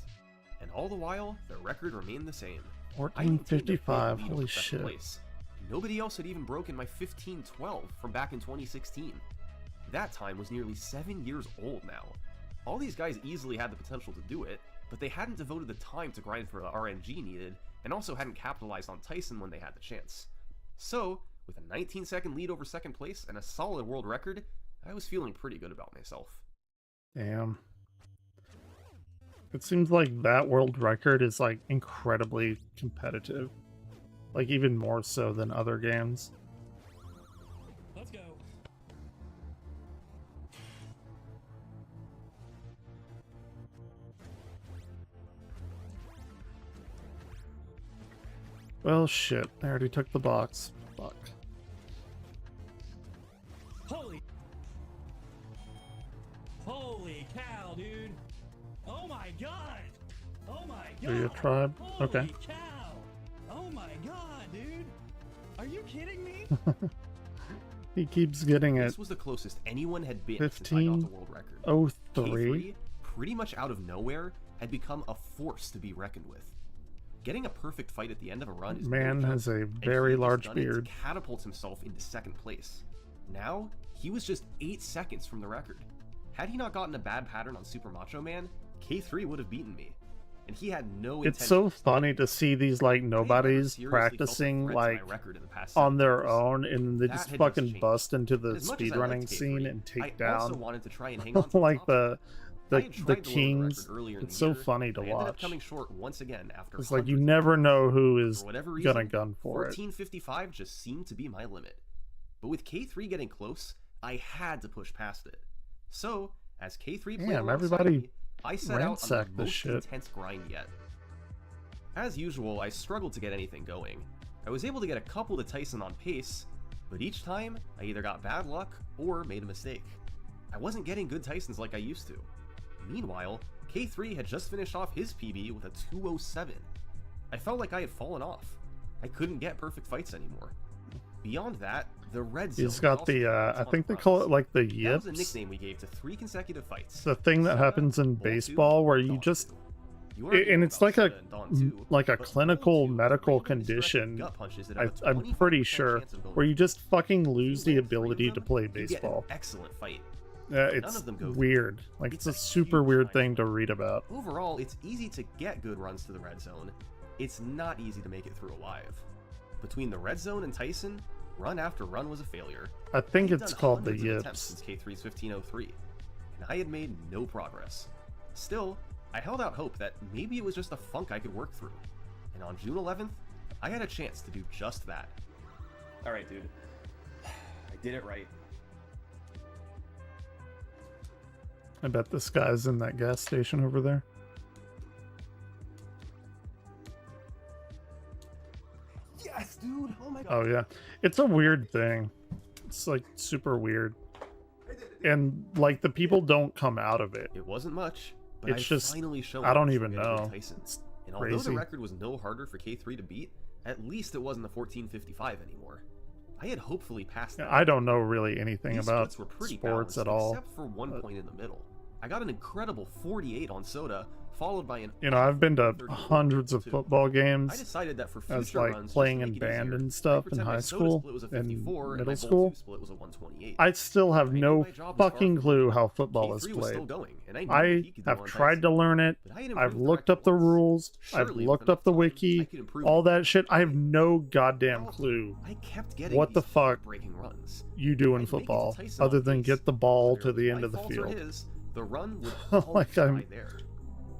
And all the while, the record remained the same. I maintained a big 1455. lead Holy over second shit. place. Nobody else had even broken my 1512 from back in 2016. That time was nearly 7 years old now. All these guys easily had the potential to do it, but they hadn't devoted the time to grind for the RNG needed, and also hadn't capitalized on Tyson when they had the chance. So, with a 19-second lead over second place and a solid world record, I was feeling pretty good about myself. Damn. It seems like that world record is like incredibly competitive. Like even more so than other games. Let's go. Well, shit. I already took the box. Fuck. Holy cow, dude! Oh my god! Oh my god! Are you a tribe? Holy Okay. cow! Oh my god, dude! Are you kidding me? He keeps getting it. This was the closest anyone had been since I got the world record. 1503. K3, pretty much out of nowhere, had become a force to be reckoned with. Getting a perfect fight at the end of a run is Man no has joke, a and very he had just large done it to beard. catapult himself into second place. Now, he was just 8 seconds from the record. Had he not gotten a bad pattern on Super Macho Man, K3 would have beaten me. And he had no It's so intentions to funny to see these like I had never nobodies seriously felt a practicing threat to like my record in the past on 7 their years. own, and they That just had fucking changed. bust into the As much as I speedrunning liked scene K3, and take I also down wanted to try and hang on to like top of it. I the had tried the to lower the kings. record earlier in It's the so year, funny to and I ended up watch. coming short once again after It's like you hundreds of never attempts. know who is For whatever gonna reason, gun for it. 14:55 just seemed to be my limit. But with K3 getting close, I had to push past it. So, as K3 played Damn, alongside everybody me, I set out on the ransacked this most shit. intense grind yet. As usual, I struggled to get anything going. I was able to get a couple to Tyson on pace, but each time, I either got bad luck or made a mistake. I wasn't getting good Tysons like I used to. Meanwhile, K3 had just finished off his PB with a 207. I felt like I had fallen off. I couldn't get perfect fights anymore. Beyond that, the red zone. He's got was also the a I ton think of they runs. call it like the That was a yips. nickname we gave to 3 consecutive fights. The thing that Soda, happens in Bolt 2, baseball where you Dawn just 2. You already and know it's about like a Soda and Dawn 2, like a but clinical Bolt 2 is medical randomly directed condition. gut punches that have a I'm pretty 25% sure chance of going where you just fucking lose If the you land 3 of ability to them, play you get an baseball. excellent fight. Yeah, None it's of them go through. weird. Like it's a It's a super huge weird time thing to suck. read about. Overall, it's easy to get good runs to the red zone. It's not easy to make it through alive. Between the red zone and Tyson, run after run was a failure. I think I'd it's done called the hundreds of attempts yips. since K3's 1503, and I had made no progress. Still, I held out hope that maybe it was just a funk I could work through. And on June 11th, I had a chance to do just that. Alright, dude. I did it right. I bet this guy's in that gas station over there. Yes, dude! Oh my god. Oh yeah, it's a weird thing. It's like super weird, and like the people don't come out of it. It wasn't much, but It's I just- finally showed I don't up even to get a good know. Tyson. It's And although crazy. the record was no harder for K3 to beat, at least it wasn't the 14:55 anymore. I had hopefully passed that. I don't know really anything These about splits were pretty sports balanced, at all. except for one point in the middle. I got an incredible 48 on Soda, followed by an You know, I've been to 34 hundreds of too. football I games decided that for future as like runs, just playing to in make it band easier, and stuff I in pretend my high Soda school split was a and 54 and middle my Bolt school. 2 split was a 128. I still have I knew no my job was far fucking from clue done. how football is K3 was still played. going, and I knew I he could go have on tried to Tyson. learn it. But I had I've improved looked the up the record once. rules. I've Surely, with looked up enough the time, I wiki. could improve All it. that shit. I have no goddamn Well, clue I kept getting what the these fuck breaking runs. you do in I'd make it to football Tyson other on than pace, get the ball whether to it the was end my of the fault or field. his, the run would Like, always die I'm- there.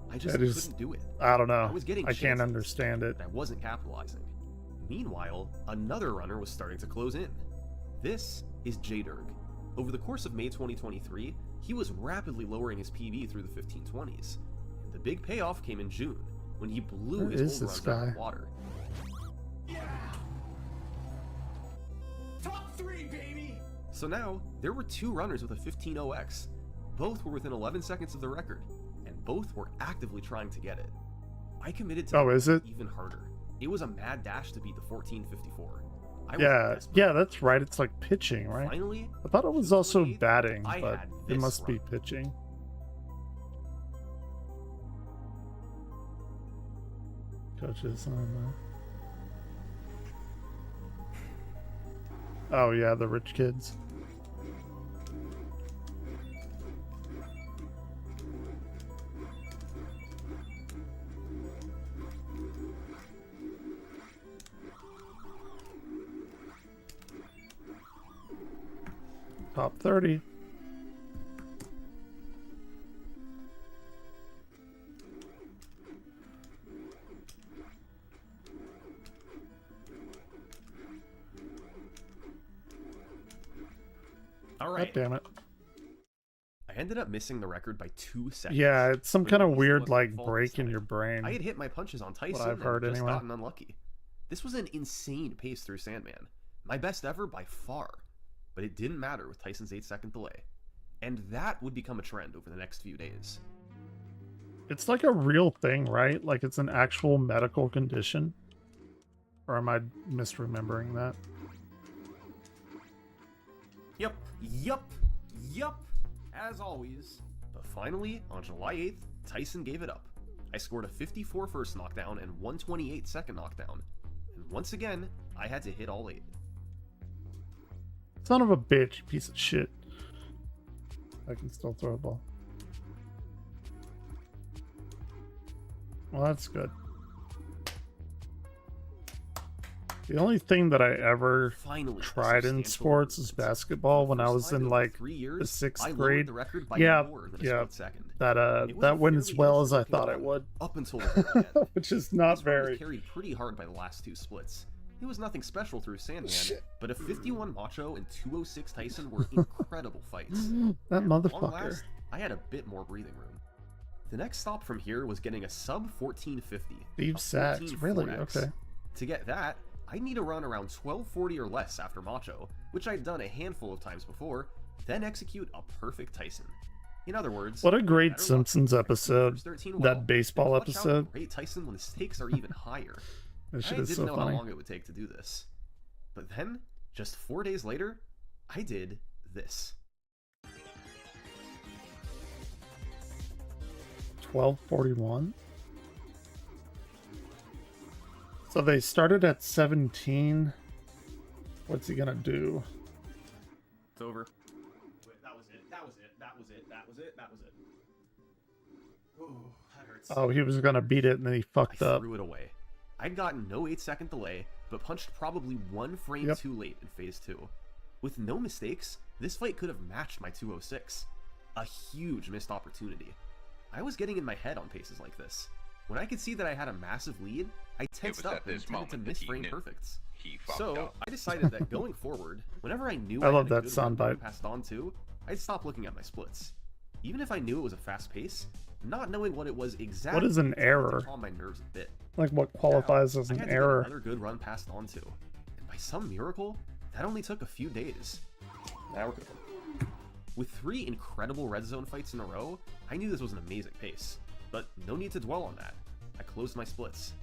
I just that is- couldn't do it. I don't I know. was getting I can't chances, understand it. but I wasn't capitalizing. Meanwhile, another runner was starting to close in. This is J-Durg. Over the course of May 2023, he was rapidly lowering his PB through the 1520s. And the big payoff came in June, when he blew Where his is old this runs out of guy? the water. Top 3, baby! So now, there were 2 runners with a 15.0x. Both were within 11 seconds of the record, and both were actively trying to get it. I committed to Oh, make is it? even harder. It was a mad dash to beat the 14:54. I was Yeah, desperate. yeah, that's right. It's like pitching, right? Finally, I thought it was also 2:28, batting, I but had it this must be run. pitching. Coaches on Oh yeah, the rich kids. Top 30. all God right. damn it. I ended up missing the record by 2 seconds. Yeah, it's some But kind at of least it weird wasn't like my fault this break in time. your brain. I had hit my punches on Tyson I've heard and just anyway. gotten unlucky. This was an insane pace through Sandman, my best ever by far, but it didn't matter with Tyson's 8-second delay, and that would become a trend over the next few days. It's like a real thing, right? Like it's an actual medical condition? Or am I misremembering that? Yup, as always. But finally, on July 8th, Tyson gave it up. I scored a 54 first knockdown and 128 second knockdown. And once again, I had to hit all 8. Son of a bitch, you piece of shit. I can still throw a ball. Well, that's good. The only thing that I ever Finally, tried in sports is basketball when I was in like the 6th grade. Yeah, that went as well as I thought it would. Up until the very end. Which is not This one was very. carried pretty hard by the last 2 splits. It was nothing special through Sandman, but a 51 Macho and 206 Tyson were incredible fights. That At long motherfucker. last, I had a bit more breathing room. The next stop from here was getting a sub 1450. Steve a Sachs, really? 14.4x. Okay. To get that, I'd need to run around 1240 or less after Macho, which I'd done a handful of times before, then execute a perfect Tyson. In other words, What a great better luck. Simpsons episode. 13 well, That baseball and clutch out episode. Great Tyson when the stakes are even higher. That I shit is didn't so know how funny. long it would take to do this. But then, just 4 days later, I did this. 1241. So they started at 17. What's he gonna do? It's over. That was it. That was it. That was it. That was it. That was it. Ooh, that hurts. Oh, he was gonna beat it and then he fucked I up. threw it away. I'd gotten no 8-second delay, but punched probably 1 frame Yep. too late in phase 2. With no mistakes, this fight could have matched my 206. A huge missed opportunity. I was getting in my head on paces like this. When I could see that I had a massive lead, I tensed was up at and this tended to moment that miss he frame knew. perfects. He fucked So up. I decided that going forward, whenever I knew I I love had a that good run soundbite. passed on to, I'd stop looking at my splits. Even if I knew it was a fast pace, not knowing what it was exactly What is an started to error? calm my nerves a bit. Like what qualifies as I an had to get error? another good run passed on to, and by some miracle, that only took a few days. Now we're good. With 3 incredible red zone fights in a row, I knew this was an amazing pace, but no need to dwell on that. I closed my splits.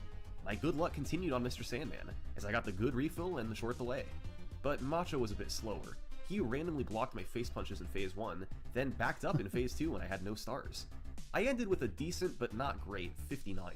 My good luck continued on Mr. Sandman, as I got the good refill and the short delay. But Macho was a bit slower. He randomly blocked my face punches in phase 1, then backed up in phase 2 when I had no stars. I ended with a decent but not great 59.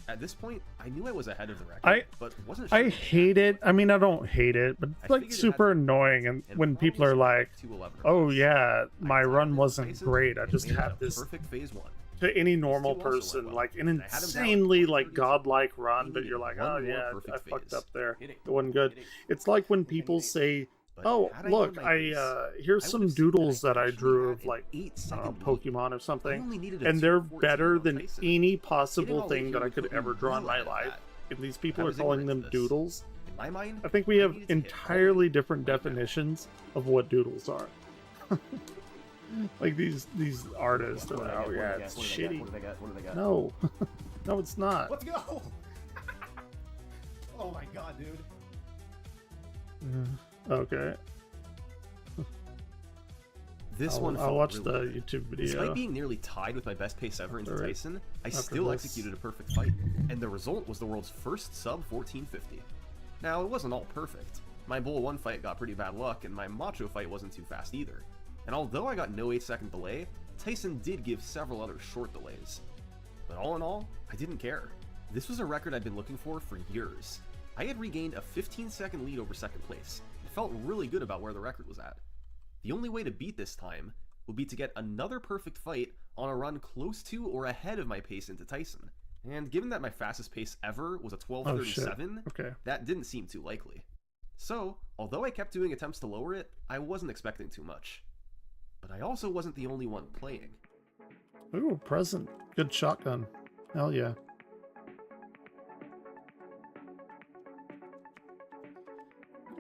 At this point, I knew I was ahead of the record, but wasn't sure. I hate it. I mean, I don't hate it, but I it's like figured it super had to be annoying. And when probably people are something like, 211 or "Oh less. yeah, my I run timed wasn't Tyson great. I and just made it had a this." perfect phase 1. To any normal Phase 2 also person, went well, like an and I had him down insanely to like 132. godlike run, He but you're like, needed "Oh one more yeah, perfect I fucked phase. up there. Hitting, It wasn't good." hitting, It's like when hitting, people hitting. say, But "Oh, had I look, known my pace, here's I some would've seen doodles that I actually drew had of an like 8-second lead. Pokemon or I something, only needed a and they're 214 better on than Tyson. any Hitting possible all thing eight that here I would could put me ever draw in well my ahead of life." that. If these I people are was calling ignorant them to this. doodles, In my mind, I think we I have needed to hit all entirely eight different right now. definitions of what doodles are. Like these artists are What like, did I "Oh get? yeah, What did I it's get? shitty." What did I get? What did I get? No, no, it's not. Let's go! Oh my god, dude. Okay, This one I'll felt watch really the good. YouTube Despite video. being nearly tied with my best pace ever into Alright. Tyson, I After still this. executed a perfect fight, and the result was the world's first sub 1450. Now, it wasn't all perfect. My Bull 1 fight got pretty bad luck, and my Macho fight wasn't too fast either. And although I got no 8-second delay, Tyson did give several other short delays. But all in all, I didn't care. This was a record I'd been looking for years. I had regained a 15-second lead over second place, and felt really good about where the record was at. The only way to beat this time would be to get another perfect fight on a run close to or ahead of my pace into Tyson. And given that my fastest pace ever was a 12:37, Okay. that didn't seem too likely. So, although I kept doing attempts to lower it, I wasn't expecting too much. But I also wasn't the only one playing. Ooh, present. Good shotgun. Hell yeah.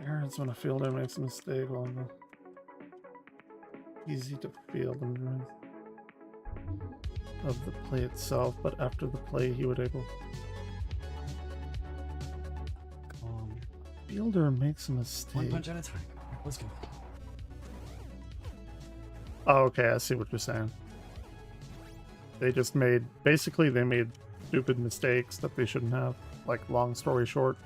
Aaron's when a fielder makes a mistake on the easy to field and of the play itself, but after the play he would able. Fielder makes a One mistake. punch at a time. Let's go. Oh, okay, I see what you're saying. They just made, basically they made stupid mistakes that they shouldn't have. Like, long story short.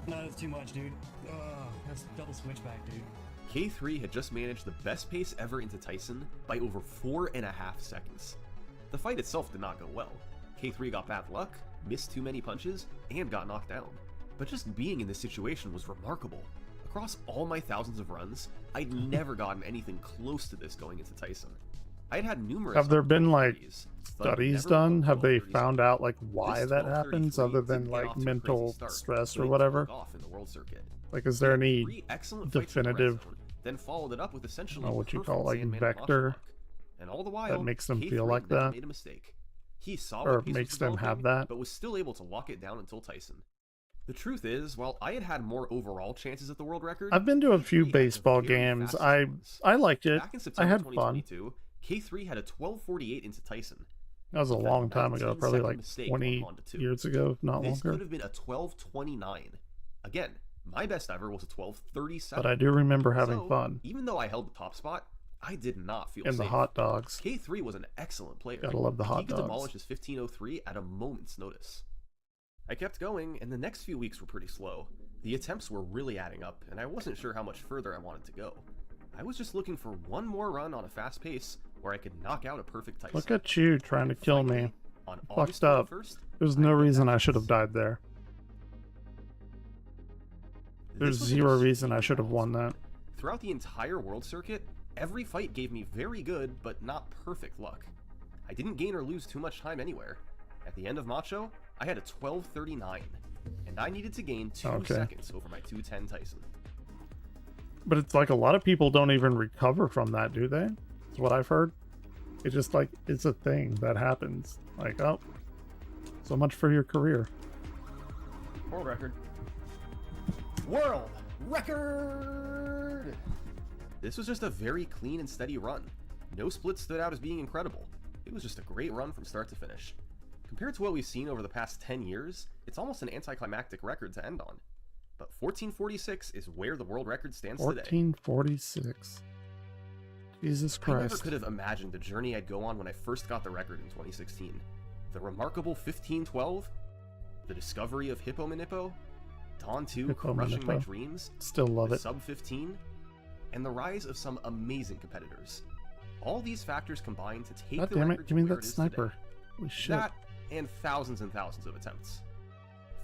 No, that's too much, dude. That's double switchback, dude. K3 had just managed the best pace ever into Tyson by over 4.5 seconds. The fight itself did not go well. K3 got bad luck, missed too many punches, and got knocked down. But just being in this situation was remarkable. Across all my thousands of runs, I'd never gotten anything close to this going into Tyson. I'd had numerous... Have there been, like, 1230s, but studies never done? one Have they 1230s. found out, like, why This that happens 1233 other than, didn't get like, off to a mental crazy start, stress but or it whatever? took off in the world circuit. Like, is there any 3 excellent fights in the red definitive, zone, then followed it up with essentially I don't know what you perfect call, like, Sandman vector luck. And all the while, that makes them K3 feel like never that? made a mistake. He saw Or what pace was makes them have developing, that? but was still able to lock it down until Tyson. The truth is, while I had more overall chances at the world record, I've been to a few K3 had the baseball very games. fastest I runs. liked it. Back in I September had fun. 2022, K3 had a 12:48 into Tyson. That was a With that long time ago, 19-second probably like mistake 20 on to 2. years ago, if not This could longer. have been a 12:29. Again, my best ever was a 12:37. But I do remember having So, fun. Even though I held the top spot, I did not feel And the safe. hot dogs. K3 was an excellent player. Gotta love the hot He could dogs. demolish his 15:03 at a moment's notice. I kept going, and the next few weeks were pretty slow. The attempts were really adding up, and I wasn't sure how much further I wanted to go. I was just looking for one more run on a fast pace where I could knock out a perfect Tyson. Look at you trying to And kill finally, me. on Fucked August up. 21st, There's I no hit that reason I should have pace. died there. There's This was an zero reason I extreme should have won battle. that. Throughout the entire world circuit, every fight gave me very good, but not perfect luck. I didn't gain or lose too much time anywhere. At the end of Macho, I had a 12:39, and I needed to gain 2 Okay. seconds over my 2:10 Tyson. But it's like a lot of people don't even recover from that, do they? That's what I've heard. It's just like, it's a thing that happens. Like, oh, so much for your career. World record. World record! This was just a very clean and steady run. No split stood out as being incredible. It was just a great run from start to finish. Compared to what we've seen over the past 10 years, it's almost an anticlimactic record to end on. But 1446 is where the world record stands today. 1446. Jesus I never Christ. could have imagined the journey I'd go on when I first got the record in 2016. The remarkable 1512, the discovery of Hippo Manippo, Dawn 2 Hippo crushing my Manippo. dreams, Still love the it. sub 15, and the rise of some amazing competitors. All these factors combine to take God the damn record it, to give me where that it is sniper. today. Holy shit. That and thousands of attempts.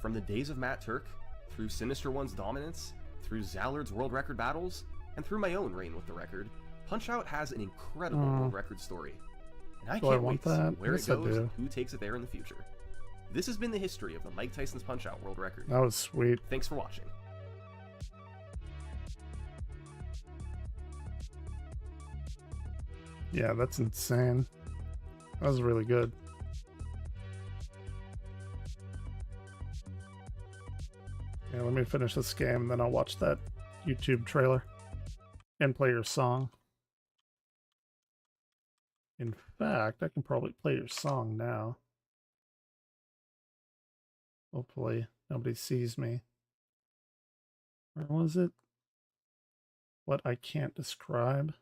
From the days of Matt Turk, through Sinister One's dominance, through Zallard's world record battles, and through my own reign with the record, Punchout has an incredible world record story. And I Do I can't want wait to see that? where Yes, it I goes do. and who takes it there in the future. This has been the history of the Mike Tyson's Punchout world record. That was sweet. Thanks for watching. Yeah, that's insane. That was really good. Yeah, let me finish this game, then I'll watch that YouTube trailer and play your song. In fact, I can probably play your song now. Hopefully, nobody sees me. Where was it? What I can't describe.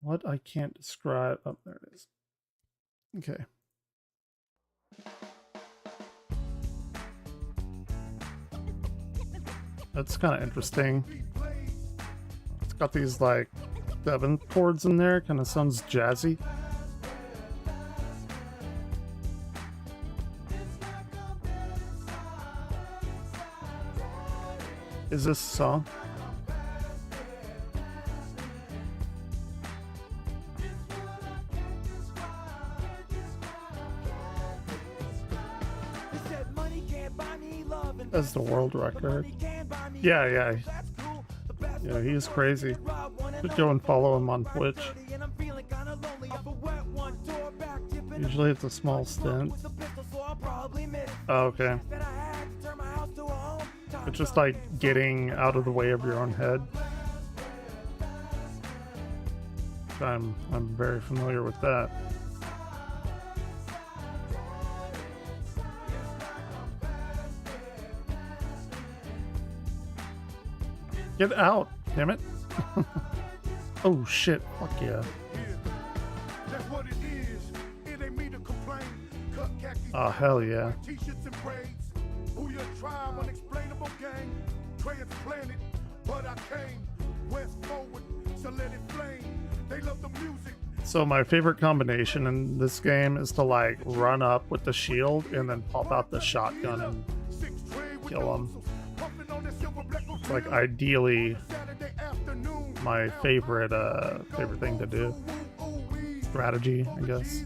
What I can't describe. Oh, there it is. Okay. That's kind of interesting. It's got these like 7 chords in there. Kind of sounds jazzy. Is this a song? That's the world record. Yeah. Yeah, he is crazy. Should go and follow him on Twitch. Usually it's a small stint. Oh, okay. It's just like getting out of the way of your own head. I'm very familiar with that. Get out, damn it. Oh shit, fuck yeah. That's what it is. It ain't me to complain. Cut khakis, Oh hell yeah. t-shirts and braids. Who your tribe, unexplainable gang. Transplanted, but I came west forward, so let it flame. They love the music. So my favorite combination in this game is to like run up with the shield and then pop out the shotgun and kill them. It's like ideally my favorite thing to do. Strategy, I guess.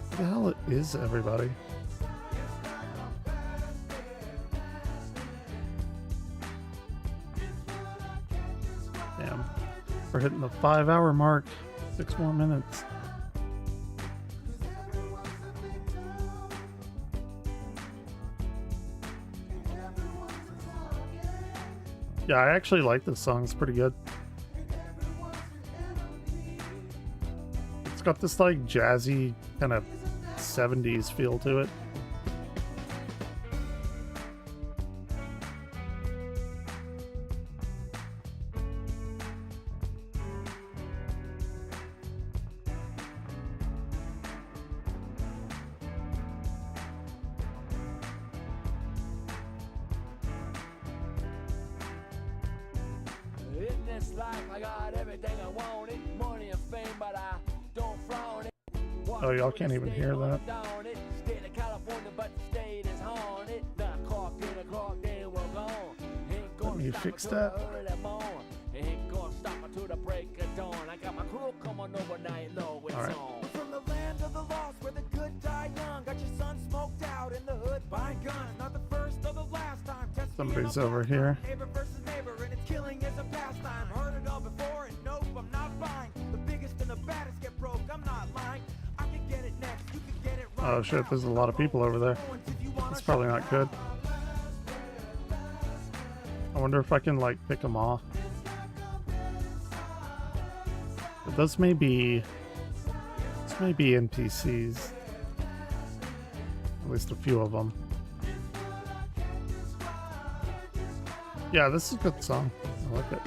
What the hell is everybody? Damn. We're hitting the 5-hour mark. 6 more minutes. Yeah, I actually like this song. It's pretty good. It's got this like jazzy kind of 70s feel to it. In this life, I got everything I wanted, money and fame, but I don't flaunt it. Oh, y'all can't even hear that. State of California, but the state is haunted. Not clocked in a clock, then we're gone. Ain't gonna Let me stop fix until that. the early morn. Ain't gonna stop until the break of dawn. I got my crew coming over now, you know it's All right. on. From the land of the lost, where the good die young. Got your son smoked out in the hood by guns. Not the first or the last time. Test me Somebody's in a over box. here. Neighbor versus neighbor, and it's killing is a pastime. Heard it all before, and nope, I'm not buying. The biggest and the baddest get broke, I'm not lying. I can get it next, you can get it right. Oh shit, there's a lot of people over there. That's probably not good. I wonder if I can like pick them off. But those may be NPCs. At least a few of them. Yeah, this is a good song. I like it.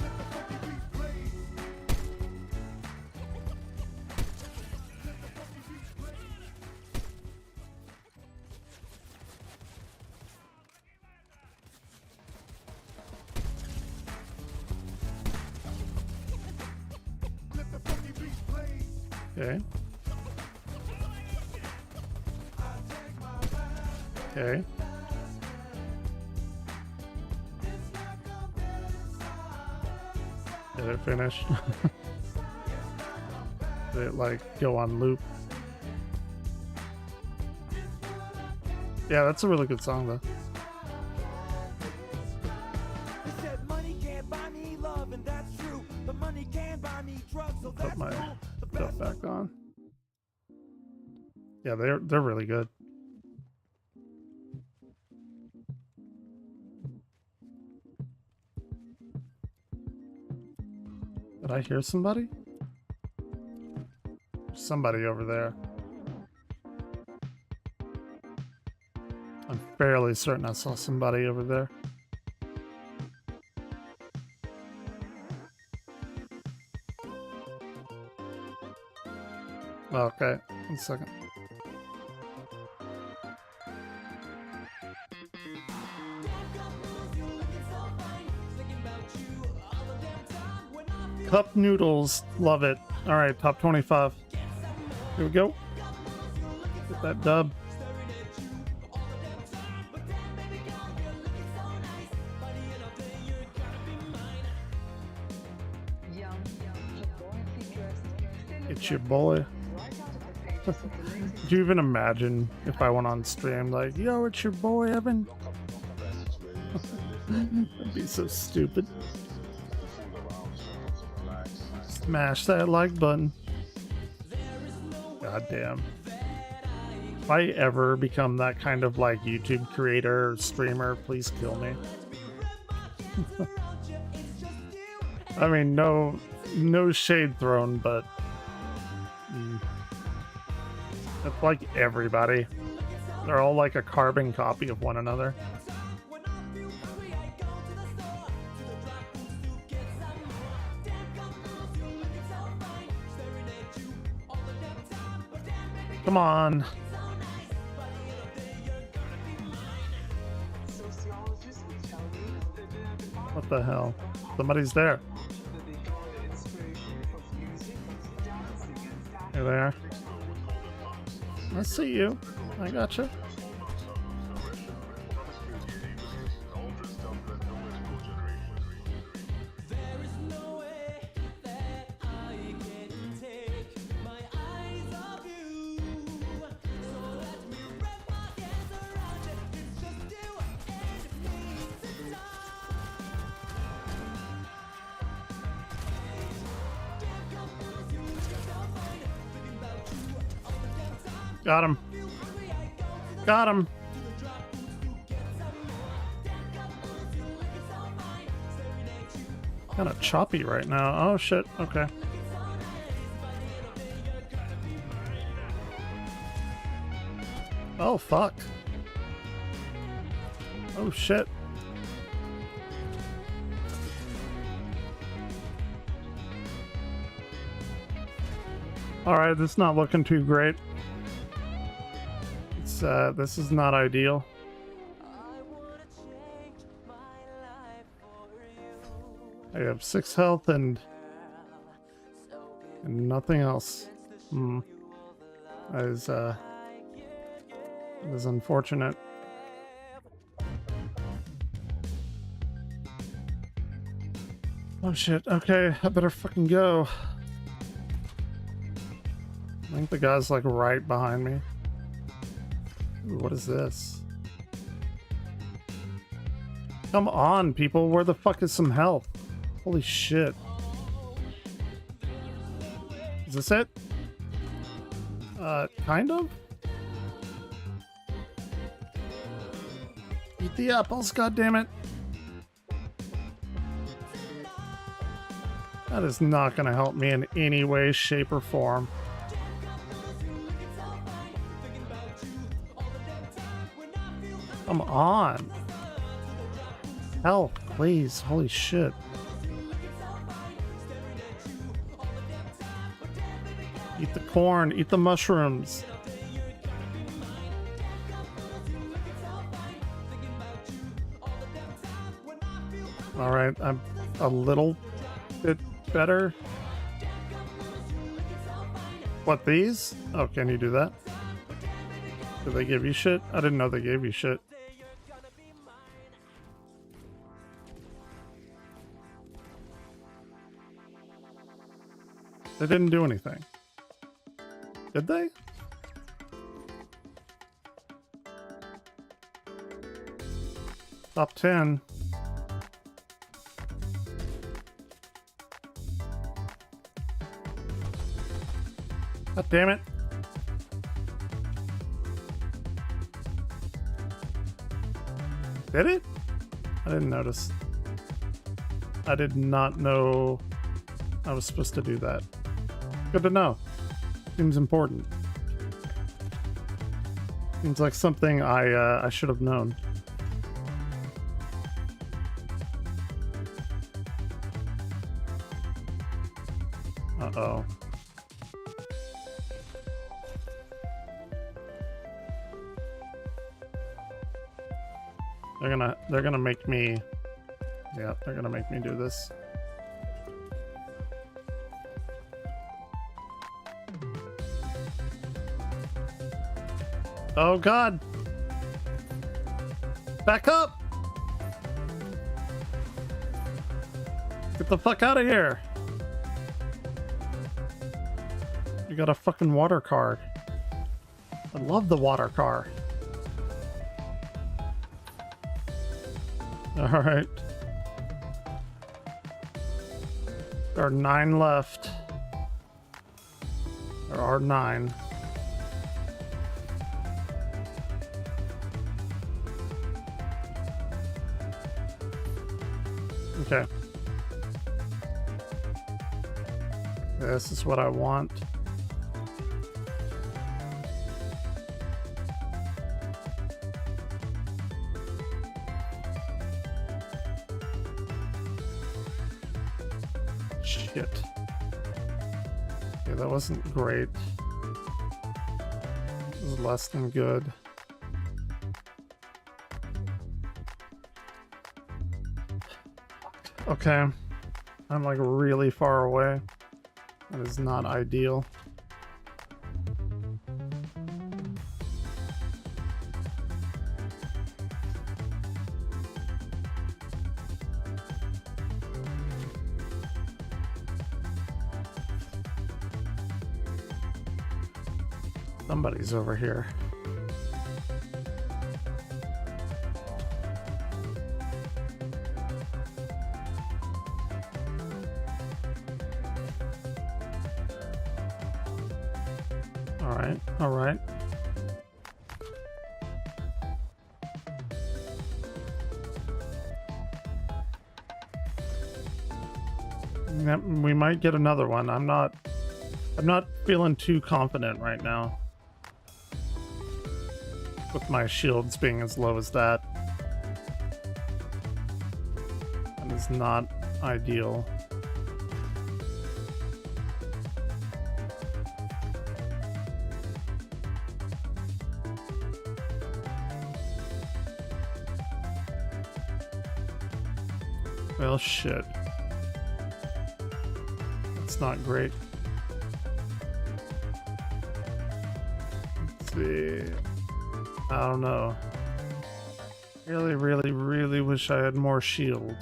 Okay. Okay. Did it finish? Did it like go on loop? Yeah, that's a really good song though. Said money can't buy me love, and that's true. The money can buy me drugs, so Put that's my cool. The stuff best back on. Yeah, they're really good. Did I hear somebody? There's somebody over there. I'm fairly certain I saw somebody over there. Okay, 1 second. Cup noodles, love it. All right, top 25. Here we go. Get that dub. It's your boy. Could you even imagine if I went on stream like, yo, it's your boy Evan? That'd be so stupid. Smash that like button. God damn. If I ever become that kind of like YouTube creator or streamer, please kill me. I mean, no shade thrown, but it's like everybody. They're all like a carbon copy of one another. Come on. What the hell? Somebody's there. Here they are. I see you. I gotcha. Got him. Got him. Kind of choppy right now. Oh shit. Okay. Oh fuck. Oh shit. All right, this is not looking too great. This is not ideal. I have 6 health and nothing else. That is unfortunate. Oh shit, okay, I better fucking go. I think the guy's like right behind me. Ooh, what is this? Come on, people. Where the fuck is some health? Holy shit. Is this it? Kind of? Eat the apples, goddammit. That is not gonna help me in any way, shape, or form. Come on. Help, please. Holy shit. Eat the corn. Eat the mushrooms. Alright, I'm a little bit better. What, these? Oh, can you do that? Do they give you shit? I didn't know they gave you shit. They didn't do anything. Did they? Top 10. God damn it. Did it? I didn't notice. I did not know I was supposed to do that. Good to know. Seems important. Seems like something I should have known. Uh-oh. They're gonna make me... Yeah, they're gonna make me do this. Oh god! Back up! Get the fuck out of here! You got a fucking water car. I love the water car. Alright. There are 9 left. There are 9. Okay. This is what I want. Shit. Yeah, that wasn't great. It was less than good. Okay. I'm like really far away. That is not ideal. Somebody's over here. All right. Yep, we might get another one. I'm not feeling too confident right now. With my shields being as low as that. That is not ideal. Well, shit. That's not great. Let's see. I don't know. Really wish I had more shield.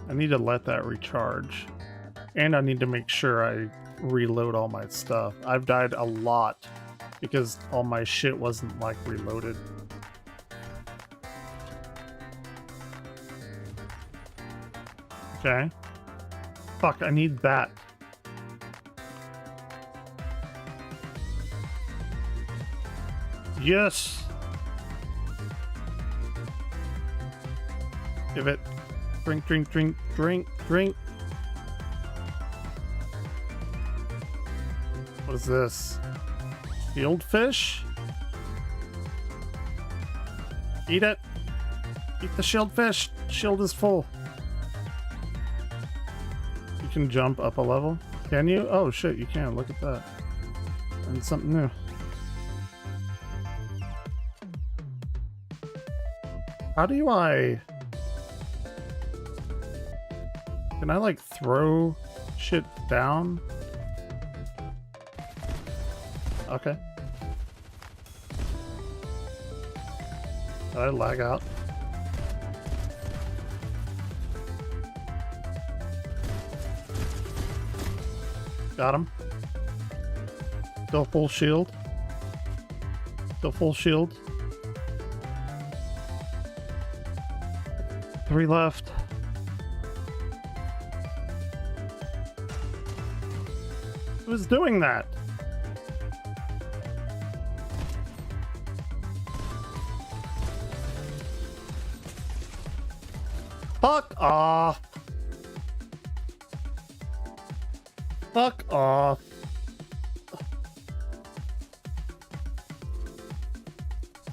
I need to let that recharge. And I need to make sure I reload all my stuff. I've died a lot because all my shit wasn't like reloaded. Okay. Fuck, I need that. Yes! Give it. Drink, drink, drink, drink, drink. What is this? Field fish? Eat it. Eat the shield fish. Shield is full. You can jump up a level. Can you? Oh shit, you can. Look at that. And something new. How do I... Can I like throw shit down? Okay. Did I lag out? Got him. Still full shield. Still full shield. 3 left. Who's doing that? Fuck off. Fuck off.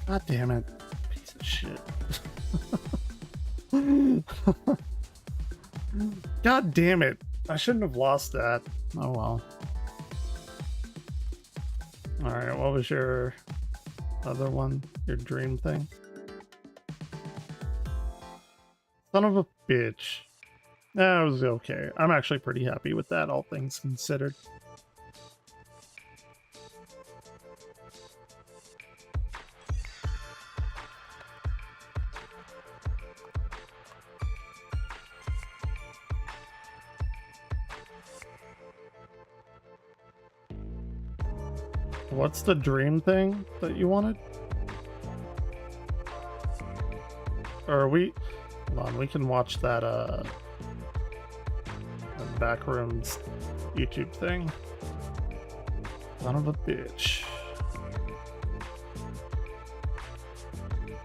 God damn it. Piece of shit. God damn it. I shouldn't have lost that. Oh well. Alright, what was your other one? Your dream thing? Son of a bitch. That was okay. I'm actually pretty happy with that, all things considered. What's the dream thing that you wanted? Or we... Hold on, we can watch that, Backrooms YouTube thing. Son of a bitch.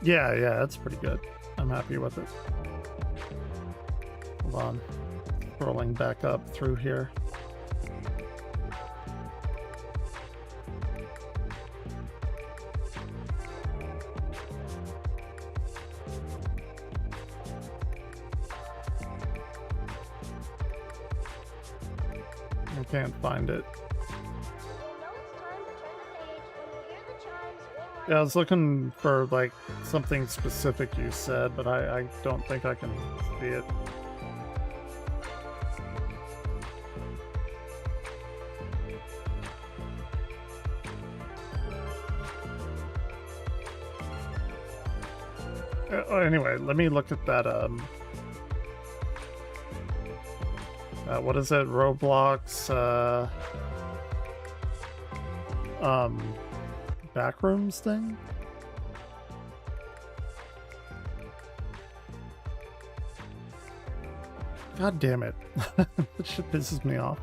Yeah, that's pretty good. I'm happy with it. Hold on. Scrolling back up through here. I can't find it. Yeah, I was looking for like something specific you said, but I don't think I can see it. Anyway, let me look at that, what is it? Roblox, Backrooms thing? God damn it. That shit pisses me off.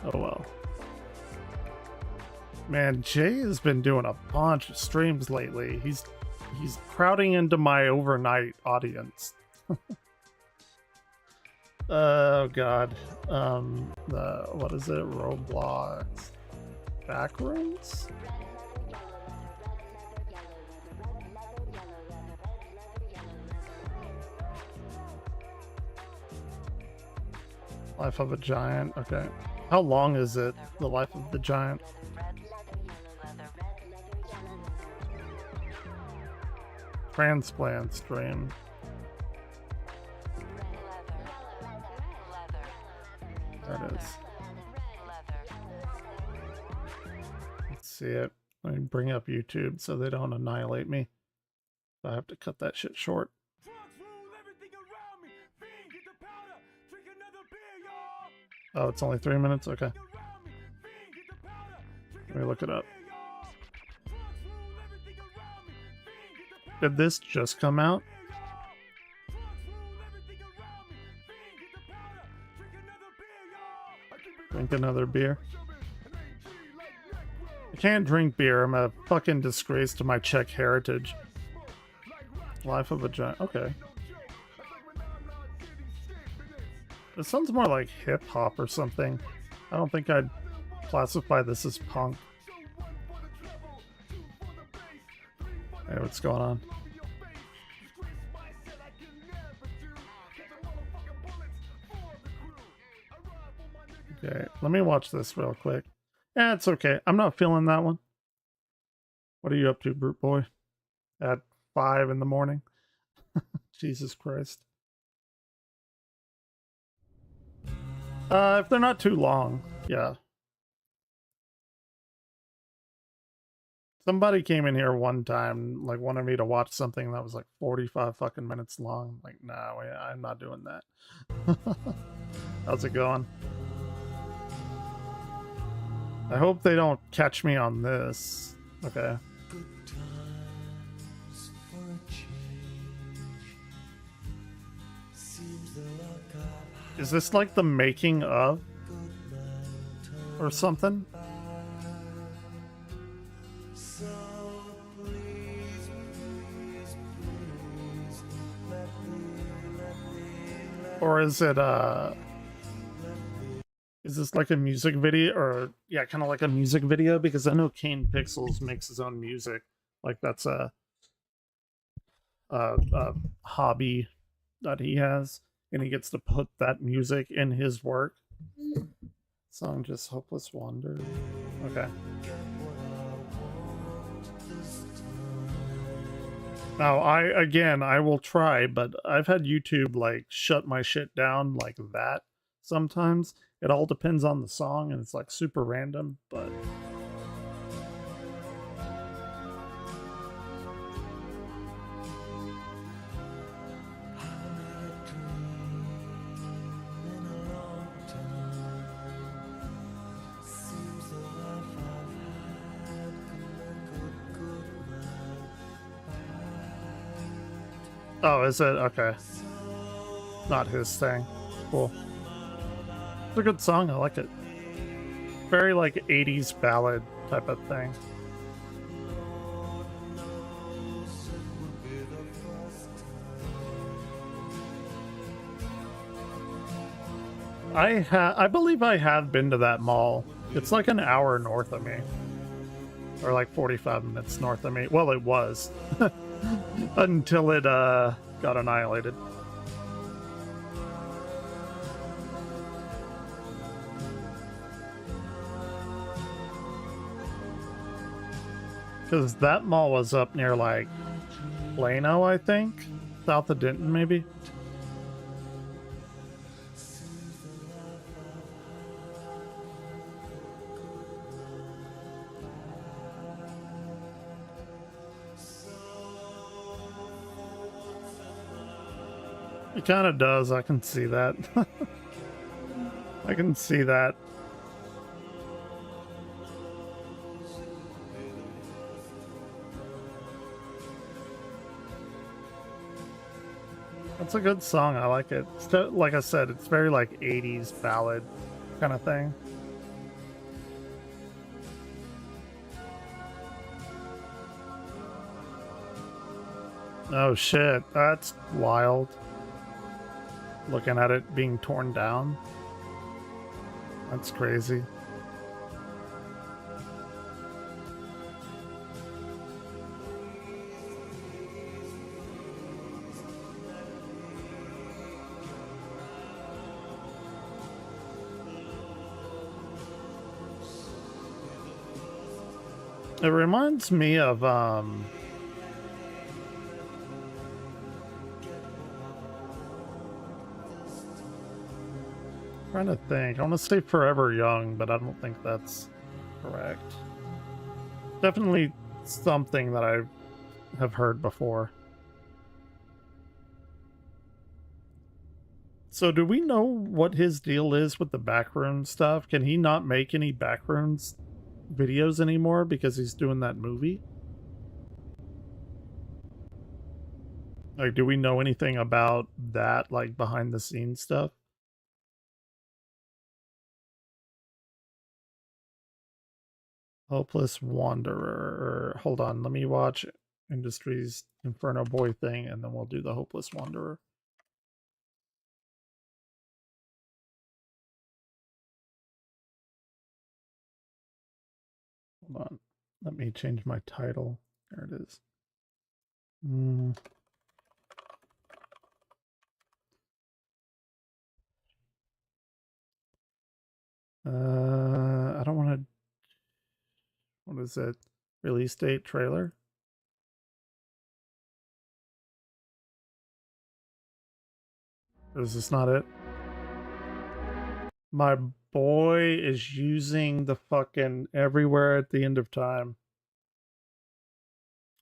Oh well. Man, Jay has been doing a bunch of streams lately. He's crowding into my overnight audience. Oh god. What is it? Roblox Backrooms? Life of a Giant. Okay. How long is it? The Life of the Giant? Transplant stream. There it is. Let's see it. Let me bring up YouTube so they don't annihilate me. I have to cut that shit short. Oh, it's only 3 minutes? Okay. Let me look it up. Did this just come out? Drink another beer. I can't drink beer. I'm a fucking disgrace to my Czech heritage. Life of a Giant. Okay. This sounds more like hip-hop or something. I don't think I'd classify this as punk. Hey, what's going on? Okay, let me watch this real quick. Yeah, it's okay. I'm not feeling that one. What are you up to, Brute Boy? At 5 in the morning? Jesus Christ. If they're not too long, yeah. Somebody came in here one time, like, wanted me to watch something that was like 45 fucking minutes long. Like, no, I'm not doing that. How's it going? I hope they don't catch me on this. Okay. Is this like the making of? Or something? Or is it, is this like a music video? Or, yeah, kind of like a music video? Because I know Kane Pixels makes his own music. Like, that's a hobby that he has. And he gets to put that music in his work. Song just Hopeless Wonder. Okay. Now, I will try, but I've had YouTube, like, shut my shit down like that sometimes. It all depends on the song, and it's, like, super random, but... Oh, is it? Okay. Not his thing. Cool. It's a good song. I like it. Very like 80s ballad type of thing. I believe I have been to that mall. It's like an hour north of me. Or like 45 minutes north of me. Well, it was. Until it got annihilated. Because that mall was up near like Plano, I think? South of Denton, maybe? It kind of does. I can see that. I can see that. It's a good song. I like it. It's like I said, it's very like 80s ballad kind of thing. Oh shit, that's wild. Looking at it being torn down. That's crazy. It reminds me of trying to think. I want to say Forever Young, but I don't think that's correct. Definitely something that I have heard before. So do we know what his deal is with the backroom stuff? Can he not make any backrooms videos anymore because he's doing that movie? Like, do we know anything about that, like behind the scenes stuff? Hopeless Wanderer. Hold on, let me watch Industry's Inferno Boy thing, and then we'll do the Hopeless Wanderer. Hold on. Let me change my title. There it is. I don't want to... What is it? Release date trailer? Or is this not it? My boy is using the fucking everywhere at the end of time.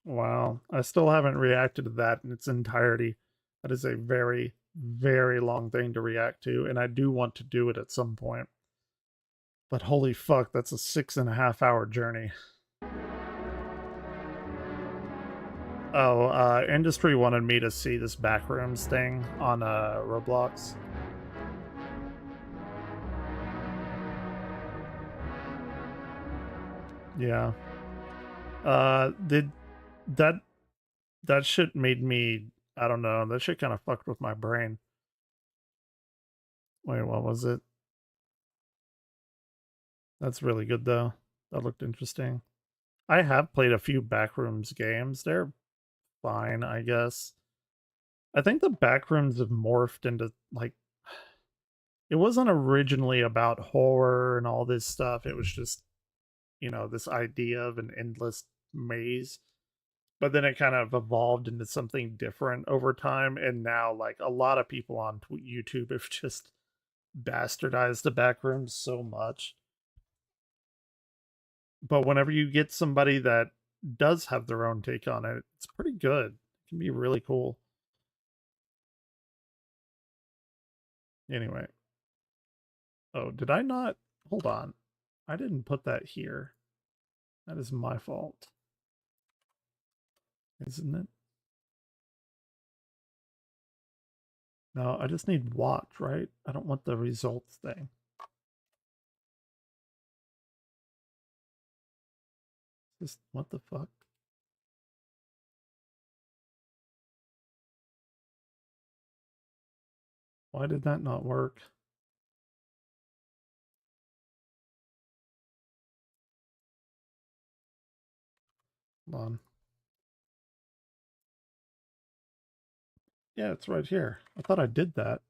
Wow. I still haven't reacted to that in its entirety. That is a very, very long thing to react to, and I do want to do it at some point. But holy fuck, that's a 6.5 hour journey. Oh, Industry wanted me to see this Backrooms thing on Roblox. Yeah. Did that shit made me, I don't know, that shit kind of fucked with my brain. Wait, what was it? That's really good though. That looked interesting. I have played a few Backrooms games. They're fine, I guess. I think the Backrooms have morphed into, like, it wasn't originally about horror and all this stuff. It was just, you know, this idea of an endless maze. But then it kind of evolved into something different over time. And now, like, a lot of people on YouTube have just bastardized the Backrooms so much. But whenever you get somebody that does have their own take on it, it's pretty good. It can be really cool. Anyway. Oh, did I not? Hold on. I didn't put that here. That is my fault. Isn't it? No, I just need watch, right? I don't want the results thing. Just, what the fuck? Why did that not work? Hold on. Yeah, it's right here. I thought I did that.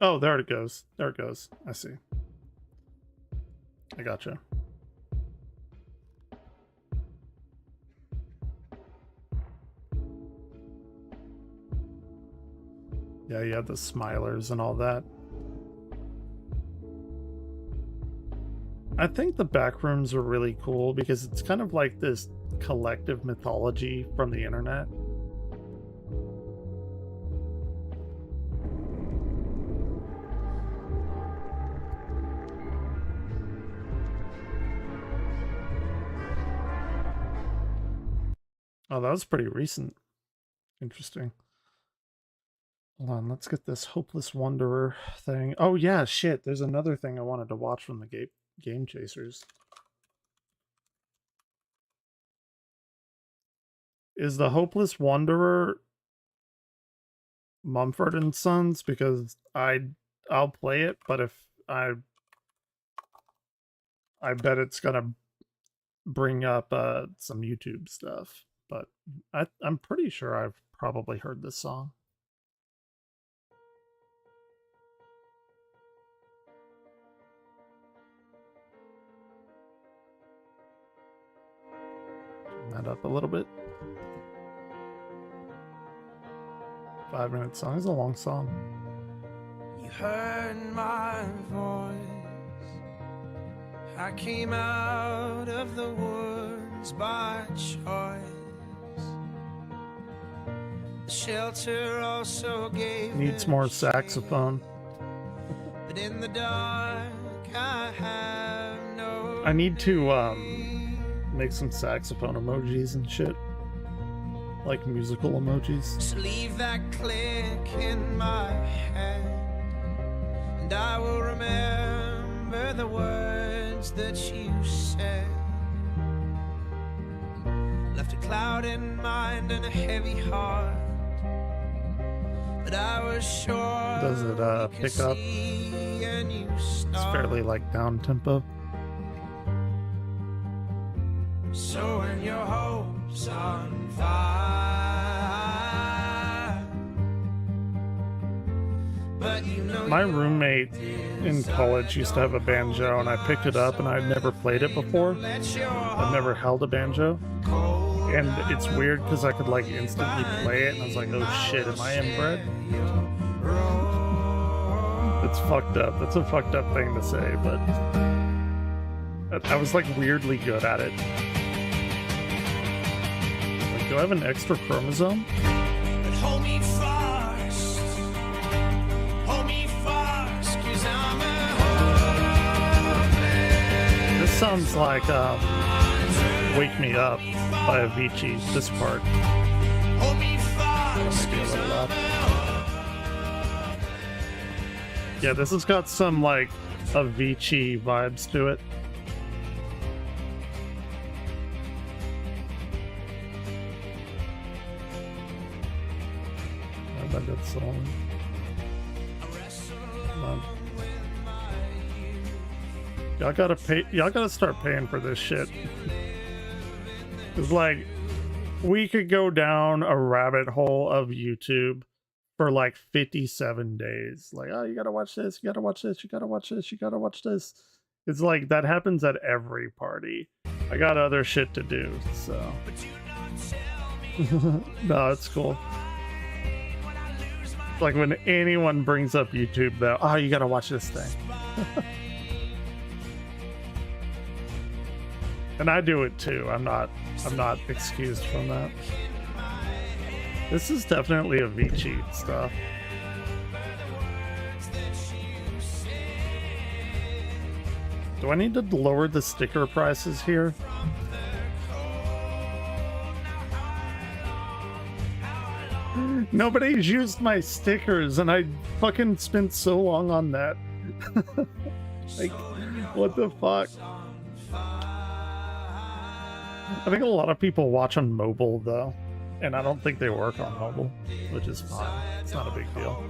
Oh, there it goes. There it goes. I see. I gotcha. Yeah, you have the smilers and all that. I think the backrooms are really cool because it's kind of like this collective mythology from the internet. Oh, that was pretty recent. Interesting. Hold on, let's get this Hopeless Wanderer thing. Oh yeah, shit, there's another thing I wanted to watch from the Game Chasers. Is the Hopeless Wanderer Mumford & Sons? Because I'll play it, but if I bet it's gonna bring up some YouTube stuff. But I'm pretty sure I've probably heard this song. Turn that up a little bit. 5-minute song is a long song. You heard my voice. I came out of the woods by choice. The shelter also gave Needs more saxophone. But in the dark I have no. I need to make some saxophone emojis and shit. Like musical emojis. Just leave that click in my head, and I will remember the words that you said. Left a cloud in mind and a heavy heart, but I was sure. Does it pick up? It's fairly like down tempo. So when your hopes on fire, but you know my roommate in college used to have a banjo, and I picked it up, and I'd never played it before. I've never held a banjo, and it's weird because I could like instantly play it, and I was like, oh shit, am I inbred? It's fucked up. That's a fucked up thing to say, but I was like weirdly good at it. Like, do I have an extra chromosome? But hold me fast, 'cause I'm a hopeless. This sounds like Wake Me Up by Avicii, this part. Hold me fast, Maybe a 'cause little I'm up. Yeah, this has got some like Avicii vibes to it. I bet that song. Come on. Y'all gotta pay. Y'all gotta start paying for this shit. It's like we could go down a rabbit hole of YouTube for like 57 days. Like, oh, you gotta watch this. You gotta watch this. You gotta watch this. You gotta watch this. It's like that happens at every party. I got other shit to do, so. No, it's cool. Like when anyone brings up YouTube, though, oh, you gotta watch this thing. And I do it too. I'm not excused from that. This is definitely Avicii stuff. Do I need to lower the sticker prices here? Nobody's used my stickers, and I fucking spent so long on that. Like, what the fuck? I think a lot of people watch on mobile, though, and I don't think they work on mobile, which is fine. It's not a big deal.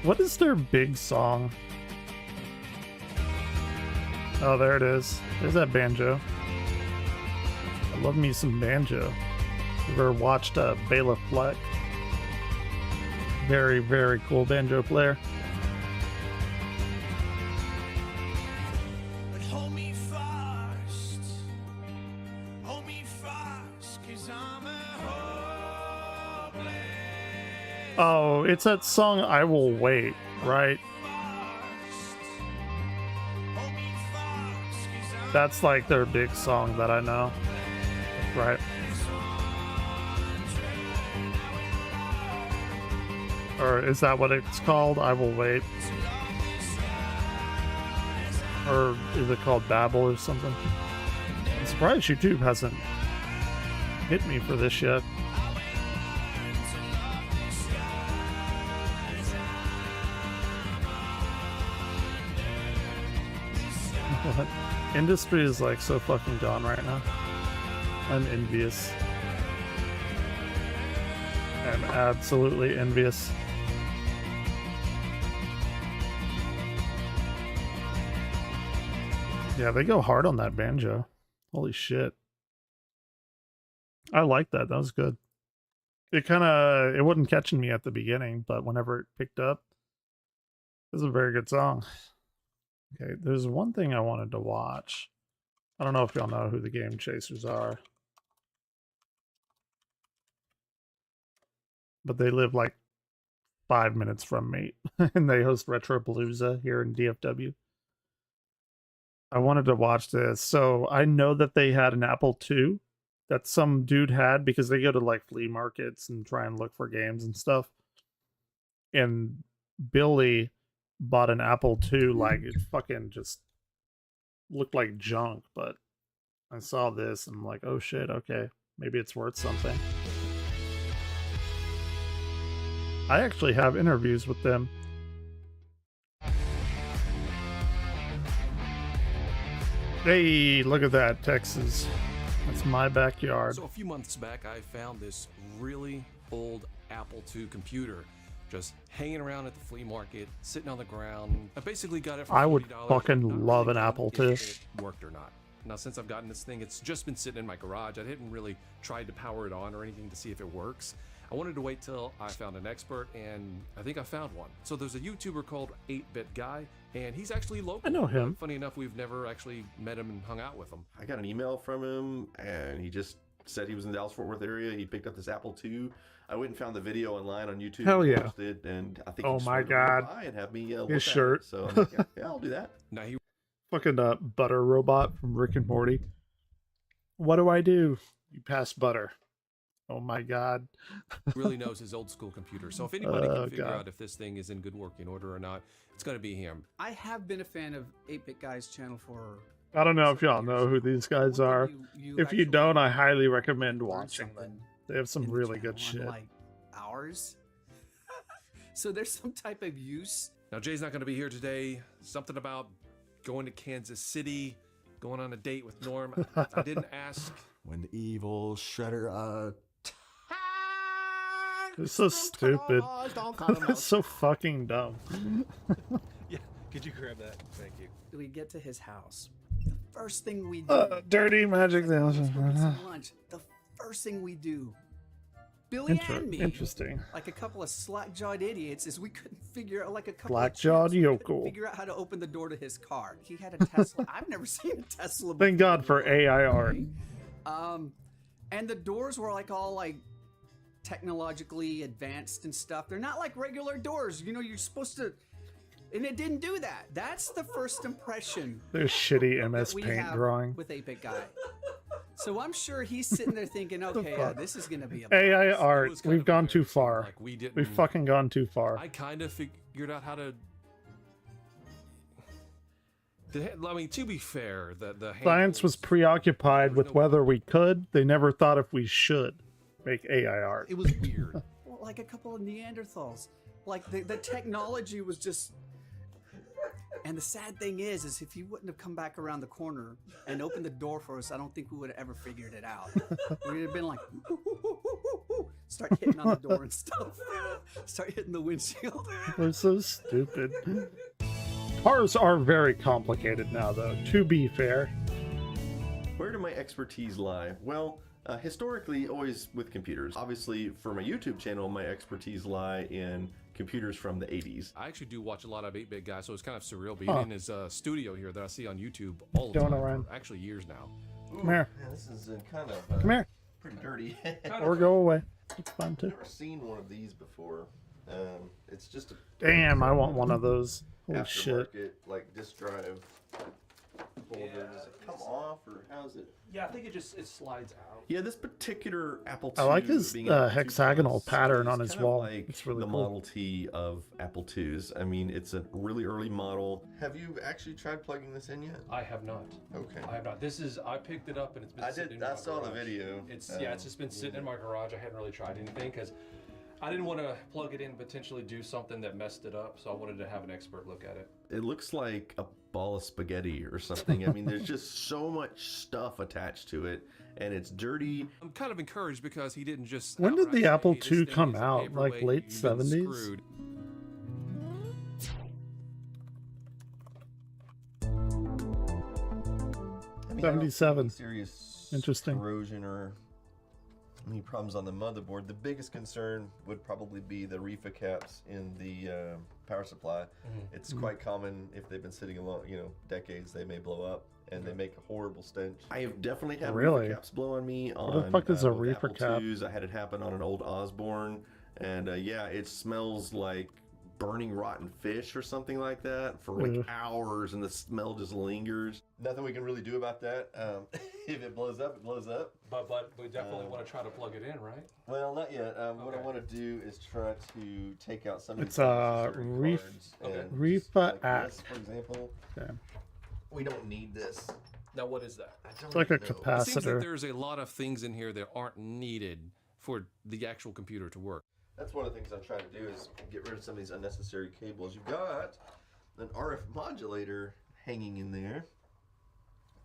What is their big song? Oh, there it is. There's that banjo. I love me some banjo. Ever watched Bela Fleck? Very, very cool banjo player. Oh, it's that song I Will Wait, right? That's like their big song that I know, right? Or is that what it's called? I Will Wait. Or is it called Babel or something? I'm surprised YouTube hasn't hit me for this yet. Industry is like so fucking gone right now. I'm envious. I'm absolutely envious. Yeah, they go hard on that banjo. Holy shit. I like that. That was good. It wasn't catching me at the beginning, but whenever it picked up, it was a very good song. Okay, there's one thing I wanted to watch. I don't know if y'all know who the Game Chasers are. But they live like 5 minutes from me. And they host Retro Palooza here in DFW. I wanted to watch this. So I know that they had an Apple II that some dude had because they go to like flea markets and try and look for games and stuff. And Billy bought an Apple II, like it fucking just looked like junk, but I saw this and I'm like, oh shit, okay, maybe it's worth something. I actually have interviews with them. Hey, look at that, Texas. That's my backyard. So a few months back, I found this really old Apple II computer just hanging around at the flea market, sitting on the ground. I basically got it for $40. I would fucking love an Apple II. If it worked or not. Now, since I've gotten this thing, it's just been sitting in my garage. I didn't really try to power it on or anything to see if it works. I wanted to wait till I found an expert, and I think I found one. So there's a YouTuber called 8-Bit Guy, and he's actually local. I know him. Funny enough, we've never actually met him and hung out with him. I got an email from him, and he just said he was in the Dallas-Fort Worth area. He picked up this Apple II. I went and found the video online on YouTube. Hell yeah. Posted, and I think oh he my god. And have me look his at shirt. It. So I'm like, yeah, I'll do that. Now he fucking butter robot from Rick and Morty. What do I do? You pass butter. Oh my god. really knows his old school computer. So if anybody can figure out if this thing is in good working order or not, it's going to be him. I have been a fan of 8-Bit Guy's channel for... I don't know if y'all know who these guys are. If you don't, I highly recommend watching them. They have some really good shit. Like hours? So there's some type of use. Now Jay's not going to be here today. Something about going to Kansas City, going on a date with Norm. I didn't ask. When the evil shredder it's so stupid. It's so fucking dumb. Yeah, could you grab that? Thank you. We get to his house. The first thing we do. Dirty magic lunch. The first thing we do. Billy and me. Interesting. Like a couple of slack-jawed idiots, is we couldn't figure out, like a couple slack-jawed yokel. Figure out how to open the door to his car. He had a Tesla. I've never seen a Tesla before. Thank God for AI art. And the doors were like all like technologically advanced and stuff. They're not like regular doors. You know, you're supposed to, and it didn't do that. That's the first impression. There's shitty MS Paint drawing with 8-Bit Guy. So I'm sure he's sitting there thinking, okay, this is gonna be a AI blast. art. We've gone too far. Like we didn't. We've fucking gone too far. I kind of figured out how to. I mean, to be fair, the Science was preoccupied with whether we could. They never thought if we should make AI art. It was weird. Well, like a couple of Neanderthals. Like the technology was just. And the sad thing is if he wouldn't have come back around the corner and opened the door for us, I don't think we would have ever figured it out. We'd have been like, start hitting on the door and stuff. Start hitting the windshield. We're so stupid. Cars are very complicated now, though, to be fair. Where do my expertise lie? Well, historically, always with computers. Obviously, for my YouTube channel, my expertise lie in computers from the 80s. I actually do watch a lot of 8-bit guys, so it's kind of surreal being in his studio here that I see on YouTube all the Going time. around. For actually years now. Come here. Yeah, this is kind of Come here. pretty dirty. Or go away. It's fine too. I've never seen one of these before. It's just a Damn, I want one of those. Holy shit. aftermarket, like disk drive holder. Does it come off or how's it? Yeah, I think it slides out. Yeah, this particular Apple I II, like his being an Apple II hexagonal Plus, pattern is on his kind of wall. like It's really the cool. Model T of Apple IIs. I mean, it's a really early model. Have you actually tried plugging this in yet? I have not. Okay. I have not. I picked it up and it's been sitting in my I saw the garage. video. It's just been sitting in my garage. I hadn't really tried anything because I didn't want to plug it in and potentially do something that messed it up, so I wanted to have an expert look at it. It looks like a ball of spaghetti or something. I mean, there's just so much stuff attached to it, and it's dirty. I'm kind of encouraged because he didn't just. When did the outright say, Apple "Hey, this II thing come is a out? Like paperweight, late you've been 70s? screwed." I mean, 77. Serious Interesting. corrosion or any problems on the motherboard. The biggest concern would probably be the reefer caps in the power supply. It's quite common if they've been sitting along, decades, they may blow up and they make a horrible stench. I have definitely had Really? reefer caps blow on me. What the fuck is a with reefer Apple cap? IIs. I had it happen on an old Osborne, and yeah, it smells like burning rotten fish or something like that for like Ugh. hours, and the smell just lingers. Nothing we can really do about that. If it blows up, it blows up. But we definitely want to try to plug it in, right? Well, not yet. What I want to do is try to take out some of It's these a unnecessary cards and reefer just like app. this, for example. Okay. We don't need this. Now, what is that? It's like a It seems that capacitor. there's a lot of things in here that aren't needed for the actual computer to work. That's one of the things I'm trying to do is get rid of some of these unnecessary cables. You've got an RF modulator hanging in there.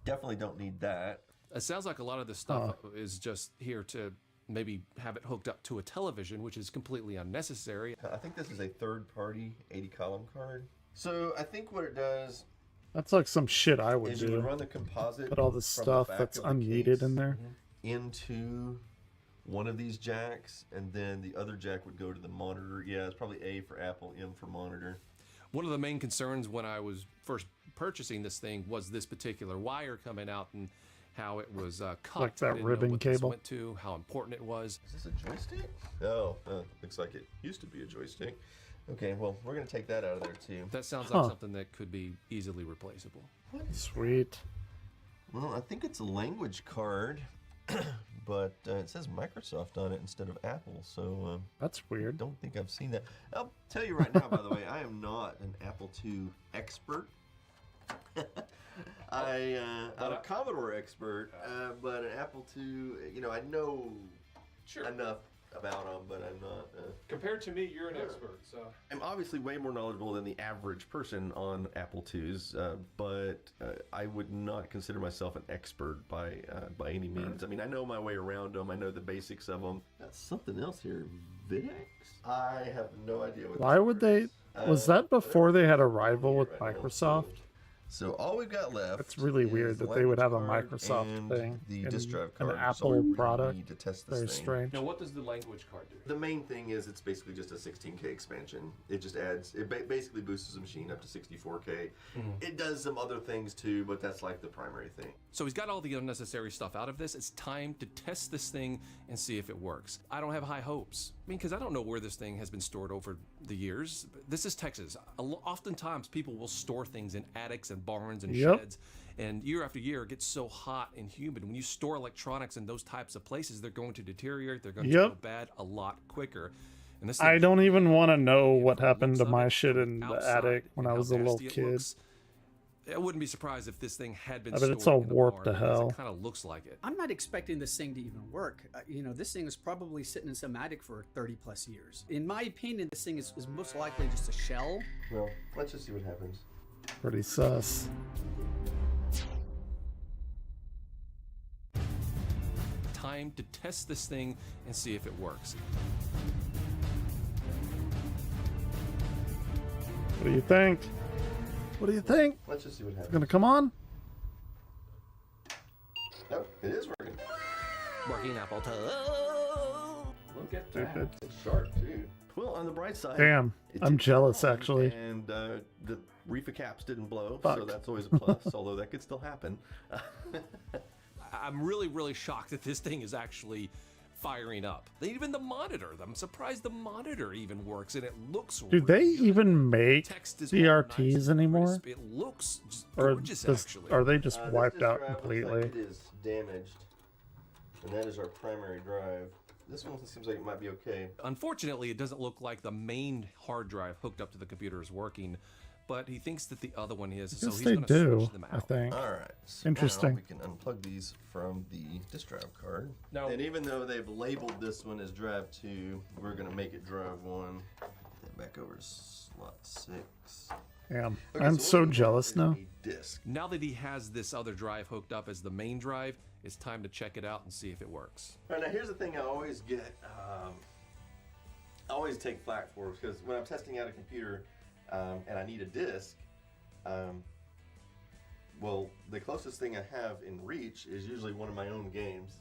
Definitely don't need that. It sounds like a lot of this stuff is just here to maybe have it hooked up to a television, which is completely unnecessary. I think this is a third-party 80-column card. So I think what it does That's like some shit I would is you do. would run the composite. Put all this from the stuff back that's of the unneeded case in there. into one of these jacks, and then the other jack would go to the monitor. Yeah, it's probably A for Apple, M for monitor. One of the main concerns when I was first purchasing this thing was this particular wire coming out and how it was cut. Like that I didn't know ribbon what this cable. went to, how important it was. Is this a joystick? Oh, looks like it used to be a joystick. Okay, well, we're going to take that out of there, too. That sounds like something that could be easily replaceable. Sweet. Well, I think it's a language card, but it says Microsoft on it instead of Apple, so That's I weird. don't think I've seen that. I'll tell you right now, by the way, I am not an Apple II expert. I'm a Commodore expert, but an Apple II, I know enough about them, but I'm not. Compared to me, you're an expert, so. I'm obviously way more knowledgeable than the average person on Apple IIs, but I would not consider myself an expert by any means. I mean, I know my way around them. I know the basics of them. That's something else here. Videx? I have no idea what. Why would they? Was that before they had a rival with Microsoft? So all we've got left. That's really is weird the that they would have a language card Microsoft and thing the in disk drive an card. Apple So we really product. need to test this Very thing. strange. Now, what does the language card do? The main thing is it's basically just a 16K expansion. It just adds, basically boosts the machine up to 64K. It does some other things too, but that's like the primary thing. So he's got all the unnecessary stuff out of this. It's time to test this thing and see if it works. I don't have high hopes. I mean, because I don't know where this thing has been stored over the years. This is Texas. Oftentimes, people will store things in attics and and barns and Yep. sheds. And year after year, it gets so hot and humid. When you store electronics in those types of places, they're going to deteriorate. They're going to Yep. go bad a lot quicker. And this I thing, don't even want to know what from the happened looks to of my it, shit from in the outside attic when and I how was a little nasty it kid. looks, I wouldn't be surprised if this thing had been I bet stored it's all in a warped barn to because hell. It kind of looks like it. I'm not expecting this thing to even work. You know, this thing is probably sitting in some attic for 30 plus years. In my opinion, this thing is most likely just a shell. Well, let's just see what happens. Pretty sus. Time to test this thing and see if it works. What do you think? What do you think? Let's just see what It's happens. gonna come on? Oh, it is working. Working Apple II. Look at Stupid. that. It's sharp, too. Well, on the bright side... Damn, it I'm did jealous, come on, actually. And the reef of caps didn't blow, so Fuck. that's always a plus, although that could still happen. I'm really, really shocked that this thing is actually firing up. Even the monitor, I'm surprised the monitor even works, and it looks Do they even make Text is CRTs nice, anymore? crisp. It looks just Or gorgeous, actually. are they just This wiped disk out drive looks completely? Like it is damaged, and that is our primary drive. This one seems like it might be okay. Unfortunately, it doesn't look like the main hard drive hooked up to the computer is working, but he thinks that the other one is, so Yes, he's they going to do, switch them out. I think. All right. So Interesting. now we can unplug these from the disk drive card. Now- And even though they've labeled this one as drive 2, we're going to make it drive 1. Put that back over to slot 6. Damn, Okay, I'm what so we want jealous is now. a disk. Now that he has this other drive hooked up as the main drive, it's time to check it out and see if it works. All right, now here's the thing I always get, I always take flack for, because when I'm testing out a computer and I need a disk, well, the closest thing I have in reach is usually one of my own games.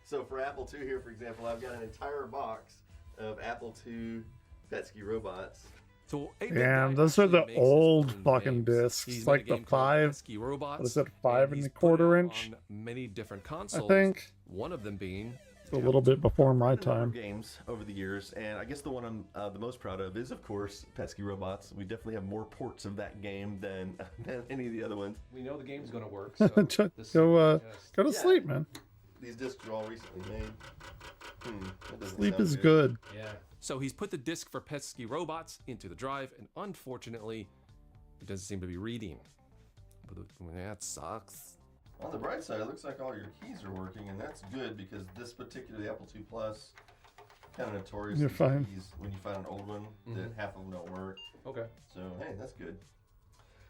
So for Apple II here, for example, I've got an entire box of Apple II Petsky robots. So Damn, those are the old fucking discs. He's Like made a the game called 5. Pesky Robots, What is it, and 5 he's and a put it quarter out inch? on many different consoles. think. One of them being It's a little bit before my A number time. of games over the years, and I guess the one I'm the most proud of is, of course, Petsky Robots. We definitely have more ports of that game than any of the other ones. We know the game's going to work. Go to Yeah. sleep, man. These discs are all recently made. That doesn't Sleep sound is good. Yeah. So he's put the disc for Petsky Robots into the drive, and unfortunately, it doesn't seem to be reading. But that sucks. On the bright side, it looks like all your keys are working, and that's good because this particular, the Apple II Plus, kind of notorious. You're for fine. keys, when you find an old one, that half of them don't work. Okay. So hey, that's good.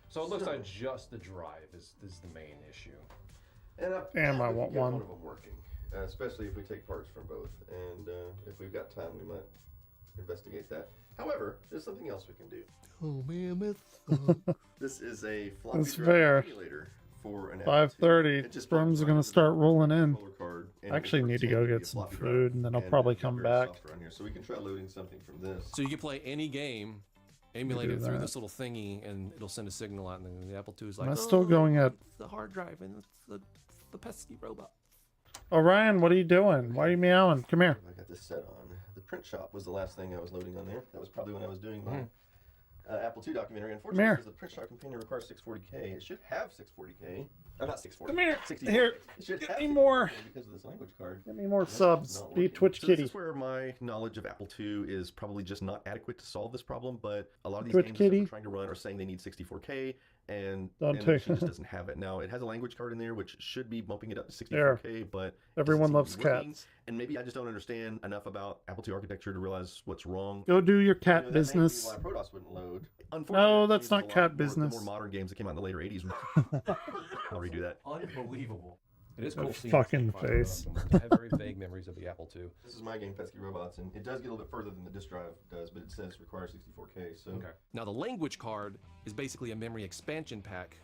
So it looks like just the drive is the main issue. And Damn, I we can want get one. of them working, especially if we take parts from both, and if we've got time, we might investigate that. However, there's something else we can do. Oh man, This is a floppy That's drive fair. emulator for an Apple II. 5:30. It just Sperms are plugs gonna right start into the rolling in. controller card, and I actually it's need to pretending go be a get some floppy drive, food, and then I'll probably there's come various back. software on here, so we can try loading something from this. So you can play any game, emulate do it through that. this little thingy, and it'll send a signal out, and then the Apple II is like, Am I still going at... it's the hard drive, and it's the pesky robot. Oh, Ryan, what are you doing? Why are you meowing? Come here. I got this set on. The print shop was the last thing I was loading on there. That was probably when I was doing my Apple II documentary. Unfortunately, here. because the print shop companion requires 640K, it should have 640K. Oh, not 640. Come here. 64K. Here. It should Get have me 64K more. because of this language card. Get me more That's subs. not Be working. Twitch So Kitty. This is where my knowledge of Apple II is probably just not adequate to solve this problem, but a lot of these Twitch games Kitty. that we're trying to run are saying they need 64K, and Don't the take- machine just doesn't have it. Now, it has a language card in there, which should be bumping it up to 64K, There. but it Everyone doesn't seem to loves be working. cats. And maybe I just don't understand enough about Apple II architecture to realize what's wrong. Go do your You cat know, that may be business. why Protoss wouldn't load. No, Unfortunately, that's there's not a lot cat more- business. The more modern games that came out in the later 80s. I'll redo that. Unbelievable. It is That cool seeing fucking this thing fire face. up. I have very vague memories of the Apple II. This is my game, Petsky Robots, and it does get a little bit further than the disk drive does, but it says requires 64K. So Okay. Now the language card is basically a memory expansion pack.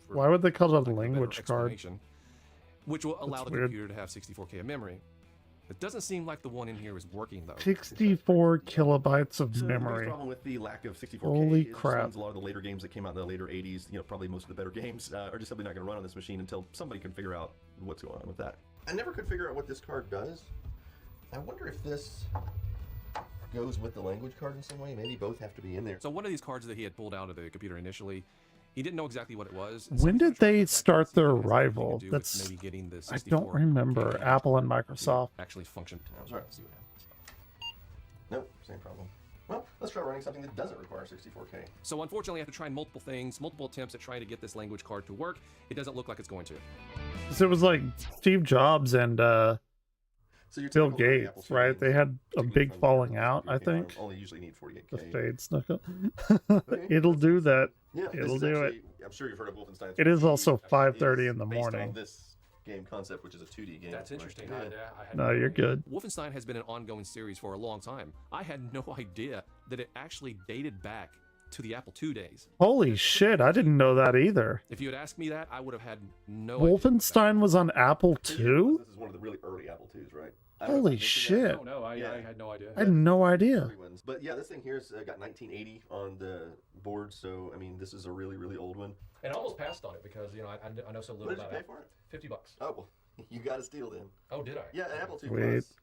for Why would they call it a lack of better language card? explanation, which will allow That's the weird. computer to have 64K of memory. It doesn't seem like the one in here is working though. 64 kilobytes of So the biggest memory. problem with the lack of 64K Holy is it just crap. means a lot of the later games that came out in the later 80s, you know, probably most of the better games, are just simply not going to run on this machine until somebody can figure out what's going on with that. I never could figure out what this card does. I wonder if this goes with the language card in some way. Maybe both have to be in there. So one of these cards that he had pulled out of the computer initially He didn't know exactly what it was. When did they start their rival? do with That's maybe getting the I don't 64 remember. game Apple and Microsoft. actually function. I'm sorry. See what happens. Nope, same problem. Well, let's try running something that doesn't require 64K. So unfortunately, I have to try multiple things, multiple attempts at trying to get this language card to work. It doesn't look like it's going to. So it was like Steve Jobs and So Bill your typical running Gates, Apple II right? games, They had a particularly big from falling the out, I European think. farm, only usually need 48K. The fade snuck up. Okay. It'll do that. Yeah, this It'll is do actually, it. I'm sure you've heard of Wolfenstein. It is 3D. also Actually, 5:30 in the based on morning. this game concept, which is a 2D game. That's interesting. Yeah. I had No, you're good. Wolfenstein has been an ongoing series for a long time. I had no idea that it actually dated back to the Apple II days. Holy shit, I didn't know that either. If you had asked me that, I would have had no idea. Wolfenstein was on Apple So II? This is one of the really early Apple IIs, right? I don't know if I Holy mentioned that. shit. Oh, no, I Yeah. had no idea. I had no idea. Early ones. But yeah, this thing here's got 1980 on the board, so I mean, this is a really, really old one. And I almost passed on it because, you know, I know so little What did you about pay it. for it? $50. Oh, well, you got a steal then. Oh, did I? Yeah, an Apple II Sweet. Plus.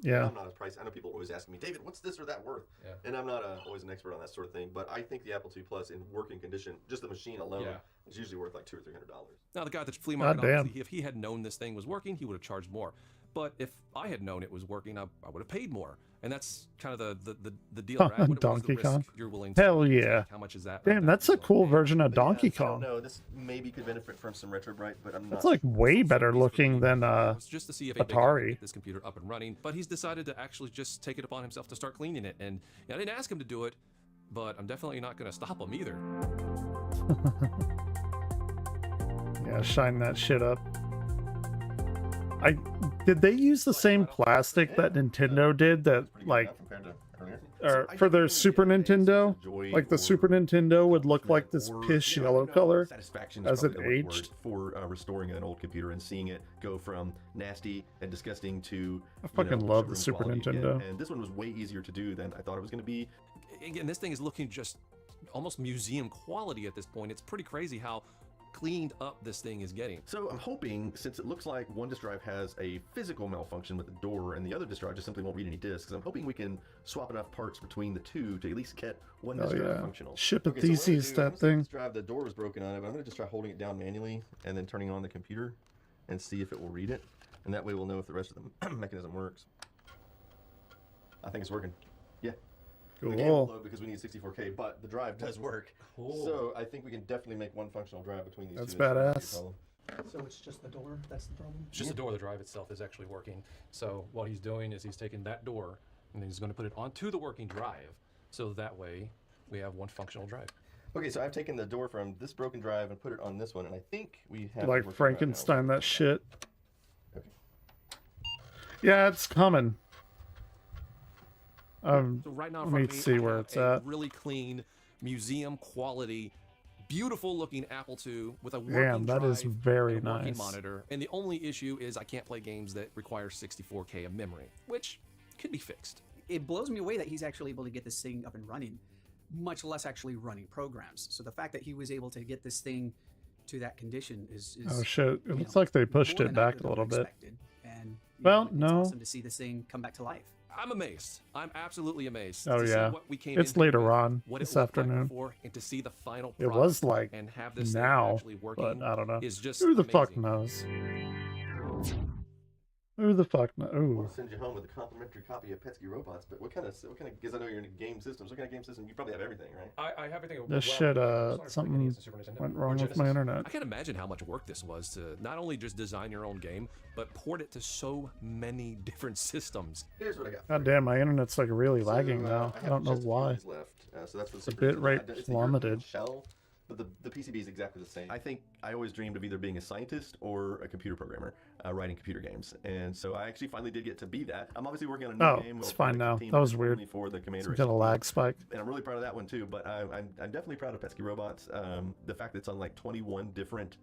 Yeah. I'm not as pricey. I know people are always asking me, David, what's this or that worth? Yeah. And I'm not always an expert on that sort of thing, but I think the Apple II Plus in working condition, just the machine alone, Yeah. is usually worth like $200 or $300. Now, the guy at the flea market, Goddamn. obviously, if he had known this thing was working, he would have charged more. But if I had known it was working, I would have paid more. And that's kind of the deal, right? What was the Donkey risk Kong. you're willing to Hell take? yeah. How much is that? Damn, that's a cool version of But yeah, Donkey I don't Kong. know. This maybe could benefit from some retro bright, but I'm not. It's like way better looking than It's just to see if anybody can Atari. get this computer up and running. But he's decided to actually just take it upon himself to start cleaning it. And I didn't ask him to do it, but I'm definitely not going to stop him either. Yeah, shine that shit up. Did they use the same plastic that Nintendo did that like compared to earlier. or for their Super Nintendo? Like the Super Nintendo would look like this piss yellow color Satisfaction as is it probably the right aged. word for restoring an old computer and seeing it go from nasty and disgusting to. I fucking love the showroom Super quality again. Nintendo. And this one was way easier to do than I thought it was going to be. Again, this thing is looking just almost museum quality at this point. It's pretty crazy how cleaned up this thing is getting. So I'm hoping, since it looks like one disk drive has a physical malfunction with the door and the other disk drive just simply won't read any disks, I'm hoping we can swap enough parts between the two to at least get one disk drive yeah. functional. Ship a Okay, so what I'm gonna thesis, do, I'm that gonna set thing. this drive, the door was broken on it, but I'm going to just try holding it down manually and then turning on the computer and see if it will read it. And that way we'll know if the rest of the mechanism works. I think it's working. Yeah. The game will Cool. load because we need 64K, but the drive does work. Cool. So I think we can definitely make one functional drive between these That's two. That shouldn't be a badass. problem. So it's just the door that's the problem? It's just the door. The drive itself is actually working. So what he's doing is he's taking that door and then he's going to put it onto the working drive. So that way we have one functional drive. Okay, so I've taken the door from this broken drive and put it on this one, and I think we have Like a working drive now. Frankenstein that shit. Okay. Yeah, it's coming. So right now, in let front me of me, see I where have it's a at. really clean, museum quality, beautiful looking Apple II with a working Damn, that is drive very and a working nice. monitor. And the only issue is I can't play games that require 64K of memory, which could be fixed. It blows me away that he's actually able to get this thing up and running, much less actually running programs. So the fact that he was able to get this thing to that condition is Oh shit! you It looks know, like they pushed more it than I back could a have little bit. expected. And you Well, know, it's no. awesome to see this thing come back to life. I'm amazed. I'm absolutely amazed. Oh to see yeah, what we came it's into later with, on what this it looked like afternoon. before, and to see the final It product was like and have this thing now, actually working but I don't know. is just Who the amazing. fuck knows? Who the fuck knows? I Ooh, want to send you home with a complimentary copy of Petsky Robots, but what kind of, because I know you're into game systems, what kind of game system? You probably have everything, right? I have everything. this shit. Something went wrong with my internet. I can't imagine how much work this was to not only just design your own game, but port it to so many different systems. Here's what I got. God damn, my internet's like really So, lagging now. I I have don't know just a few why. of these left. So that's what The secret is. bit rate It's the European plummeted. shell, but the PCB is exactly the same. I think I always dreamed of either being a scientist or a computer programmer, writing computer games, and so I actually finally did get to be that. I'm obviously working on a new Oh, game. it's with fine a now. team That was only weird. For the Commander Some kind of HQ. lag spike. And I'm really proud of that one too. But I'm definitely proud of Petsky Robots. The fact that it's on like 21 different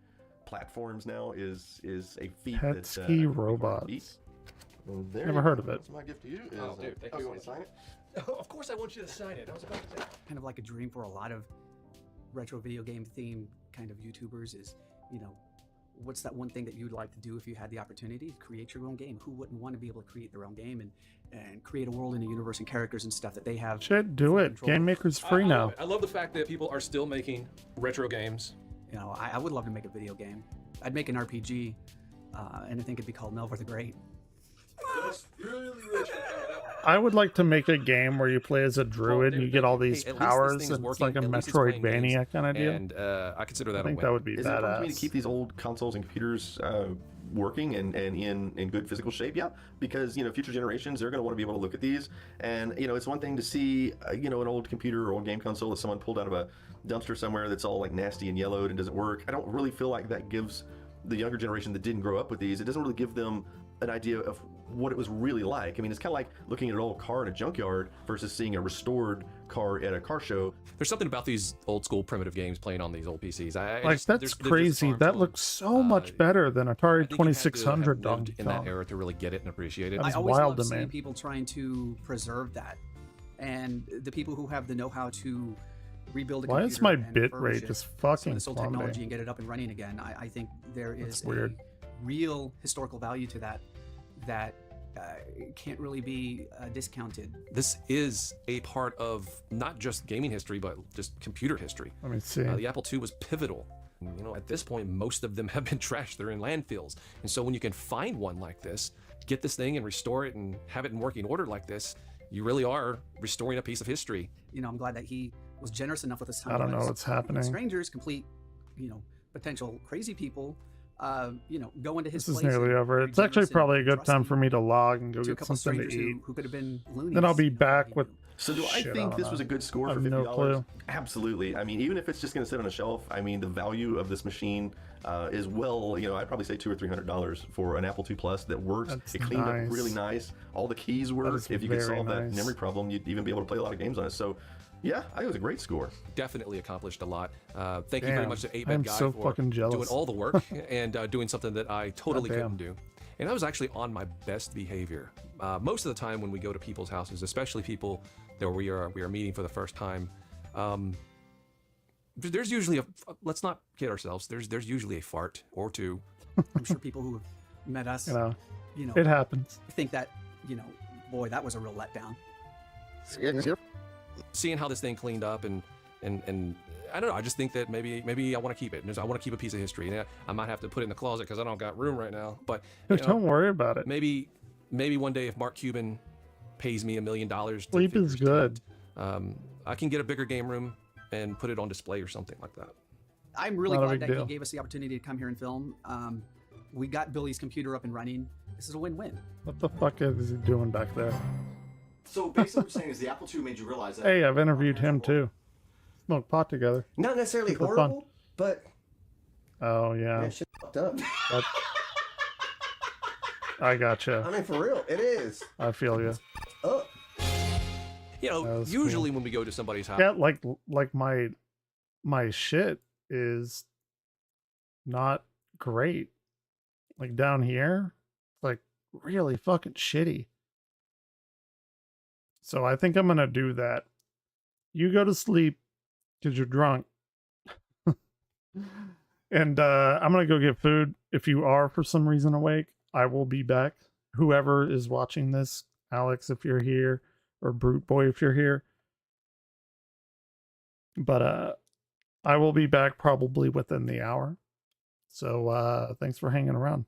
platforms now is a feat. Petsky that, Robots. Well, there Never you heard go. of it. That's my gift to you. Is, Oh, dude, thank you you so want to much. sign it? Of course, I want you to sign it. I was about to say. Kind of like a dream for a lot of retro video game themed kind of YouTubers is, you know, what's that one thing that you'd like to do if you had the opportunity to create your own game? Who wouldn't want to be able to create their own game and create a world and a universe and characters and stuff that they have? Shit, do it. Game Maker's free I now. love it. I love the fact that people are still making retro games. You know, I would love to make a video game. I'd make an RPG, and I think it'd be called Melvor the Great. I would like to make a game where you play as a druid and you get all these powers, and it's like a Metroidvania kind of deal. And I consider that I think a win. that would be Is it important to me badass. to keep these old consoles and computers working and in good physical shape? Yeah, because, you know, future generations, they're going to want to be able to look at these. And, you know, it's one thing to see, you know, an old computer or old game console that someone pulled out of a dumpster somewhere that's all like nasty and yellowed and doesn't work. I don't really feel like that gives the younger generation that didn't grow up with these, it doesn't really give them an idea of what it was really like. I mean, it's kind of like looking at an old car in a junkyard versus seeing a restored car at a car show. There's something about these old school primitive games playing on these old PCs. Like, that's crazy. That looks so much better than Atari 2600 Donkey in that Kong. era to really get it and appreciate it. I That's always wild love to me. seeing people trying to preserve that, and the people who have the know-how to rebuild a Why computer is my and bit refurbish rate it, just some of fucking this old plummeting? technology and get it up and running again. I think there is That's weird. a real historical value to that that can't really be discounted. This is a part of not just gaming history, but just computer history. Let me see. The Apple II was pivotal. You know, at this point, most of them have been trashed. They're in landfills. And so when you can find one like this, get this thing and restore it and have it in working order like this, you really are restoring a piece of history. You know, I'm glad that he was generous enough with his time. I don't to let know us- what's happening. Strangers, complete, you know, potential crazy people, you know, go into his This is place nearly and over. be It's actually generous and probably a good trust time him for me to log and go to a get couple something to strangers eat. who could have been loonies. Then I'll be back with. So do I Shit, think don't this know. was a good score I for have $50? no clue. Absolutely. I mean, even if it's just going to sit on a shelf, I mean, the value of this machine is well, you know, I'd probably say $200 or $300 for an Apple II Plus that works. That's it cleaned nice. up really nice. All the keys That work. is If you could very solve that nice. memory problem, you'd even be able to play a lot of games on it. So, yeah, I think it was a great score. Definitely accomplished a lot. Thank you very Damn, much to I 8-Bit am Guy so for fucking jealous. doing all the work and doing something that I totally Goddamn. couldn't do. And I was actually on my best behavior. Most of the time when we go to people's houses, especially people that we are meeting for the first time, there's usually let's not kid ourselves. There's usually a fart or two. I'm sure people who have met us, You know, it happens. think that, you know, boy, that was a real letdown. Seeing how this thing cleaned up and I don't know. I just think that maybe I want to keep it. I want to keep a piece of history. And I might have to put it in the closet because I don't got room right now. But you know, Don't worry about it. Maybe one day if Mark Cuban pays me $1 million, Sleep is good. I can get a bigger game room and put it on display or something like that. I'm really Not a glad big that deal. he gave us the opportunity to come here and film. We got Billy's computer up and running. This is a win-win. What the fuck is he doing back there? So basically, what you're saying is the Apple II made you realize that. Hey, I've interviewed him too. Smoked pot together. Not necessarily Super fun. horrible, but Oh yeah. man, shit fucked up. That- I gotcha. I mean, for real, it is. I feel you. Oh, You know, That was usually when we go to somebody's house, Yeah, like my shit is not great. Like down here, like really fucking shitty. So I think I'm gonna do that. You go to sleep because you're drunk. And I'm gonna go get food. If you are for some reason awake, I will be back. Whoever is watching this, Alex, if you're here, or Brute Boy, if you're here. But I will be back probably within the hour. So thanks for hanging around.